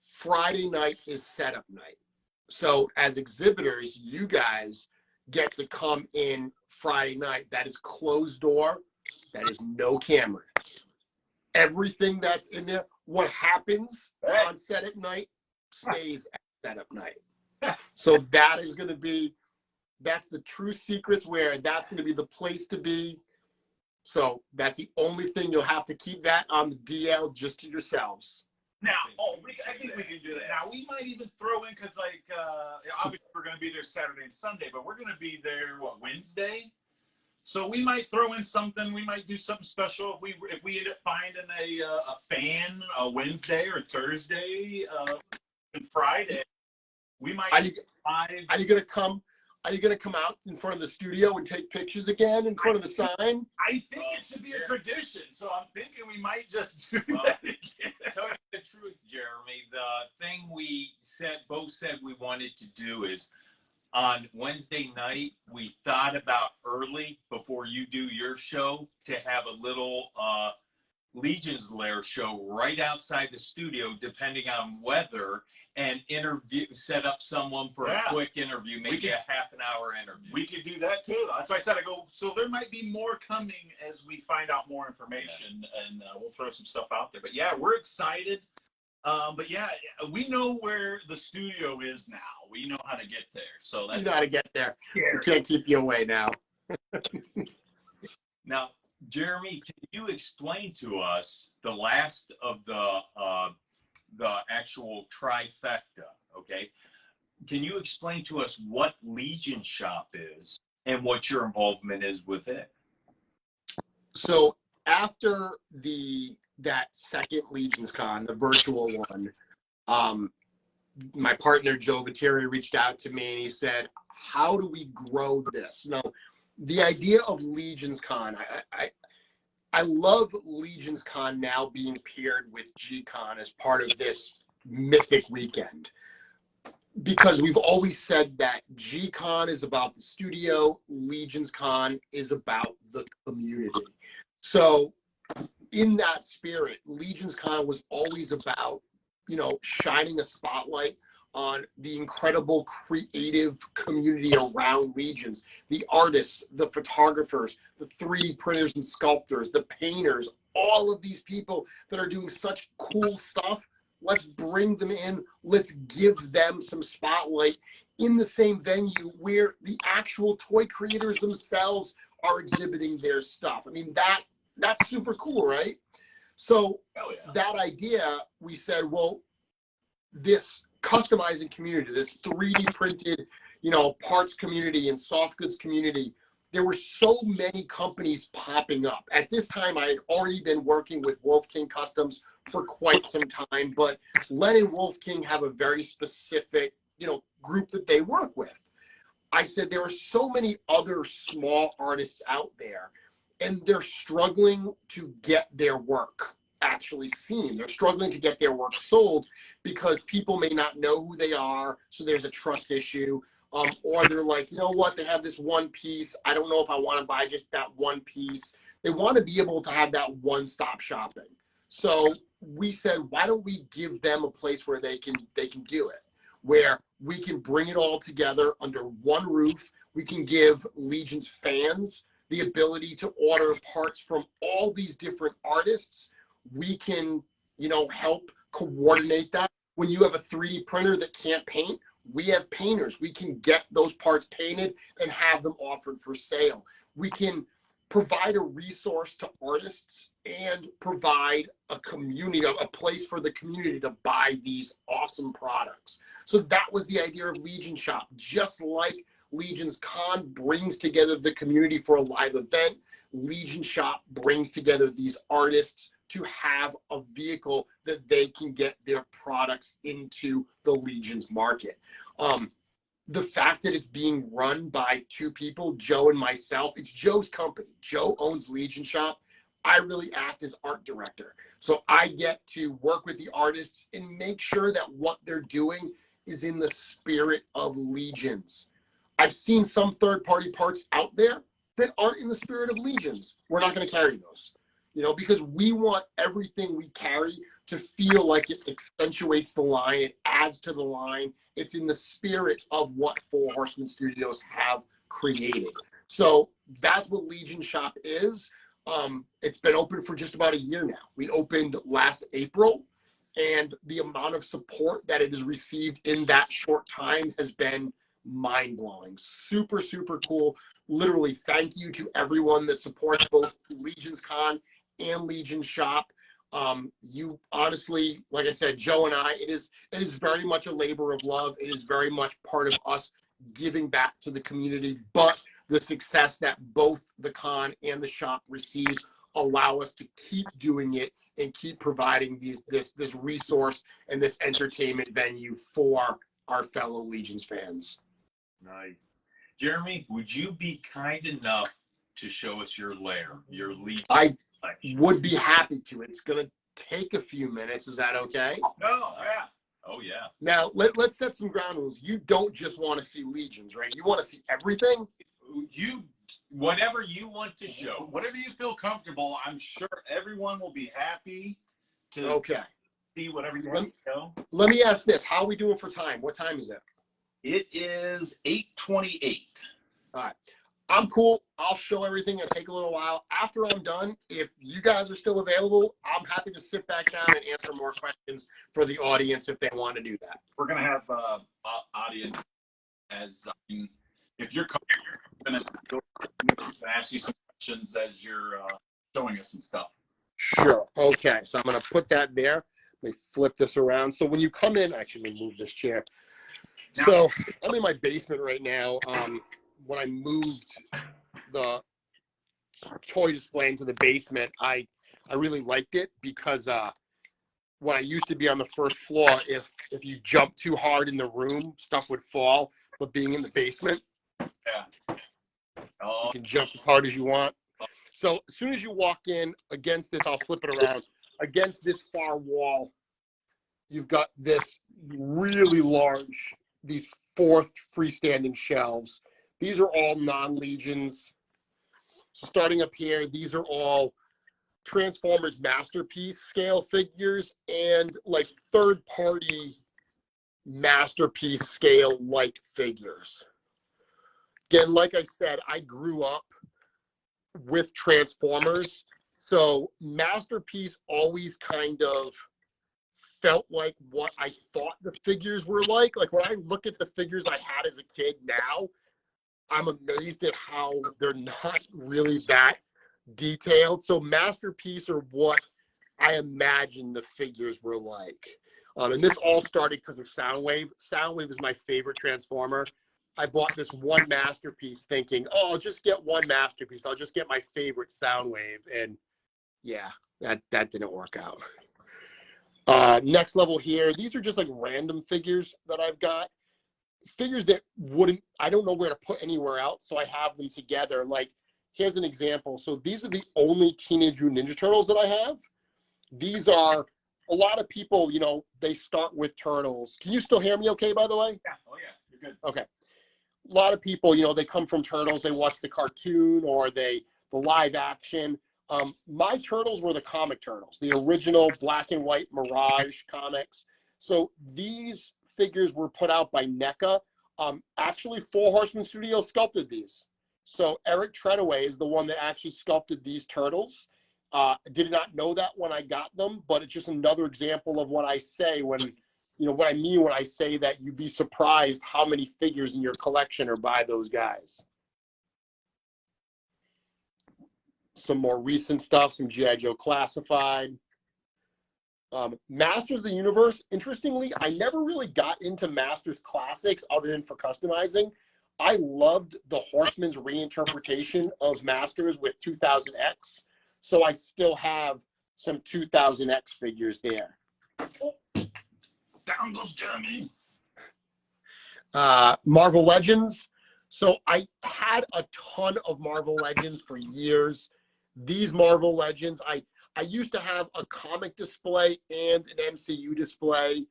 Friday night is setup night. So as exhibitors, you guys get to come in Friday night. That is closed door. That is no camera. Everything that's in there, what happens on setup night stays at setup night. So that is going to be, that's the true secrets, where that's going to be the place to be. So that's the only thing. You'll have to keep that on the DL just to yourselves. Now, I think we can do that. Now, we might even throw in, because, obviously we're going to be there Saturday and Sunday, but we're going to be there, Wednesday? So we might throw in something. We might do something special if we end up finding a fan Wednesday or Thursday and Friday. We might. Are you going to come? Are you going to come out in front of the studio and take pictures again in front of the sign? I think it should be a tradition, so I'm thinking we might just do that again. Tell you the truth, Jeremy, the thing we both said we wanted to do is on Wednesday night, we thought about early before you do your show to have a little Legion's Lair show right outside the studio, depending on weather, and set up someone for a quick interview, maybe a half an hour interview. We could do that too. That's why I said so there might be more coming as we find out more information, and we'll throw some stuff out there. But yeah, we're excited. But yeah, we know where the studio is now. We know how to get there. So that's You know how to get there. We can't keep you away now. Now, Jeremy, can you explain to us the last of the actual trifecta, okay? Can you explain to us what Legion Shop is and what your involvement is with it? So after that second Legion's Con, the virtual one, my partner Joe Viteri reached out to me and he said, "How do we grow this?" Now, the idea of Legion's Con, I love Legion's Con now being paired with G-Con as part of this mythic weekend, because we've always said that G-Con is about the studio, Legion's Con is about the community. So in that spirit, Legion's Con was always about, shining a spotlight on the incredible creative community around Legions, the artists, the photographers, the 3D printers and sculptors, the painters, all of these people that are doing such cool stuff. Let's bring them in. Let's give them some spotlight in the same venue where the actual toy creators themselves are exhibiting their stuff. I mean, that's super cool, right? So that idea, we said, well, this customizing community, this 3D printed, parts community and soft goods community, there were so many companies popping up. At this time, I had already been working with Wolf King Customs for quite some time, but Len and Wolf King have a very specific, group that they work with. I said there are so many other small artists out there, and they're struggling to get their work actually seen. They're struggling to get their work sold because people may not know who they are, so there's a trust issue. Or they're like, you know what, they have this one piece. I don't know if I want to buy just that one piece. They want to be able to have that one-stop shopping. So we said, why don't we give them a place where they can do it, where we can bring it all together under one roof. We can give Legion's fans the ability to order parts from all these different artists. We can, help coordinate that. When you have a 3D printer that can't paint, we have painters. We can get those parts painted and have them offered for sale. We can provide a resource to artists and provide a community, a place for the community to buy these awesome products. So that was the idea of Legion Shop. Just like Legion's Con brings together the community for a live event, Legion Shop brings together these artists to have a vehicle that they can get their products into the Legion's market. The fact that it's being run by two people, Joe and myself, it's Joe's company. Joe owns Legion Shop. I really act as art director. So I get to work with the artists and make sure that what they're doing is in the spirit of Legions. I've seen some third-party parts out there that aren't in the spirit of Legions. We're not going to carry those, because we want everything we carry to feel like it accentuates the line, it adds to the line. It's in the spirit of what Four Horsemen Studios have created. So that's what Legion Shop is. It's been open for just about a year now. We opened last April, and the amount of support that it has received in that short time has been mind-blowing. Super, super cool. Literally, thank you to everyone that supports both Legion's Con and Legion Shop. You honestly, like I said, Joe and I, it is very much a labor of love. It is very much part of us giving back to the community, but the success that both the con and the shop receive allow us to keep doing it and keep providing this resource and this entertainment venue for our fellow Legions fans. Nice. Jeremy, would you be kind enough to show us your lair, your Legion collection? Would be happy to. It's going to take a few minutes. Is that okay? No, yeah. Oh, yeah. Now, let's set some ground rules. You don't just want to see Legions, right? You want to see everything? Whatever you want to show. Whatever you feel comfortable, I'm sure everyone will be happy to Okay. see whatever you want to show. Let me ask this. How are we doing for time? What time is it? It is 8:28. All right. I'm cool. I'll show everything. It'll take a little while. After I'm done, if you guys are still available, I'm happy to sit back down and answer more questions for the audience if they want to do that. We're going to have audience as if you're going to ask you some questions as you're showing us some stuff. Sure. Okay. So I'm going to put that there. Let me flip this around. So when you come in, actually, let me move this chair. So I'm in my basement right now. When I moved the toy display into the basement, I really liked it because when I used to be on the first floor, if you jump too hard in the room, stuff would fall. But being in the basement, you can jump as hard as you want. So as soon as you walk in against this, I'll flip it around. Against this far wall, you've got this really large, these 4 freestanding shelves. These are all non-Legions. So starting up here, these are all Transformers Masterpiece scale figures and like third-party Masterpiece scale like figures. Again, like I said, I grew up with Transformers, so Masterpiece always kind of felt like what I thought the figures were like. Like when I look at the figures I had as a kid now, I'm amazed at how they're not really that detailed. So Masterpiece are what I imagine the figures were like. And this all started because of Soundwave. Soundwave is my favorite Transformer. I bought this one Masterpiece thinking, oh, I'll just get one Masterpiece. I'll just get my favorite Soundwave. And yeah, that didn't work out. Next level here, these are just like random figures that I've got. Figures that I don't know where to put anywhere else, so I have them together. Like, here's an example. So these are the only Teenage Mutant Ninja Turtles that I have. These are, a lot of people, you know, they start with Turtles. Can you still hear me okay, by the way? Yeah. Oh, yeah. You're good. Okay. A lot of people, you know, they come from Turtles, they watch the cartoon or the live action. My Turtles were the comic Turtles, the original black and white Mirage comics. So these figures were put out by NECA. Actually, Four Horsemen Studios sculpted these. So Eric Treadaway is the one that actually sculpted these Turtles. Did not know that when I got them, but it's just another example of what I say when, you know, what I mean when I say that you'd be surprised how many figures in your collection are by those guys. Some more recent stuff, some G.I. Joe Classified. Masters of the Universe, interestingly, I never really got into Masters Classics other than for customizing. I loved the Horseman's reinterpretation of Masters with 2000X, so I still have some 2000X figures there. Down goes Jeremy. Marvel Legends. So I had a ton of Marvel Legends for years. These Marvel Legends, I used to have a comic display and an MCU display.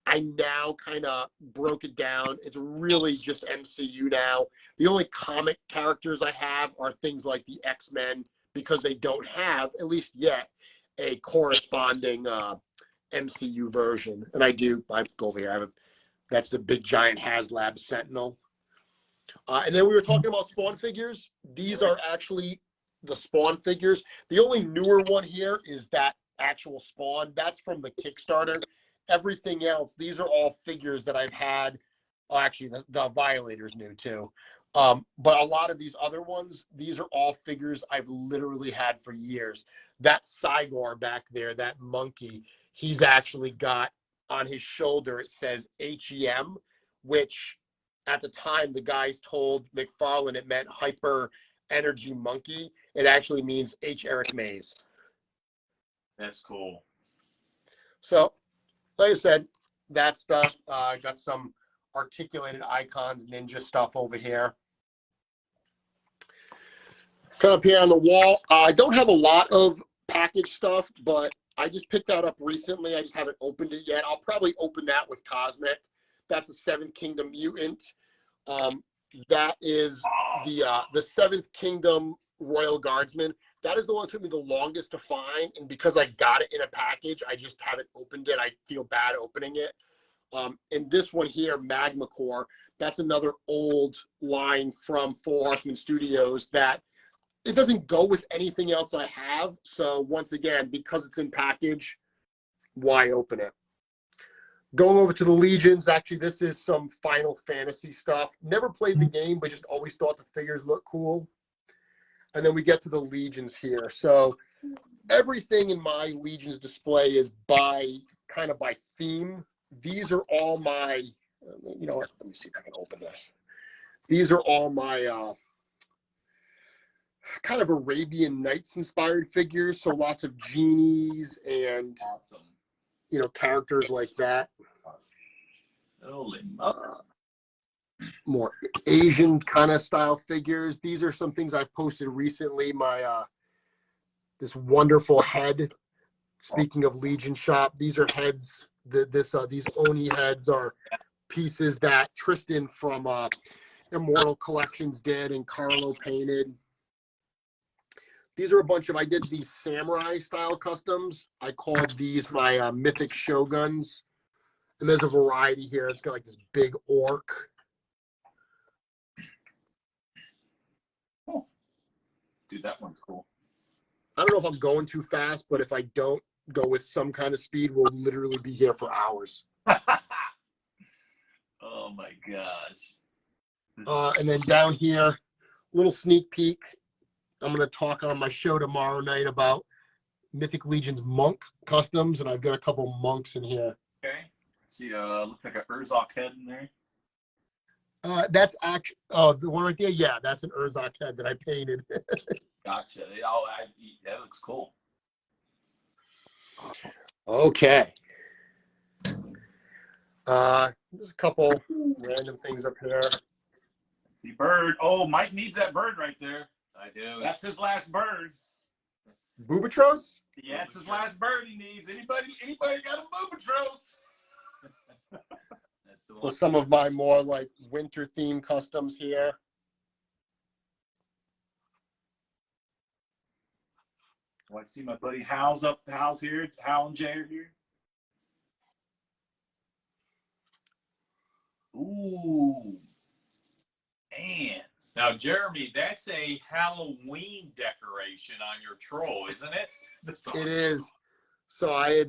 I now kind of broke it down. It's really just MCU now. The only comic characters I have are things like the X-Men, because they don't have, at least yet, a corresponding MCU version. And I go over here. That's the big giant HasLab Sentinel. And then we were talking about Spawn figures. These are actually the Spawn figures. The only newer one here is that actual Spawn. That's from the Kickstarter. Everything else, these are all figures that I've had. Oh, actually, the Violator's new too. But a lot of these other ones, these are all figures I've literally had for years. That Cygor back there, that monkey, he's actually got on his shoulder, it says HEM, which at the time the guys told McFarlane it meant Hyper Energy Monkey. It actually means H. Eric Mays. That's cool. So, like I said, that stuff. Got some articulated icons, ninja stuff over here. Come up here on the wall. I don't have a lot of package stuff, but I just picked that up recently. I just haven't opened it yet. I'll probably open that with Cosmic. That's a Seventh Kingdom mutant. That is the Seventh Kingdom Royal Guardsman. That is the one that took me the longest to find, and because I got it in a package, I just haven't opened it. I feel bad opening it. And this one here, Magma Core, that's another old line from Four Horsemen Studios that it doesn't go with anything else I have. So once again, because it's in package, why open it? Going over to the Legions, actually, this is some Final Fantasy stuff. Never played the game, but just always thought the figures looked cool. And then we get to the Legions here. So everything in my Legions display is by theme. These are all my, you know what, let me see if I can open this. These are all my kind of Arabian Nights inspired figures. So lots of genies and, Awesome. you know, characters like that. Holy More Asian kind of style figures. These are some things I've posted recently. My this wonderful head. Speaking of Legion shop, these are heads. These Oni heads are pieces that Tristan from Immortal Collections did and Carlo painted. These are a bunch of, I did these samurai style customs. I called these my Mythic Shoguns. And there's a variety here. It's got like this big orc. Oh. Dude, that one's cool. I don't know if I'm going too fast, but if I don't go with some kind of speed, we'll literally be here for hours. Oh my gosh. And then down here, little sneak peek. I'm going to talk on my show tomorrow night about Mythic Legion's monk customs, and I've got a couple monks in here. Okay. See, looks like a Urzok head in there. That's actually, the one right there. Yeah, that's an Urzok head that I painted. Gotcha. Oh, that looks cool. Okay. There's a couple random things up here. Let's see, bird. Oh, Mike needs that bird right there. I do. That's his last bird. Bubatros? Yeah, it's his last bird he needs. Anybody got a Bubatros? That's the So one. some of my more like winter theme customs here. Oh, I see my buddy Hal's here. Hal and Jay are here. Ooh. Man. Now, Jeremy, that's a Halloween decoration on your troll, isn't it? It is. So I had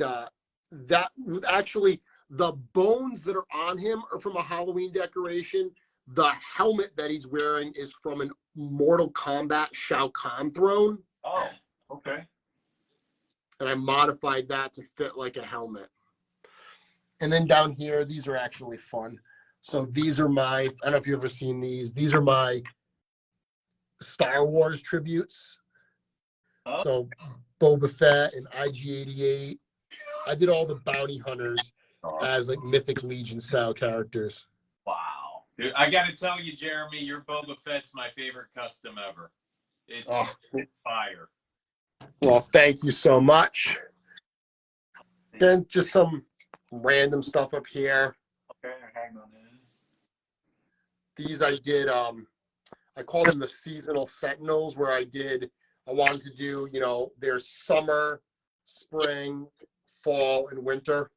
that actually the bones that are on him are from a Halloween decoration. The helmet that he's wearing is from an Mortal Kombat Shao Kahn throne. Oh, okay. And I modified that to fit like a helmet. And then down here, these are actually fun. So these are my, I don't know if you've ever seen these. These are my Star Wars tributes. Oh. So Boba Fett and IG-88. I did all the bounty hunters as like Mythic Legion style characters. Wow. Dude, I got to tell you, Jeremy, your Boba Fett's my favorite custom ever. It's fire. Well, thank you so much. Then just some random stuff up here. Okay, hang on. These I did, I call them the seasonal sentinels, where I wanted to do, their summer, spring, fall, and winter.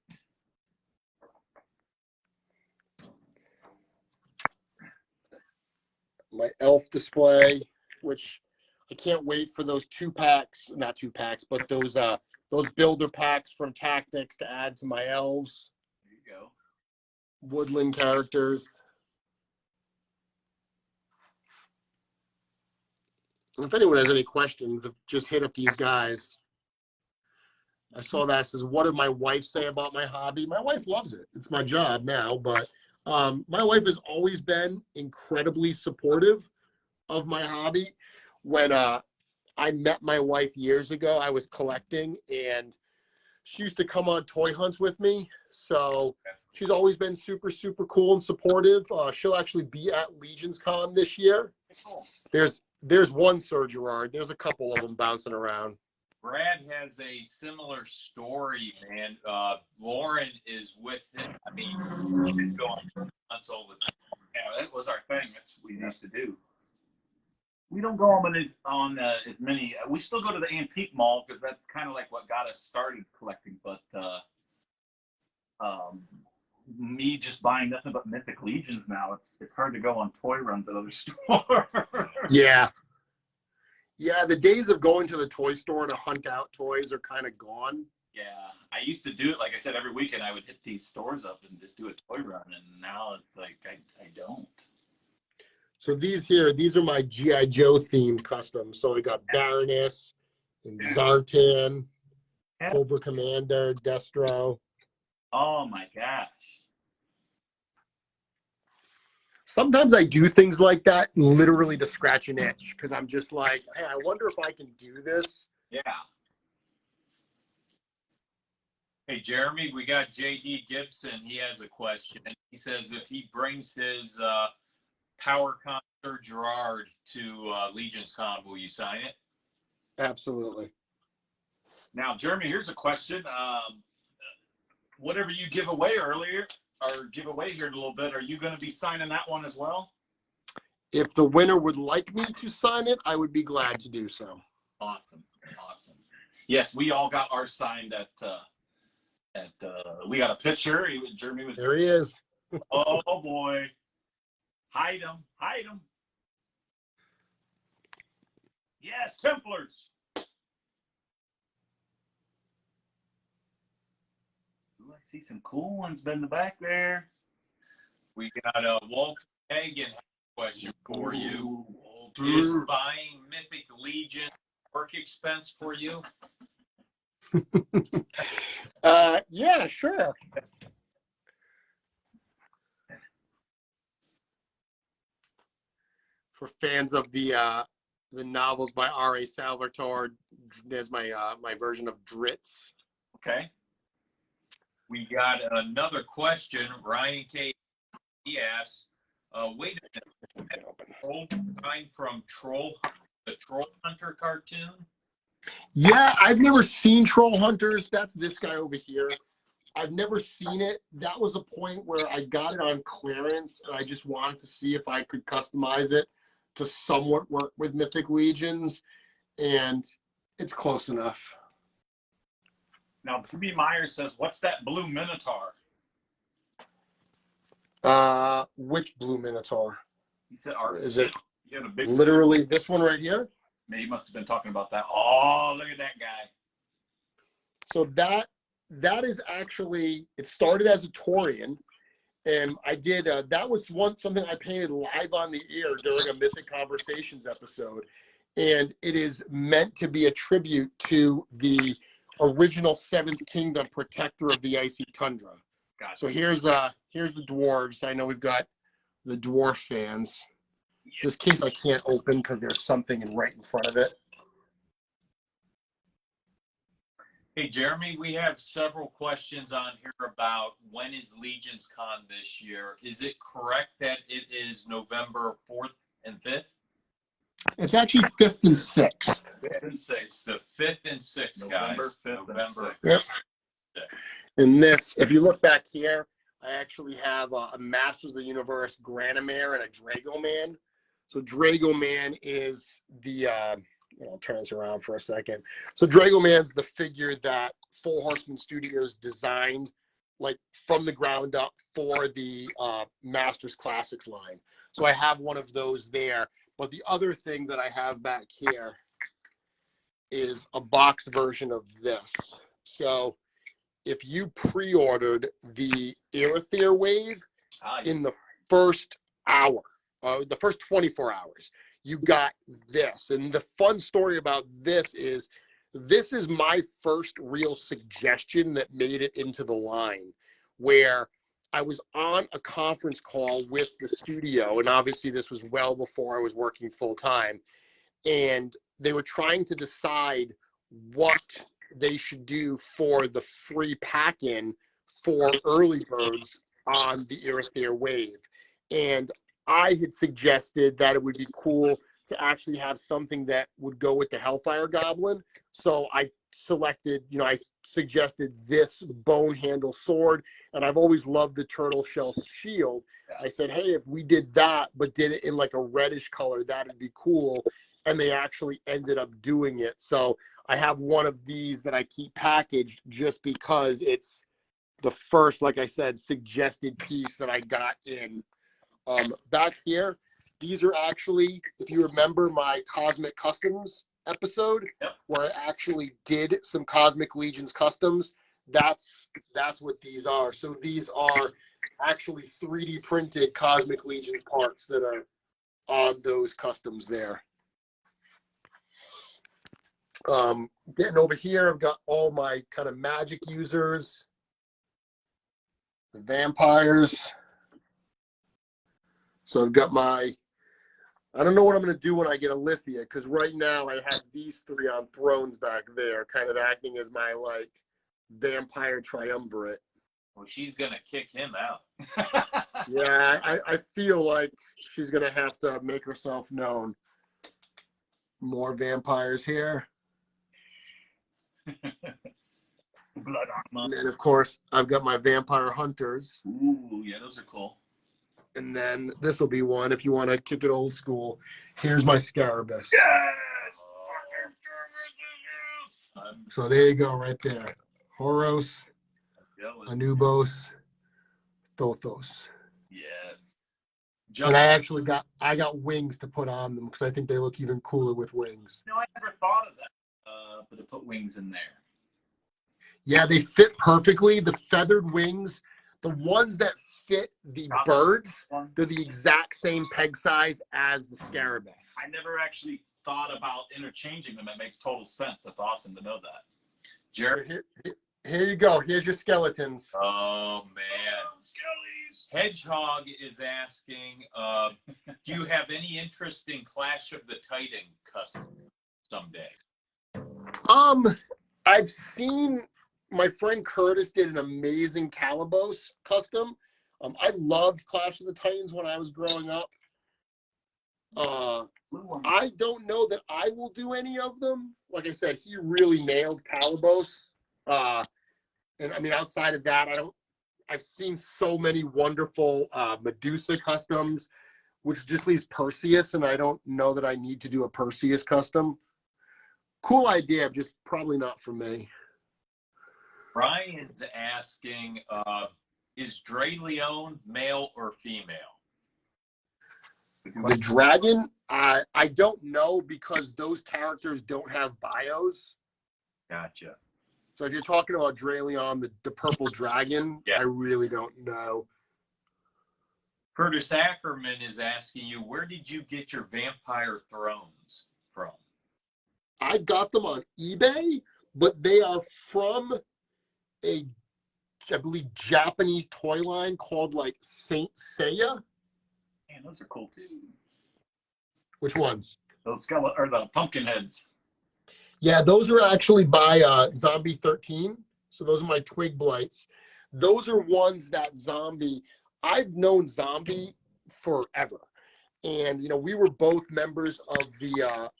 My elf display, which I can't wait for those not 2 packs, but those builder packs from Tactics to add to my elves. There you go. Woodland characters. If anyone has any questions, just hit up these guys. I saw that. It says, what did my wife say about my hobby? My wife loves it. It's my job now, but my wife has always been incredibly supportive of my hobby. When I met my wife years ago, I was collecting, and she used to come on toy hunts with me. So she's always been super, super cool and supportive. She'll actually be at Legions Con this year. There's one Sir Girard. There's a couple of them bouncing around. Brad has a similar story, man. Lauren is with him. I mean, he's been going months all the time. Yeah, that was our thing. That's what we used to do. We don't go on as many. We still go to the antique mall because that's kind of like what got us started collecting. But me just buying nothing but Mythic Legions now, it's hard to go on toy runs at other stores. Yeah. Yeah, the days of going to the toy store to hunt out toys are kind of gone. Yeah, I used to do it, like I said, every weekend I would hit these stores up and just do a toy run, and now it's like I don't. So these are my G.I. Joe themed customs. So we got Baroness and Zartan, Cobra Commander, Destro. Oh my gosh. Sometimes I do things like that literally to scratch an itch, because I'm just like, hey, I wonder if I can do this. Yeah. Hey, Jeremy, we got J.D. Gibson. He has a question. He says if he brings his Power Concert Girard to Legion's Con, will you sign it? Absolutely. Now, Jeremy, here's a question. Whatever you give away earlier, or give away here in a little bit, are you going to be signing that one as well? If the winner would like me to sign it, I would be glad to do so. Awesome. Awesome. Yes, we all got ours signed at we got a picture. Jeremy was, There he is. oh boy. Hide him. Hide him. Yes, Templars. Ooh, I see some cool ones in the back there. We got a Walter Hagen question for you. Walter. Is buying Mythic Legion work expense for you? Yeah, sure. For fans of the novels by R.A. Salvatore, there's my my version of Dritz. Okay. We got another question. Ryan K. He asks, wait a minute, old time from the Troll Hunter cartoon? Yeah, I've never seen Troll Hunters. That's this guy over here. I've never seen it. That was a point where I got it on clearance, and I just wanted to see if I could customize it to somewhat work with Mythic Legions, and it's close enough. Now, B. Myers says, what's that blue Minotaur? Which blue Minotaur? He said, Is it you had a big literally this one right here? He must have been talking about that. Oh, look at that guy. So that is actually, it started as a Taurian, and I did that was something I painted live on the air during a Mythic Conversations episode, and it is meant to be a tribute to the original Seventh Kingdom protector of the icy tundra. Gotcha. So here's the dwarves. I know we've got the dwarf fans. This case I can't open because there's something right in front of it. Hey, Jeremy, we have several questions on here about when is Legions Con this year. Is it correct that it is November 4th and 5th? It's actually 5th and 6th. 5th and 6th. The 5th and 6th, November guys. 5th and November 6th. Yep. And this, if you look back here, I actually have a Masters of the Universe Granomere and a Dragoman. So Dragoman is the, I'll turn this around for a second. So Dragoman's the figure that Full Horseman Studios designed, like from the ground up for the Masters Classics line. So I have one of those there. But the other thing that I have back here is a boxed version of this. So if you pre-ordered the Aether Wave in the first hour, the first 24 hours, you got this. And the fun story about this is my first real suggestion that made it into the line, where I was on a conference call with the studio, and obviously this was well before I was working full time, and they were trying to decide what they should do for the free pack-in for early birds on the Aether Wave. And I had suggested that it would be cool to actually have something that would go with the Hellfire Goblin. So I selected, I suggested this bone handle sword, and I've always loved the turtle shell shield. I said, hey, if we did that, but did it in like a reddish color, that'd be cool. And they actually ended up doing it. So I have one of these that I keep packaged just because it's the first, like I said, suggested piece that I got in. Back here, these are actually, if you remember my Cosmic Customs episode, where I actually did some Cosmic Legions customs, that's what these are. So these are actually 3D printed Cosmic Legion parts that are on those customs there. Getting over here, I've got all my kind of magic users, the vampires. So I've got I don't know what I'm going to do when I get a Lithia, because right now I have these three on thrones back there, kind of acting as my, like, vampire triumvirate. Well, she's going to kick him out. Yeah, I feel like she's going to have to make herself known. More vampires here. Blood armor. And then, of course, I've got my Vampire Hunters. Ooh, yeah, those are cool. And then this will be one if you want to kick it old school. Here's my Scarabus. Yes! So there you go, right there. Horos, Jealous. Anubis, Thothos. Yes. And I got wings to put on them because I think they look even cooler with wings. No, I never thought of that. But to put wings in there. Yeah, they fit perfectly. The feathered wings, the ones that fit the birds, they're the exact same peg size as the Scarabus. I never actually thought about interchanging them. It makes total sense. That's awesome to know that. Jared? Here you go. Here's your skeletons. Oh, man. Skellies! Hedgehog is asking, do you have any interest in Clash of the Titan custom someday? I've seen my friend Curtis did an amazing Calabos custom. I loved Clash of the Titans when I was growing up. I don't know that I will do any of them. Like I said, he really nailed Calabos. And I mean, outside of that, I've seen so many wonderful Medusa customs, which just leaves Perseus, and I don't know that I need to do a Perseus custom. Cool idea, just probably not for me. Brian's asking, is Dre Leon male or female? The dragon, I don't know because those characters don't have bios. Gotcha. So if you're talking about Draleon, the purple dragon, Yeah. I really don't know. Curtis Ackerman is asking you, where did you get your vampire thrones from? I got them on eBay, but they are from I believe, Japanese toy line called like Saint Seiya. Man, those are cool too. Which ones? Those the pumpkin heads. Yeah, those are actually by Zombie 13. So those are my Twig Blights. Those are ones that I've known Zombie forever. And, we were both members of the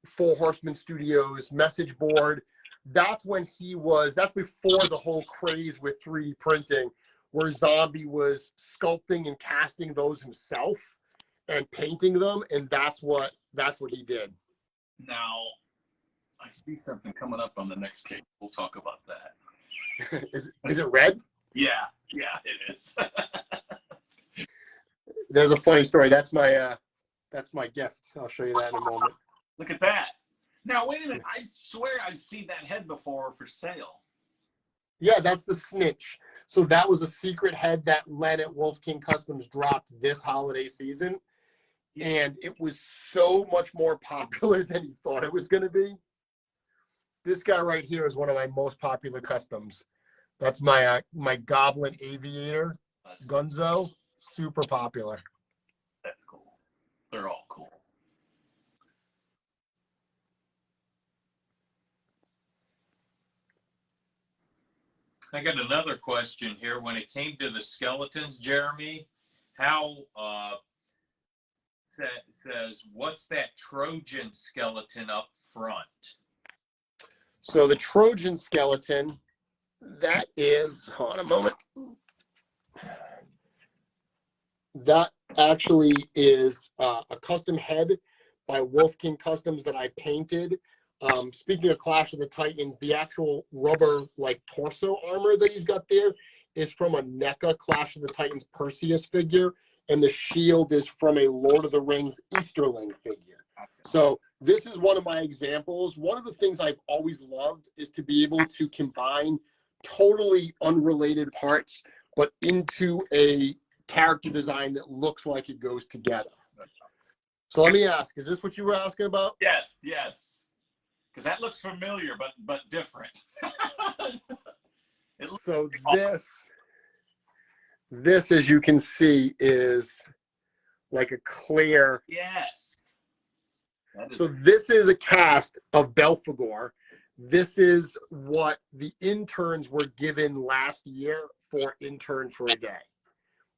Full Horseman Studios message board. That's before the whole craze with 3D printing, where Zombie was sculpting and casting those himself and painting them. And that's what he did. Now, I see something coming up on the next cake. We'll talk about that. Is it red? Yeah, it is. There's a funny story. That's my gift. I'll show you that in a moment. Look at that. Now, wait a minute. I swear I've seen that head before for sale. Yeah, that's the Snitch. So that was a secret head that Len at Wolf King Customs dropped this holiday season. And it was so much more popular than he thought it was going to be. This guy right here is one of my most popular customs. That's my Goblin Aviator, Gunzo. Super popular. That's cool. They're all cool. I got another question here. When it came to the skeletons, Jeremy, how says, what's that Trojan skeleton up front? So the Trojan skeleton, that is, hold on a moment. That actually is a custom head by Wolf King Customs that I painted. Speaking of Clash of the Titans, the actual rubber torso armor that he's got there is from a NECA Clash of the Titans Perseus figure, and the shield is from a Lord of the Rings Easterling figure. So this is one of my examples. One of the things I've always loved is to be able to combine totally unrelated parts, but into a character design that looks like it goes together. So let me ask, is this what you were asking about? Yes. Because that looks familiar, but different. So this, as you can see, is like a clear. Yes. So this is a cast of Belphegor. This is what the interns were given last year for Intern for a Day.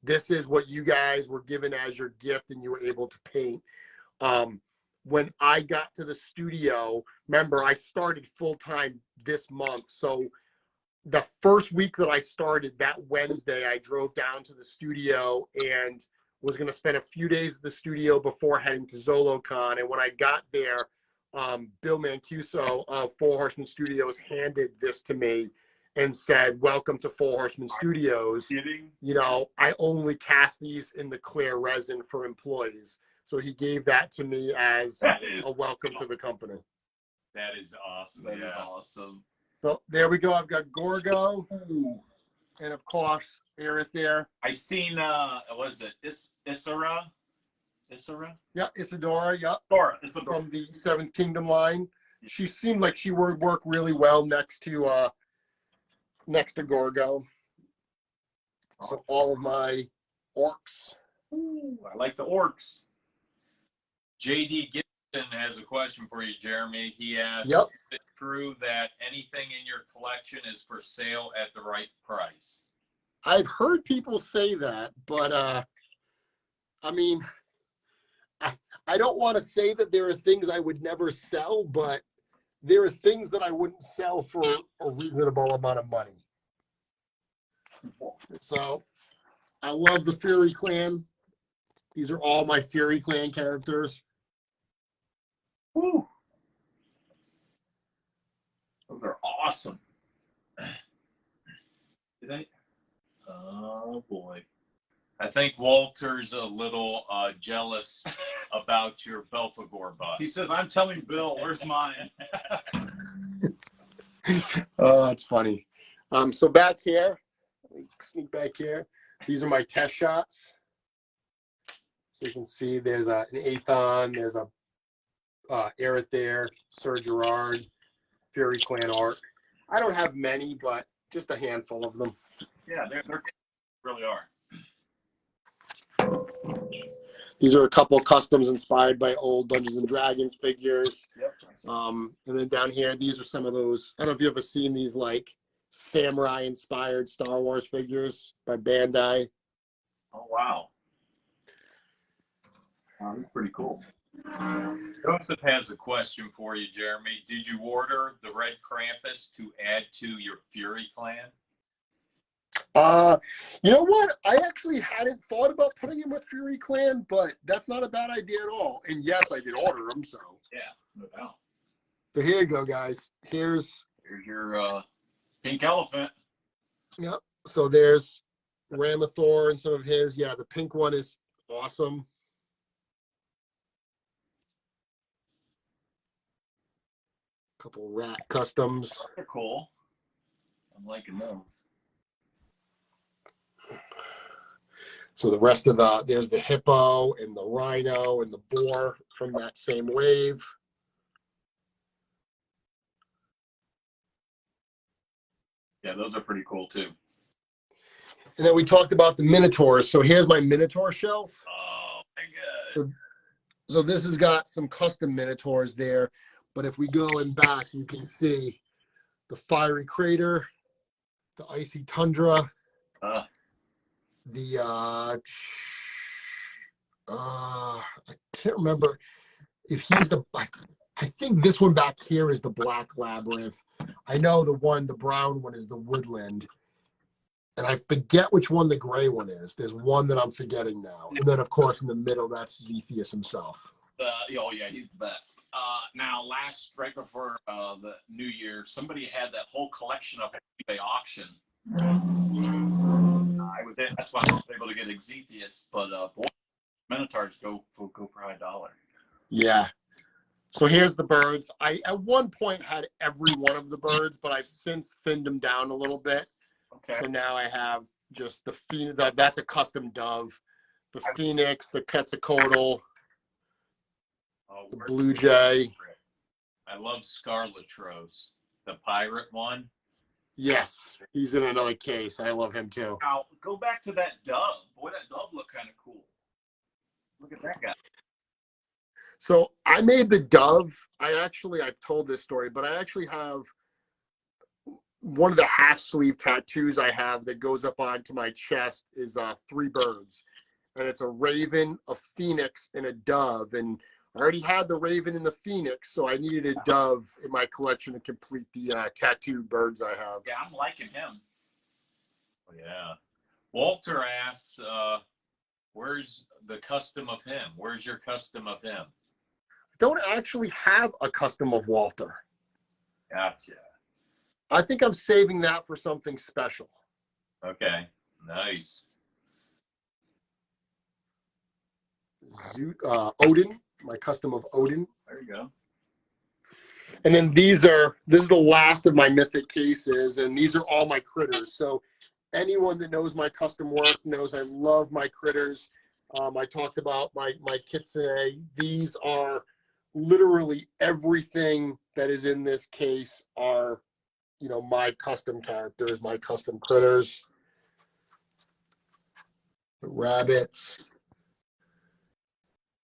This is what you guys were given as your gift and you were able to paint. when I got to the studio, remember I started full-time this month. So the first week that I started, that Wednesday, I drove down to the studio and was going to spend a few days at the studio before heading to ZoloCon. And when I got there, Bill Mancuso of Four Horsemen Studios handed this to me and said, "Welcome to Four Horsemen Studios. Kidding? You know, I only cast these in the clear resin for employees." So he gave that to me as That is a welcome to the company. That is awesome. that is Yeah. awesome. So there we go. I've got Gorgo and of course Aerith there. I seen what is it? Isara? Yeah, Isadora. Yep, Or Isadora. from the Seventh Kingdom line. She seemed like she would work really well next to Gorgo. So all of my orcs. Ooh, I like the orcs. JD Gibson has a question for you, Jeremy. He asked, Yep. is it true that anything in your collection is for sale at the right price? I've heard people say that, but I mean, I don't want to say that there are things I would never sell, but there are things that I wouldn't sell for a reasonable amount of money. So I love the Fury Clan. These are all my Fury Clan characters. Woo. Those are awesome. Did I? Oh boy. I think Walter's a little jealous about your Belphegor bust. He says, "I'm telling Bill, where's mine?" Oh, that's funny. So back here, let me sneak back here. These are my test shots. So you can see there's an Aethon, there's a Aerith there, Sir Girard, Fury Clan Arc. I don't have many, but just a handful of them. Yeah, they're really are. These are a couple customs inspired by old Dungeons and Dragons figures. Yep. And then down here, these are some of those. I don't know if you've ever seen these like samurai inspired Star Wars figures by Bandai. Oh wow. Wow, that's pretty cool. Joseph has a question for you, Jeremy. Did you order the Red Krampus to add to your Fury Clan? You know what? I actually hadn't thought about putting him with Fury Clan, but that's not a bad idea at all. And yes, I did order him, so. Yeah, no doubt. So here you go, guys. Here's your pink elephant. yep. So there's Ramathor and some of his. Yeah, the pink one is awesome. Couple rat customs. They're cool. I'm liking those. So the rest of there's the hippo and the rhino and the boar from that same wave. Yeah, those are pretty cool too. And then we talked about the minotaurs. So here's my minotaur shelf. Oh my god. So this has got some custom minotaurs there. But if we go in back, you can see the fiery crater, the icy tundra, the I can't remember if he's the. I think this one back here is the black labyrinth. I know the brown one is the woodland, and I forget which one the gray one is. There's one that I'm forgetting now, and then of course in the middle that's Zethius himself. Oh yeah, he's the best. Now, right before the New Year, somebody had that whole collection up at eBay auction. I was there. That's why I was able to get Zethius. But boy, Minotaurs go for high dollar. Yeah. So here's the birds. I at one point had every one of the birds, but I've since thinned them down a little bit. Okay. So now I have just the phoenix. That's a custom dove. The phoenix, the quetzalcoatl, the blue jay. I love Scarletros, the pirate one. Yes, he's in another case. I love him too. Now go back to that dove. Boy, that dove looked kind of cool. Look at that guy. So I made the dove. I've told this story, but I actually have one of the half sleeve tattoos I have that goes up onto my chest is 3 birds, and it's a raven, a phoenix, and a dove. And I already had the Raven and the Phoenix, so I needed a Dove in my collection to complete the tattooed birds I have. Yeah, I'm liking him. Yeah. Walter asks, where's the custom of him? Where's your custom of him? I don't actually have a custom of Walter. Gotcha. I think I'm saving that for something special. Okay. Nice. Odin, my custom of Odin. There you go. And then this is the last of my mythic cases, and these are all my critters. So anyone that knows my custom work knows I love my critters. I talked about my kitsune. These are literally everything that is in this case are, you know, my custom characters, my custom critters. The rabbits.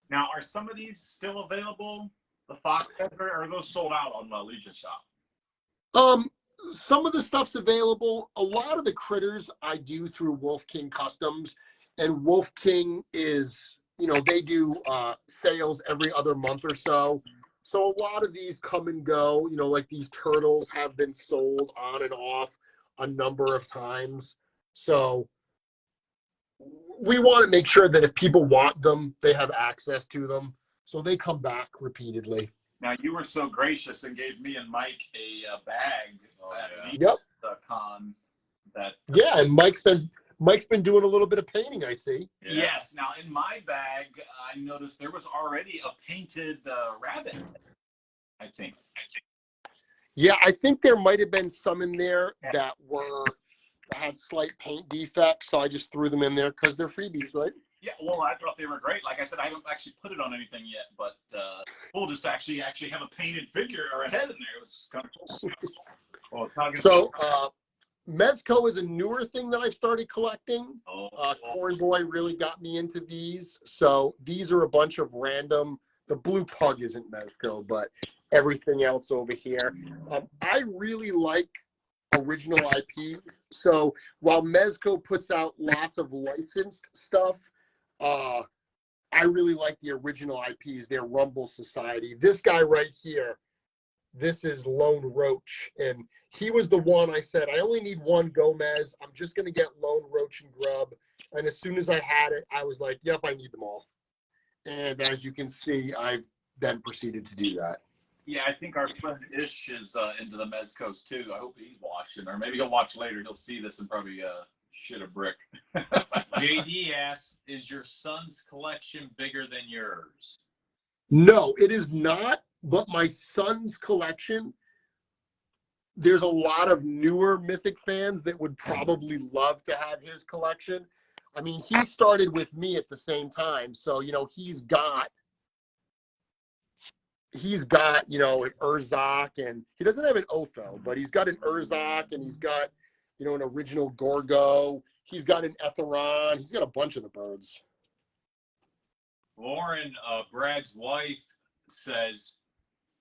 Now, are some of these still available? The fox heads, or are those sold out on the Legion shop? Some of the stuff's available. A lot of the critters I do through Wolf King Customs, and Wolf King is, you know, they do sales every other month or so. So a lot of these come and go, you know, like these turtles have been sold on and off a number of times. So we want to make sure that if people want them, they have access to them. So they come back repeatedly. Now, you were so gracious and gave me and Mike a bag at Yep. the con. That Yeah, and Mike's been doing a little bit of painting, I see. Yeah. Yes. Now, in my bag, I noticed there was already a painted rabbit. I think. Yeah, I think there might have been some in there that had slight paint defects, so I just threw them in there because they're freebies, right? Yeah. Well, I thought they were great. Like I said, I haven't actually put it on anything yet, but we'll just actually have a painted figure or a head in there. It was kind of cool. Well, talking So Mezco is a newer thing that I started collecting. Oh, Corn Boy really got me into these. So these are a bunch of random. The blue pug isn't Mezco, but everything else over here. I really like original IPs. So while Mezco puts out lots of licensed stuff, I really like the original IPs. They're Rumble Society. This guy right here, this is Lone Roach, and he was the one I said, I only need one Gomez. I'm just going to get Lone Roach and Grub. And as soon as I had it, I was like, yep, I need them all. And as you can see, I've then proceeded to do that. yeah. I think our friend Ish is into the Mezcos too. I hope he's watching, or maybe he'll watch later. He'll see this and probably shit a brick. JD asks, is your son's collection bigger than yours? No, it is not. But my son's collection, there's a lot of newer Mythic fans that would probably love to have his collection. I mean, he started with me at the same time. So, you know, he's got, you know, an Urzak, and he doesn't have an Otho, but he's got an Urzak, and he's got, you know, an original Gorgo. He's got an Etheron. He's got a bunch of the birds. Lauren, Brad's wife, says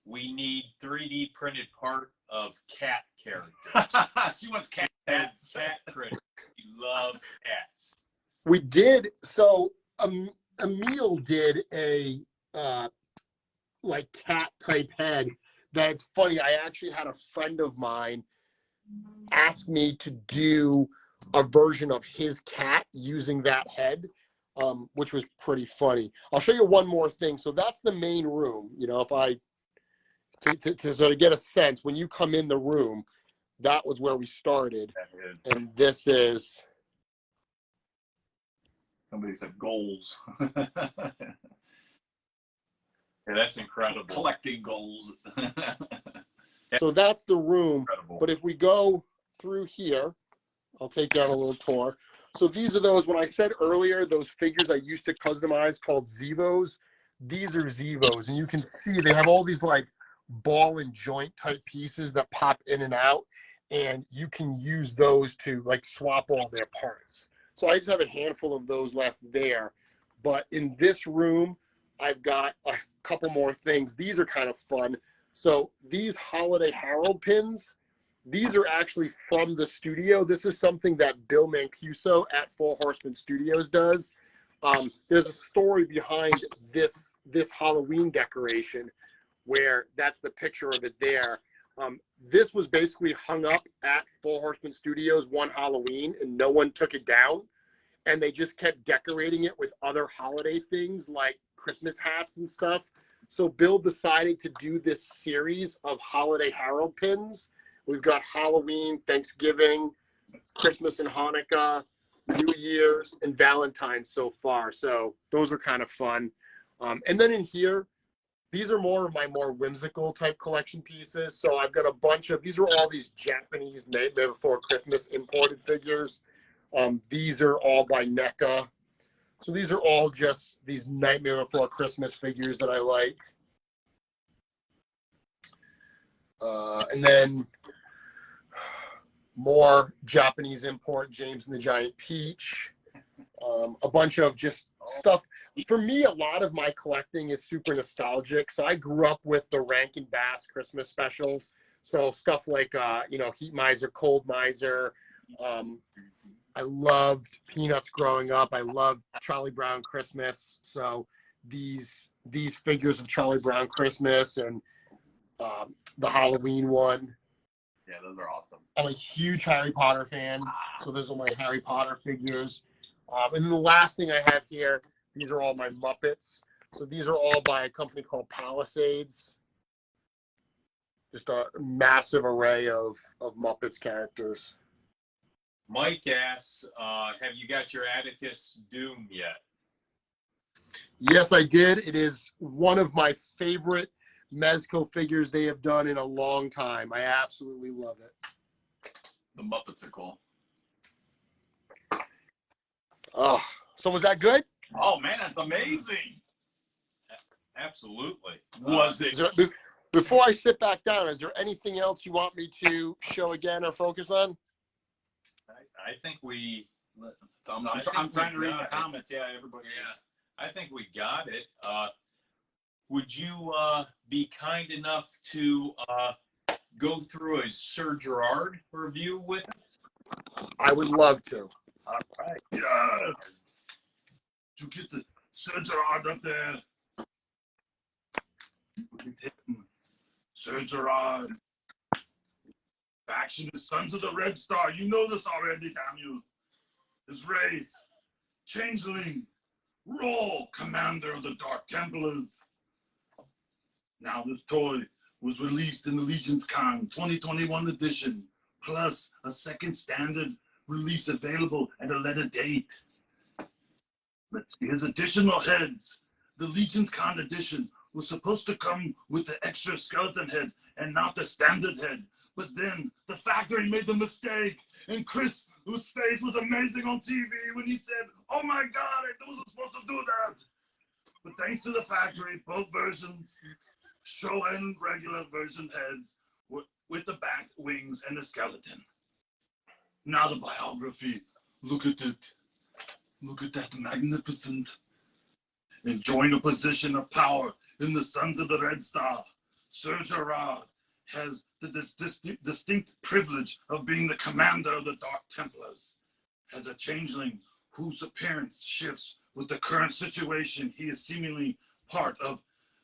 we need 3D printed part of cat characters. She wants cats. Cat critters. He loves cats. We did. So Emil did a like cat type head. That's funny. I actually had a friend of mine ask me to do a version of his cat using that head, which was pretty funny. I'll show you one more thing. So that's the main room. You know, if I to sort of get a sense, when you come in the room, that was where we started, and this is. Somebody said goals. Yeah, that's incredible. Collecting goals. So that's the room. Incredible. But if we go through here, I'll take you on a little tour. So these are those, when I said earlier, those figures I used to customize called Zevos. These are Zevos, and you can see they have all these like ball and joint type pieces that pop in and out, and you can use those to like swap all their parts. So I just have a handful of those left there. But in this room, I've got a couple more things. These are kind of fun. So these Holiday Herald pins, these are actually from the studio. This is something that Bill Mancuso at Four Horsemen Studios does. There's a story behind this Halloween decoration where that's the picture of it there. This was basically hung up at Four Horsemen Studios one Halloween, and no one took it down. And they just kept decorating it with other holiday things like Christmas hats and stuff. So Bill decided to do this series of holiday Harold pins. We've got Halloween, Thanksgiving, Christmas and Hanukkah, New Year's, and Valentine's so far. So those are kind of fun. And then in here, these are more of my more whimsical type collection pieces. So I've got a bunch of, these are all these Japanese Nightmare Before Christmas imported figures. These are all by NECA. So these are all just these Nightmare Before Christmas figures that I like. And then more Japanese import, James and the Giant Peach. A bunch of just stuff. For me, a lot of my collecting is super nostalgic. So I grew up with the Rankin Bass Christmas specials. So stuff like, Heat Miser, Cold Miser. I loved Peanuts growing up. I loved Charlie Brown Christmas. So these figures of Charlie Brown Christmas and the Halloween one. Yeah, those are awesome. I'm a huge Harry Potter fan. So those are my Harry Potter figures. And then the last thing I have here, these are all my Muppets. So these are all by a company called Palisades. Just a massive array of Muppets characters. Mike asks, have you got your Atticus Doom yet? Yes, I did. It is one of my favorite Mezco figures they have done in a long time. I absolutely love it. The Muppets are cool. Oh, so was that good? Oh man, that's amazing. Absolutely. Was it? Before I sit back down, is there anything else you want me to show again or focus on? I think we. I'm I trying think to we read the got it. comments. Yeah, everybody is. I think we got it. Would you be kind enough to go through a Sir Girard review with us? I would love to. All right. Yes. To get the Sir Girard up there. Sir Girard. Faction is Sons of the Red Star. You know this already, damn you. His race. Changeling. Roll. Commander of the Dark Templars. Now this toy was released in the Legion's Con 2021 edition, plus a second standard release available at a later date. Let's see his additional heads. The Legion's Con edition was supposed to come with the extra skeleton head and not the standard head. But then the factory made the mistake, and Chris, whose face was amazing on TV when he said, "Oh my God, I wasn't supposed to do that." But thanks to the factory, both versions, show and regular version heads, with the back, wings, and the skeleton. Now the biography. Look at it. Look at that magnificent. Enjoying a position of power in the Sons of the Red Star, Sir Girard has the distinct privilege of being the commander of the Dark Templars. As a changeling whose appearance shifts with the current situation, he is seemingly part of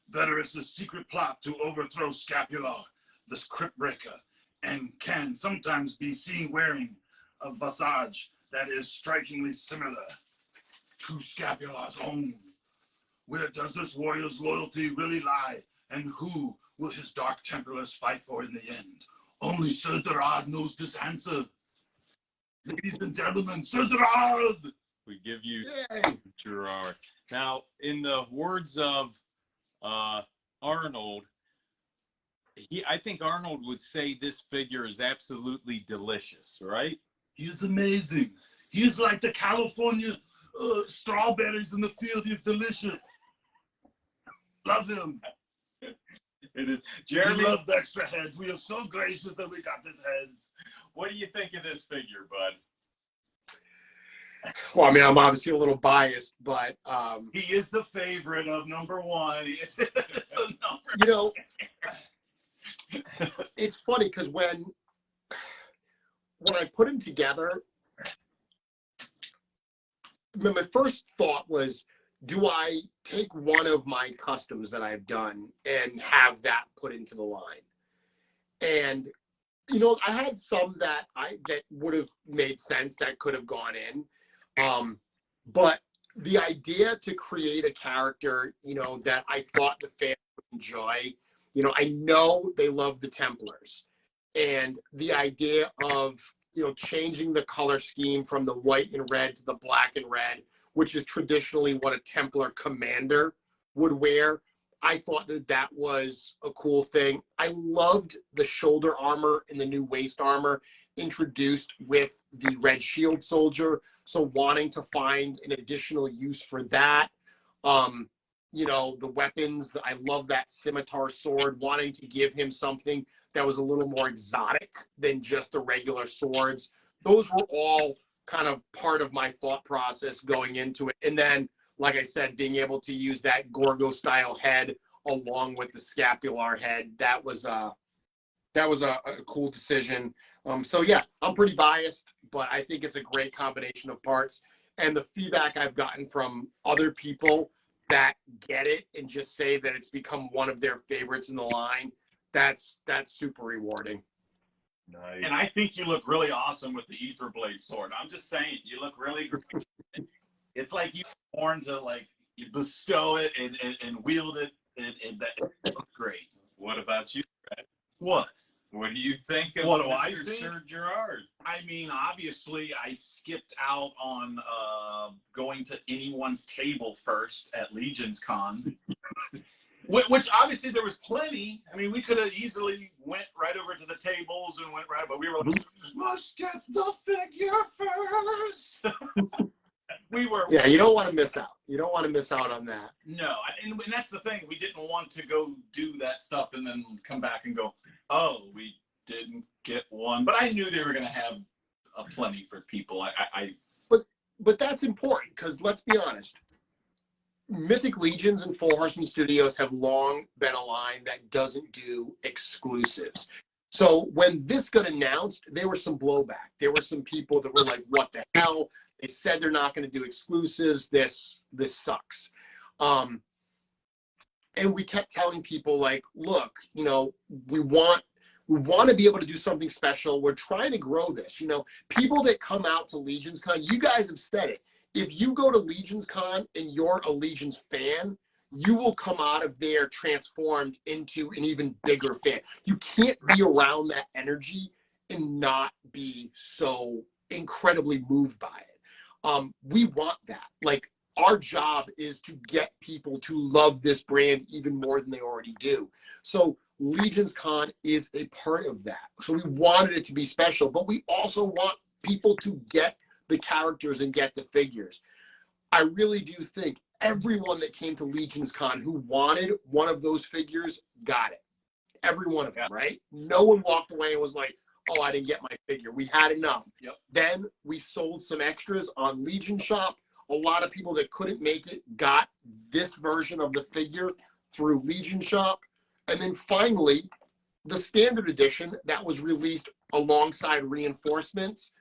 Veterus' secret plot to overthrow Scapular, the Crypt Breaker, and can sometimes be seen wearing a visage that is strikingly similar to Scapular's own. Where does this warrior's loyalty really lie, and who will his Dark Templars fight for in the end? Only Sir Girard knows this answer. Ladies and gentlemen, Sir Girard! We give you Yay. Girard. Now, in the words of Arnold, I think Arnold would say this figure is absolutely delicious, right? He is amazing. He is like the California strawberries in the field. He's delicious. Love him. It is. Jeremy, Jeremy, we love the extra heads. We are so gracious that we got these heads. what do you think of this figure, bud? Well, I mean, I'm obviously a little biased, but He is the favorite of number one. It's a number. you know, it's funny because when I put him together, my first thought was, do I take one of my customs that I've done and have that put into the line? And, you know, I had some that would have made sense, that could have gone in. But the idea to create a character, you know, that I thought the fans would enjoy, you know, I know they love the Templars. And the idea of, you know, changing the color scheme from the white and red to the black and red, which is traditionally what a Templar commander would wear. I thought that was a cool thing. I loved the shoulder armor and the new waist armor introduced with the Red Shield soldier. So wanting to find an additional use for that. You know, the weapons, I love that scimitar sword, wanting to give him something that was a little more exotic than just the regular swords. Those were all kind of part of my thought process going into it. And then, like I said, being able to use that Gorgo style head along with the scapular head, that was a cool decision. So yeah, I'm pretty biased, but I think it's a great combination of parts. And the feedback I've gotten from other people that get it and just say that it's become one of their favorites in the line, that's super rewarding. Nice. And I think you look really awesome with the Ether Blade sword. I'm just saying, you look really great. It's like you were born to, like, you bestow it and wield it, and that looks great. What about you, Brad? What? What do you think of What do I Mr. think? Sir Girard? I mean, obviously, I skipped out on going to anyone's table first at Legion's Con, which obviously there was plenty. I mean, we could have easily went right over to the tables and went right, but we were like, must get the figure first. We were. Yeah, you don't want to miss out. You don't want to miss out on that. No, and that's the thing. We didn't want to go do that stuff and then come back and go, oh, we didn't get one. But I knew they were going to have a plenty for people. But that's important because let's be honest. Mythic Legions and Four Horsemen Studios have long been a line that doesn't do exclusives. So when this got announced, there was some blowback. There were some people that were like, what the hell? They said they're not going to do exclusives. This sucks. And we kept telling people, like, look, you know, we want to be able to do something special. We're trying to grow this. You know, people that come out to Legions Con, you guys have said it. If you go to Legions Con and you're a Legions fan, you will come out of there transformed into an even bigger fan. You can't be around that energy and not be so incredibly moved by it. We want that. Like, our job is to get people to love this brand even more than they already do. So Legions Con is a part of that. So we wanted it to be special, but we also want people to get the characters and get the figures. I really do think everyone that came to Legions Con who wanted one of those figures got it. Every one of them, right? No one walked away and was like, oh, I didn't get my figure. We had enough. Yep. Then we sold some extras on Legion Shop. A lot of people that couldn't make it got this version of the figure through Legion Shop. And then finally, the standard edition that was released alongside reinforcements.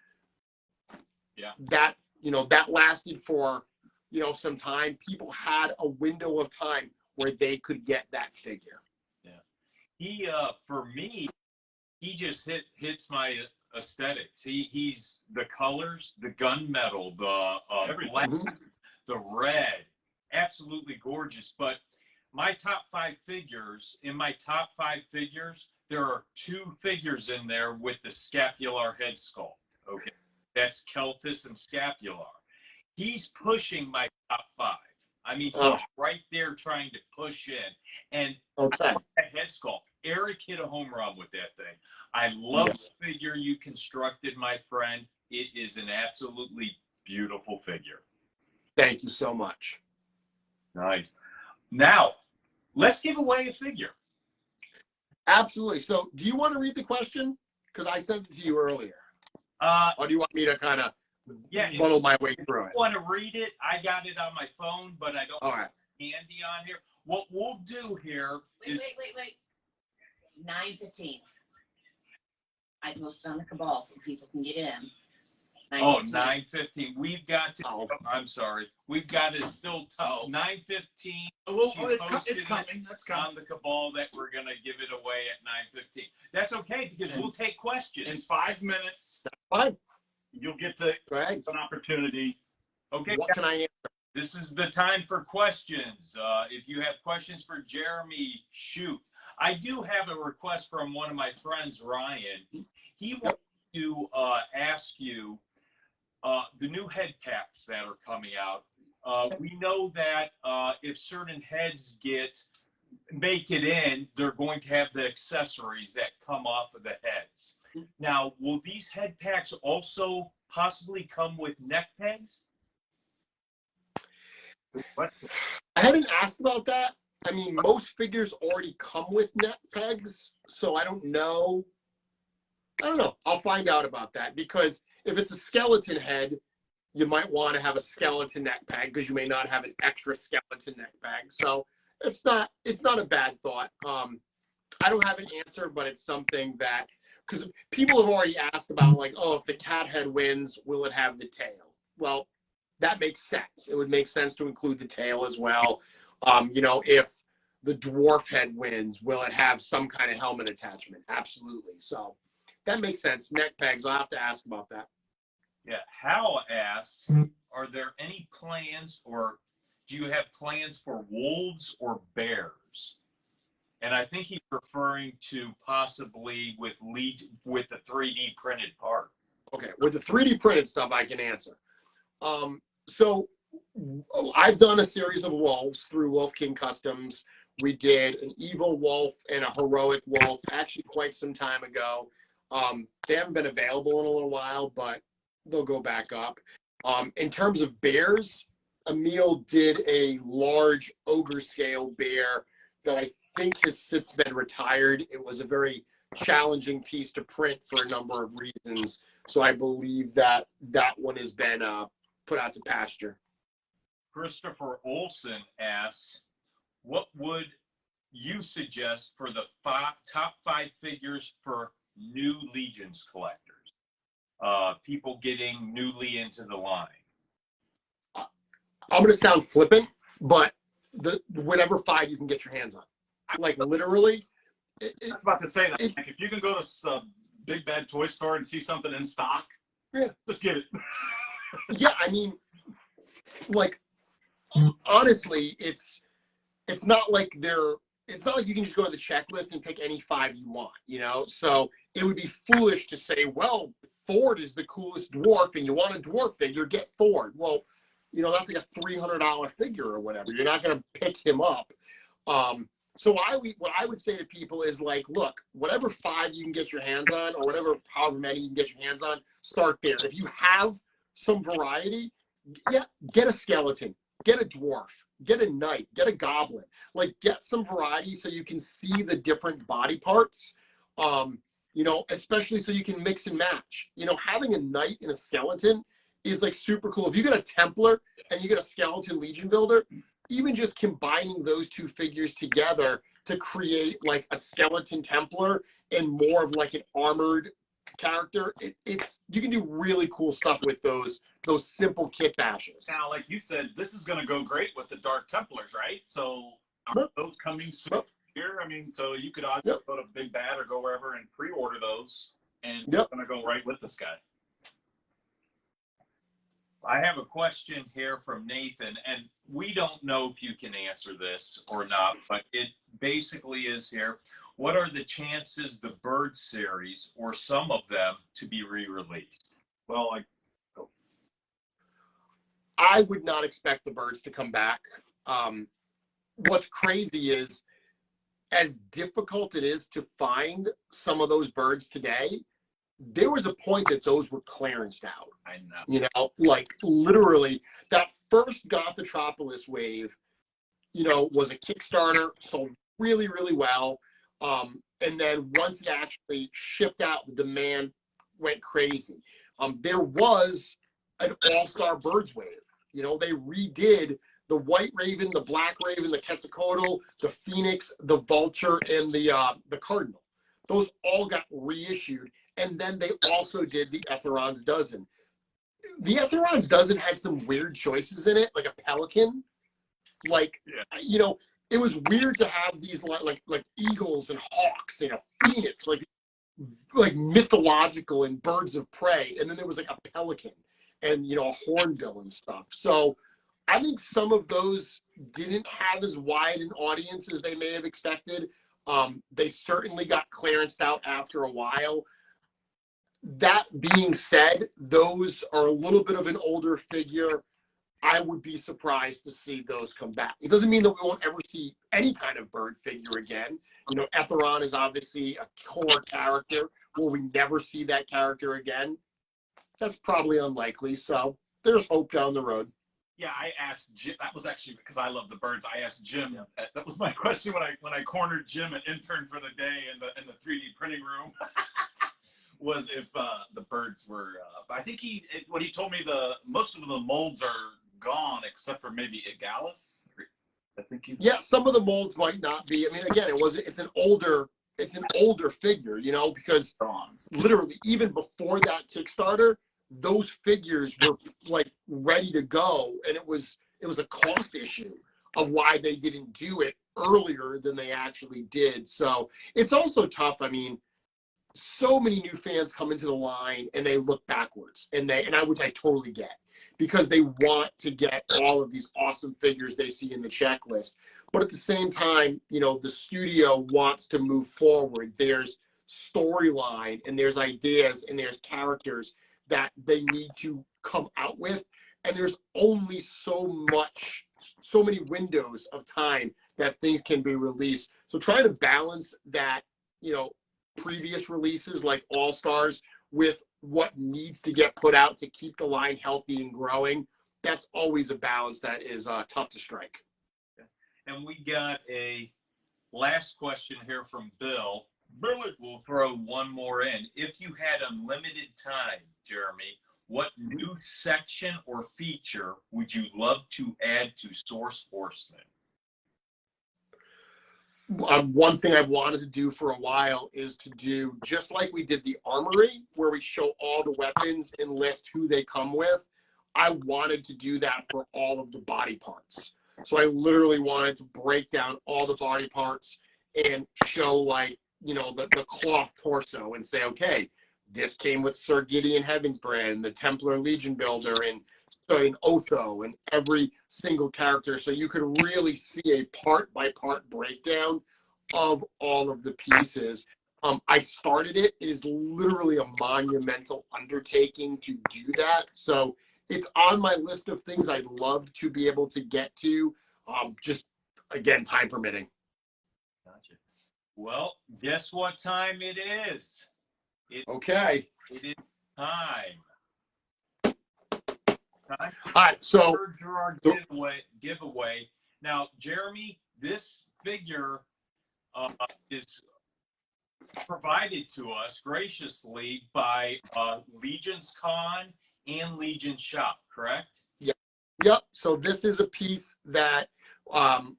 Yeah. That, you know, that lasted for, you know, some time. People had a window of time where they could get that figure. Yeah. He, for me, he just hits my aesthetics. He's the colors, the gunmetal, the black, the red, absolutely gorgeous. But my top 5 figures, in my top 5 figures, there are 2 figures in there with the scapular head sculpt. Okay, that's Celtus and Scapular. He's pushing my top 5. I mean, he's right there trying to push in. And that head sculpt. Eric hit a home run with that thing. I love the figure you constructed, my friend. It is an absolutely beautiful figure. Thank you so much. Nice. Now, let's give away a figure. Absolutely. So do you want to read the question? Because I sent it to you earlier. Or do you want me to kind of muddle my way through it? If you want to read it, I got it on my phone, but I don't have it handy on here. What we'll do here is... Wait. 9:15. I posted on the Cabal so people can get in. Oh, 9:15. We've got to. Oh. I'm sorry. We've got to still. 9:15. Well, She it's posted it coming. That's coming. on the Cabal that we're gonna give it away at 9:15. That's okay because we'll take In questions. 5 minutes, Fine. you'll get to Go ahead. an opportunity. Okay. What can I answer? This is the time for questions. If you have questions for Jeremy, shoot. I do have a request from one of my friends, Ryan. He wants to ask you the new head caps that are coming out. We know that if certain heads make it in, they're going to have the accessories that come off of the heads. Now, will these head packs also possibly come with neck pegs? What? I hadn't asked about that. I mean, most figures already come with neck pegs, so I don't know. I'll find out about that, because if it's a skeleton head, you might want to have a skeleton neck peg because you may not have an extra skeleton neck peg. So it's not a bad thought. I don't have an answer, but it's something that, because people have already asked about, like, oh, if the cat head wins, will it have the tail? Well, that makes sense. It would make sense to include the tail as well. If the dwarf head wins, will it have some kind of helmet attachment? Absolutely. So that makes sense. Neck pegs, I'll have to ask about that. Yeah. Hal asks, are there any plans, or do you have plans for wolves or bears? And I think he's referring to possibly with the 3D printed part. Okay, with the 3D printed stuff, I can answer. So I've done a series of wolves through Wolf King Customs. We did an evil wolf and a heroic wolf actually quite some time ago. They haven't been available in a little while, but they'll go back up. In terms of bears, Emil did a large ogre scale bear that I think has since been retired. It was a very challenging piece to print for a number of reasons. So I believe that one has been put out to pasture. Christopher Olson asks, what would you suggest for the top 5 figures for new Legions collectors? People getting newly into the line. I'm going to sound flippant, but whatever 5 you can get your hands on. Like, literally. I was about to say that. Like, if you can go to some big bad toy store and see something in stock, yeah, just get it. Yeah, I mean, like, honestly, it's not like you can just go to the checklist and pick any 5 you want, So it would be foolish to say, well, Thord is the coolest dwarf and you want a dwarf figure, get Thord. Well, that's like a $300 figure or whatever. You're not going to pick him up. So what I would say to people is, like, look, whatever 5 you can get your hands on, or however many you can get your hands on, start there. If you have some variety, get a skeleton, get a dwarf, get a knight, get a goblin. Like, get some variety so you can see the different body parts, especially so you can mix and match. Having a knight and a skeleton is, like, super cool. If you get a Templar and you get a skeleton Legion builder, even just combining those 2 figures together to create, like, a skeleton Templar and more of, like, an armored character, you can do really cool stuff with those simple kit bashes. Now, like you said, this is going to go great with the Dark Templars, right? So are those coming soon here? I mean, so you could obviously go to Big Bad or go wherever and pre-order those, and it's going to go right with this guy. I have a question here from Nathan, and we don't know if you can answer this or not, but it basically is here. What are the chances the Bird series, or some of them, to be re-released? Well, I would not expect the Birds to come back. What's crazy is, as difficult it is to find some of those birds today, there was a point that those were clearanced out. I know. Like, literally, that first Gothotropolis wave, was a Kickstarter, sold really, really well. And then once it actually shipped out, the demand went crazy. There was an all-star birds wave. They redid the White Raven, the Black Raven, the Quetzalcoatl, the Phoenix, the Vulture, and the Cardinal. Those all got reissued. And then they also did the Etheron's Dozen. The Etheron's doesn't have some weird choices in it, like a pelican. Like, you know, it was weird to have these like eagles and hawks and a phoenix, like mythological and birds of prey, and then there was like a pelican and, you know, a hornbill and stuff. So I think some of those didn't have as wide an audience as they may have expected. They certainly got clearanced out after a while. That being said, those are a little bit of an older figure. I would be surprised to see those come back. It doesn't mean that we won't ever see any kind of bird figure again. You know, Etheron is obviously a core character. Will we never see that character again? That's probably unlikely. So there's hope down the road. Yeah, I asked Jim. That was actually because I love the birds. I asked Jim. That was my question when I cornered Jim, an intern for the day in the 3D printing room. Was if the birds were. I think what he told me, most of the molds are gone except for maybe Igalis. I think yeah, some of the molds might not be. I mean, again, it's an older figure, you know, because literally even before that Kickstarter, those figures were like ready to go, and it was a cost issue of why they didn't do it earlier than they actually did. So it's also tough. I mean, so many new fans come into the line and they look backwards, which I totally get, because they want to get all of these awesome figures they see in the checklist. But at the same time, you know, the studio wants to move forward. There's storyline and there's ideas and there's characters that they need to come out with. And there's only so many windows of time that things can be released. So trying to balance that, you know, previous releases like All Stars with what needs to get put out to keep the line healthy and growing, that's always a balance that is tough to strike. And we got a last question here from Bill. Billy. We'll throw one more in. If you had unlimited time, Jeremy, what new section or feature would you love to add to Source Horseman? One thing I've wanted to do for a while is to do just like we did the Armory, where we show all the weapons and list who they come with. I wanted to do that for all of the body parts. So I literally wanted to break down all the body parts and show, like, you know, the cloth torso and say, okay, this came with Sir Gideon Heavensbrand, the Templar Legion Builder, and Otho, and every single character. So you could really see a part-by-part breakdown of all of the pieces. I started it. It is literally a monumental undertaking to do that. So it's on my list of things I'd love to be able to get to, just, again, time permitting. Gotcha. Well, guess what time it is? Okay. It is time. All right, so Girard giveaway. Now, Jeremy, this figure is provided to us graciously by Legion's Con and Legion Shop, correct? Yep. So this is a piece that,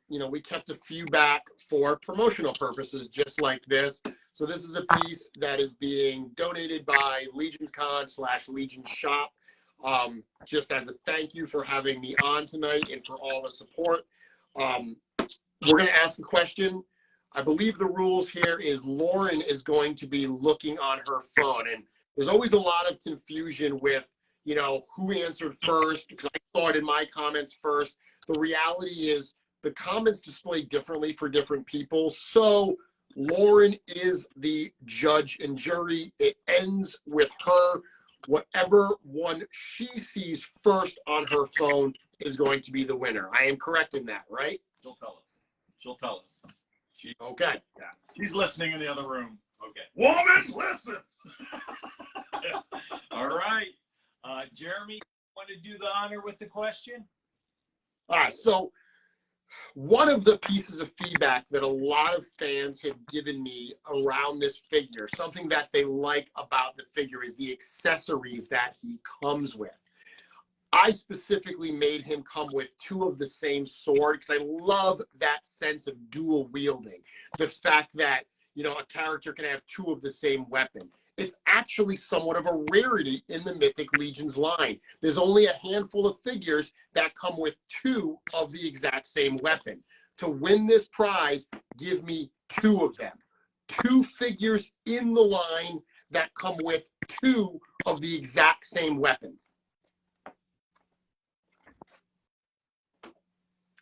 you know, we kept a few back for promotional purposes, just like this. So this is a piece that is being donated by Legion's Con / Legion Shop, just as a thank you for having me on tonight and for all the support. We're going to ask a question. I believe the rules here is Lauren is going to be looking on her phone, and there's always a lot of confusion with, you know, who answered first, because I saw it in my comments first. The reality is the comments display differently for different people. So Lauren is the judge and jury. It ends with her. Whatever one she sees first on her phone is going to be the winner. I am correct in that, right? She'll tell us. Okay. Yeah. She's listening in the other room. Okay. Woman, listen. All right. Jeremy, want to do the honor with the question? All right. So one of the pieces of feedback that a lot of fans have given me around this figure, something that they like about the figure, is the accessories that he comes with. I specifically made him come with 2 of the same sword because I love that sense of dual wielding. The fact that, you know, a character can have 2 of the same weapon. it's actually somewhat of a rarity in the Mythic Legions line. There's only a handful of figures that come with 2 of the exact same weapon. To win this prize, give me 2 of them. 2 figures in the line that come with 2 of the exact same weapon.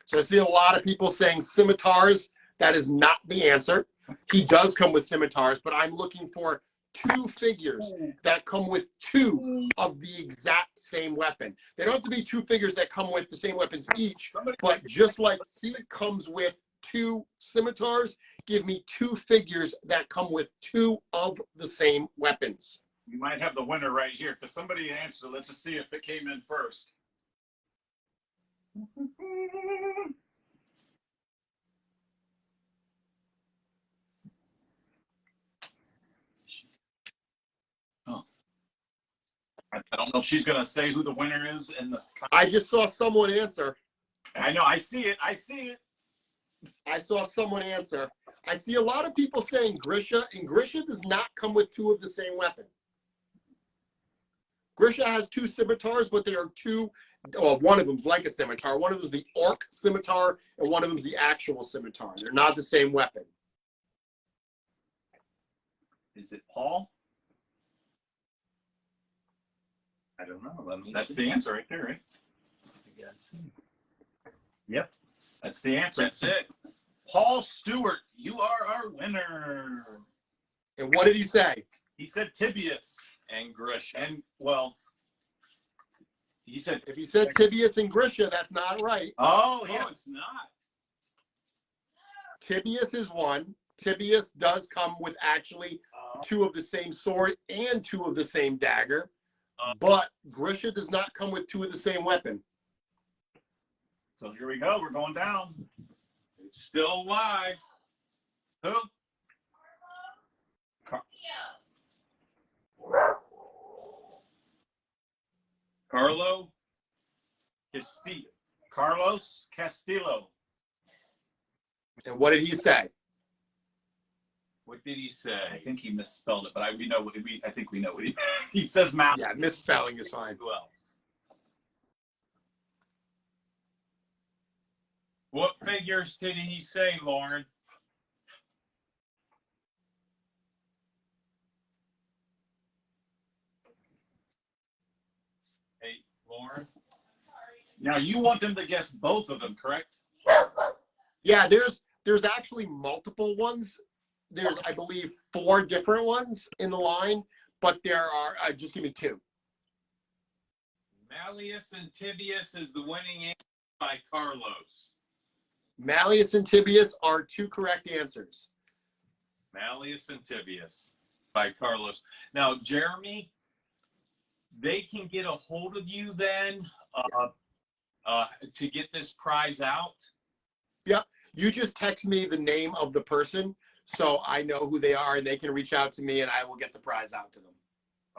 So I see a lot of people saying scimitars. That is not the answer. He does come with scimitars, but I'm looking for 2 figures that come with 2 of the exact same weapon. They don't have to be 2 figures that come with the same weapons each, but just like he comes with 2 scimitars, give me 2 figures that come with 2 of the same weapons. You might have the winner right here because somebody answered. Let's just see if it came in first. Oh. I don't know if she's going to say who the winner is in the. I just saw someone answer. I know. I see it. I see it. I saw someone answer. I see a lot of people saying Grisha, and Grisha does not come with 2 of the same weapon. Grisha has 2 scimitars, but they are 2. Well, one of them's like a scimitar. One of them's the orc scimitar, and one of them's the actual scimitar. They're not the same weapon. Is it Paul? I don't know. That's the answer right there, right? Yep. That's the answer. That's it. Paul Stewart, you are our winner. And what did he say? He said Tibius. And Grisha. And, well, he said. If he said Tibius and Grisha, that's not right. Oh, Yeah, yes. it's not. Tibius is 1. Tibius does come with actually 2 of the same sword and 2 of the same dagger. But Grisha does not come with 2 of the same weapon. So here we go. We're going down. It's still alive. Who? Carlo Castillo. Carlos Castillo. And what did he say? What did he I say? think he misspelled it, but I think we know what he says. Map. Yeah, misspelling is fine. Well, what figures did he say, Lauren? Hey, Lauren. Now you want them to guess both of them, correct? Yeah, there's actually multiple ones. There's, I believe, 4 different ones in the line, but there are, just give me 2. Malleus and Tibius is the winning answer by Carlos. Malleus and Tibius are 2 correct answers. Malleus and Tibius by Carlos. Now, Jeremy, they can get a hold of you then to get this prize out? Yeah, you just text me the name of the person so I know who they are and they can reach out to me and I will get the prize out to them.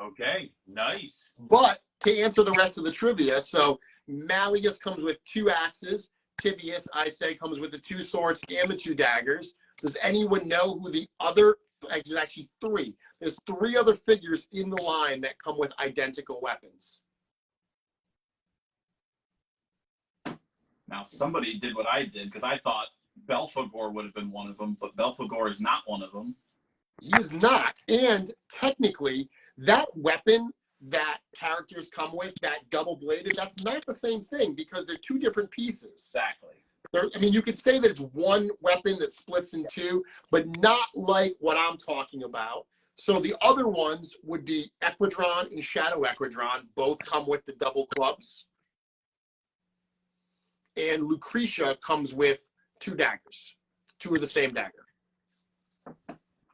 Okay, nice. But to answer the rest of the trivia, so Malleus comes with 2 axes. Tibius, I say, comes with the 2 swords and the 2 daggers. Does anyone know who the other, there's actually 3. There's 3 other figures in the line that come with identical weapons. Now somebody did what I did because I thought Belphegor would have been one of them, but Belphegor is not one of them. He is not. And technically, that weapon that characters come with, that double-bladed, that's not the same thing because they're 2 different pieces. Exactly. I mean, you could say that it's one weapon that splits in 2, but not like what I'm talking about. So the other ones would be Equidron and Shadow Equidron. Both come with the double clubs. And Lucretia comes with 2 daggers. 2 of the same dagger.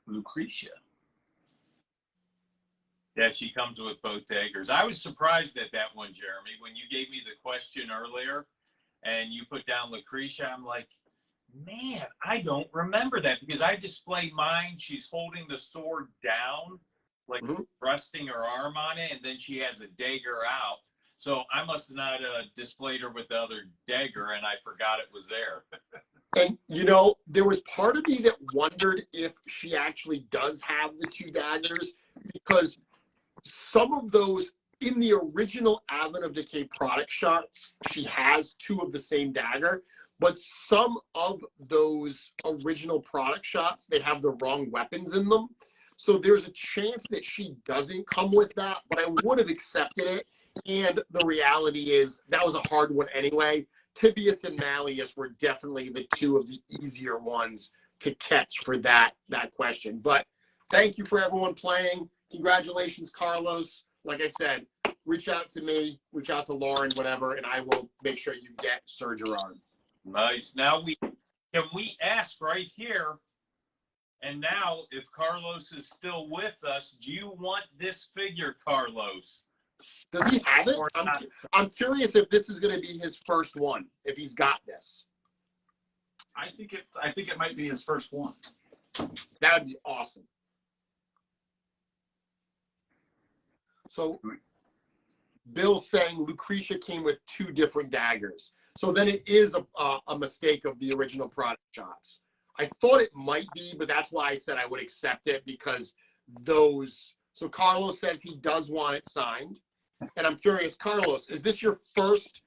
Lucretia. Yeah, she comes with both daggers. I was surprised at that one, Jeremy. When you gave me the question earlier and you put down Lucretia, I'm like, man, I don't remember that because I displayed mine. She's holding the sword down, like resting her arm on it, and then she has a dagger out. So I must have not displayed her with the other dagger, and I forgot it was there. And, you know, there was part of me that wondered if she actually does have the 2 daggers because some of those in the original Advent of Decay product shots, she has 2 of the same dagger, but some of those original product shots, they have the wrong weapons in them. So there's a chance that she doesn't come with that, but I would have accepted it. And the reality is that was a hard one anyway. Tibius and Malleus were definitely the 2 of the easier ones to catch for that question. But thank you for everyone playing. Congratulations, Carlos. Like I said, reach out to me, reach out to Lauren, whatever, and I will make sure you get Sir Girard. Nice. Now can we ask right here, and now if Carlos is still with us, do you want this figure, Carlos? Does he have it? Or not? I'm curious if this is going to be his first one, if he's got this. I think it might be his first one. That would be awesome. So Bill's saying Lucretia came with 2 different daggers. So then it is a mistake of the original product shots. I thought it might be, but that's why I said I would accept it, because those. So Carlos says he does want it signed. And I'm curious, Carlos, is this your first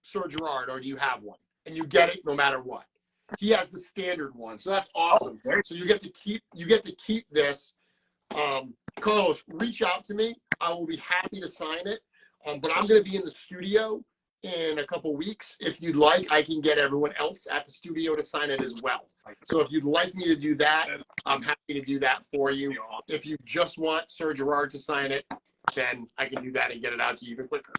Sir Girard, or do you have one? And you get it no matter what. He has the standard one, so that's awesome. So you get to keep this. Carlos, reach out to me. I will be happy to sign it. But I'm going to be in the studio in a couple weeks. If you'd like, I can get everyone else at the studio to sign it as well. So if you'd like me to do that, I'm happy to do that for you. If you just want Sir Girard to sign it, then I can do that and get it out to you even quicker.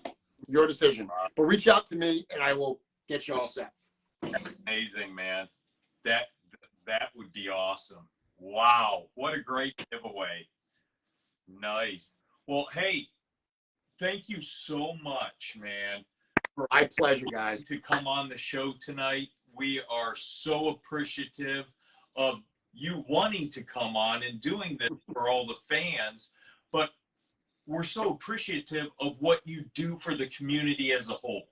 Your decision. But reach out to me and I will get you all set. Amazing, man. That would be awesome. Wow, what a great giveaway. Nice. Well, hey, thank you so much, man. My pleasure, guys. To come on the show tonight. We are so appreciative of you wanting to come on and doing this for all the fans, but we're so appreciative of what you do for the community as a whole.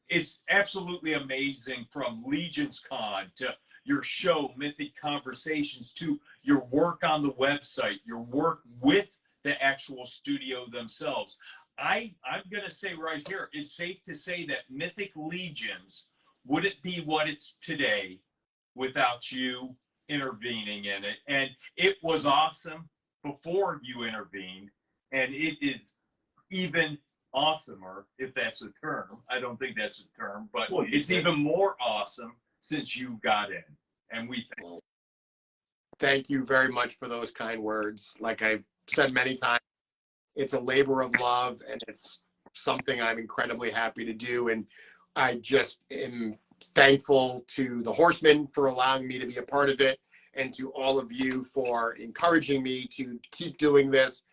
It's absolutely amazing, from Legion's Con to your show, Mythic Conversations, to your work on the website, your work with the actual studio themselves. I'm going to say right here, it's safe to say that Mythic Legions wouldn't be what it's today without you intervening in it. And it was awesome before you intervened, and it is even awesomer, if that's a term. I don't think that's a term, but it's even more awesome since you got in. And we thank you very much for those kind words. Like I've said many times, it's a labor of love, and it's something I'm incredibly happy to do. And I just am thankful to the Horsemen for allowing me to be a part of it, and to all of you for encouraging me to keep doing this.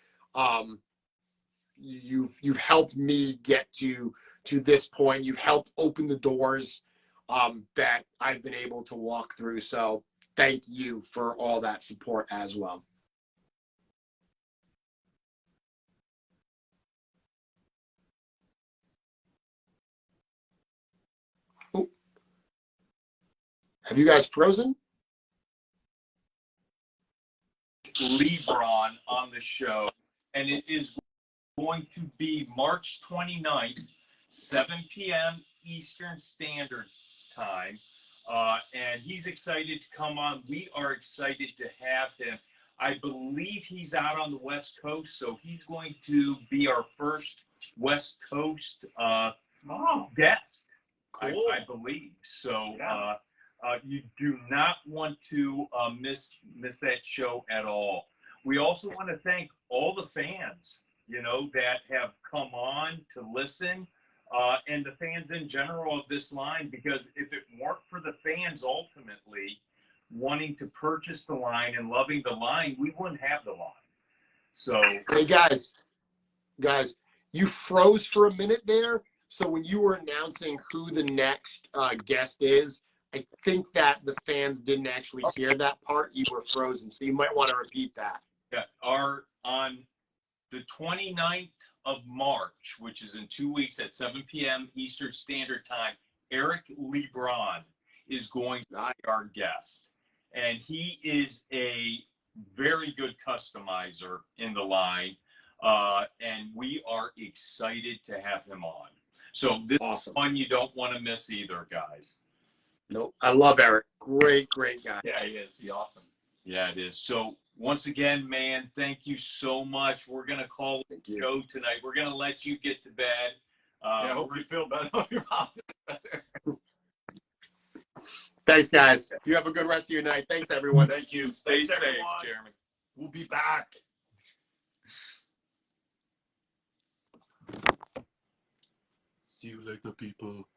You've helped me get to this point. You've helped open the doors that I've been able to walk through. So thank you for all that support as well. Oh. Have you guys frozen? LeBron on the show, and it is going to be March 29th, 7 p.m. Eastern Standard Time. And he's excited to come on. We are excited to have him. I believe he's out on the West Coast, so he's going to be our first West Coast guest, cool. I believe. So you do not want to miss that show at all. We also want to thank all the fans, that have come on to listen, and the fans in general of this line, because if it weren't for the fans ultimately wanting to purchase the line and loving the line, we wouldn't have the line. So, hey guys, you froze for a minute there. So when you were announcing who the next guest is, I think that the fans didn't actually hear that part. You were frozen, so you might want to repeat that. Yeah, on the 29th of March, which is in 2 weeks at 7 p.m. Eastern Standard Time, Eric LeBron is going to be our guest. And he is a very good customizer in the line, and we are excited to have him on. So this Awesome. is one you don't want to miss either, guys. Nope. I love Eric. Great guy. Yeah, he is. He's awesome. Yeah, it is. So once again, man, thank you so much. We're gonna call it Thank a you. show tonight. We're gonna let you get to bed. I hope you feel better. Hope your mom feels better. Thanks, guys. You have a good rest of your night. Thanks, everyone. Thank you. Stay Thanks, safe, everyone. Jeremy. We'll be back. See you later, people.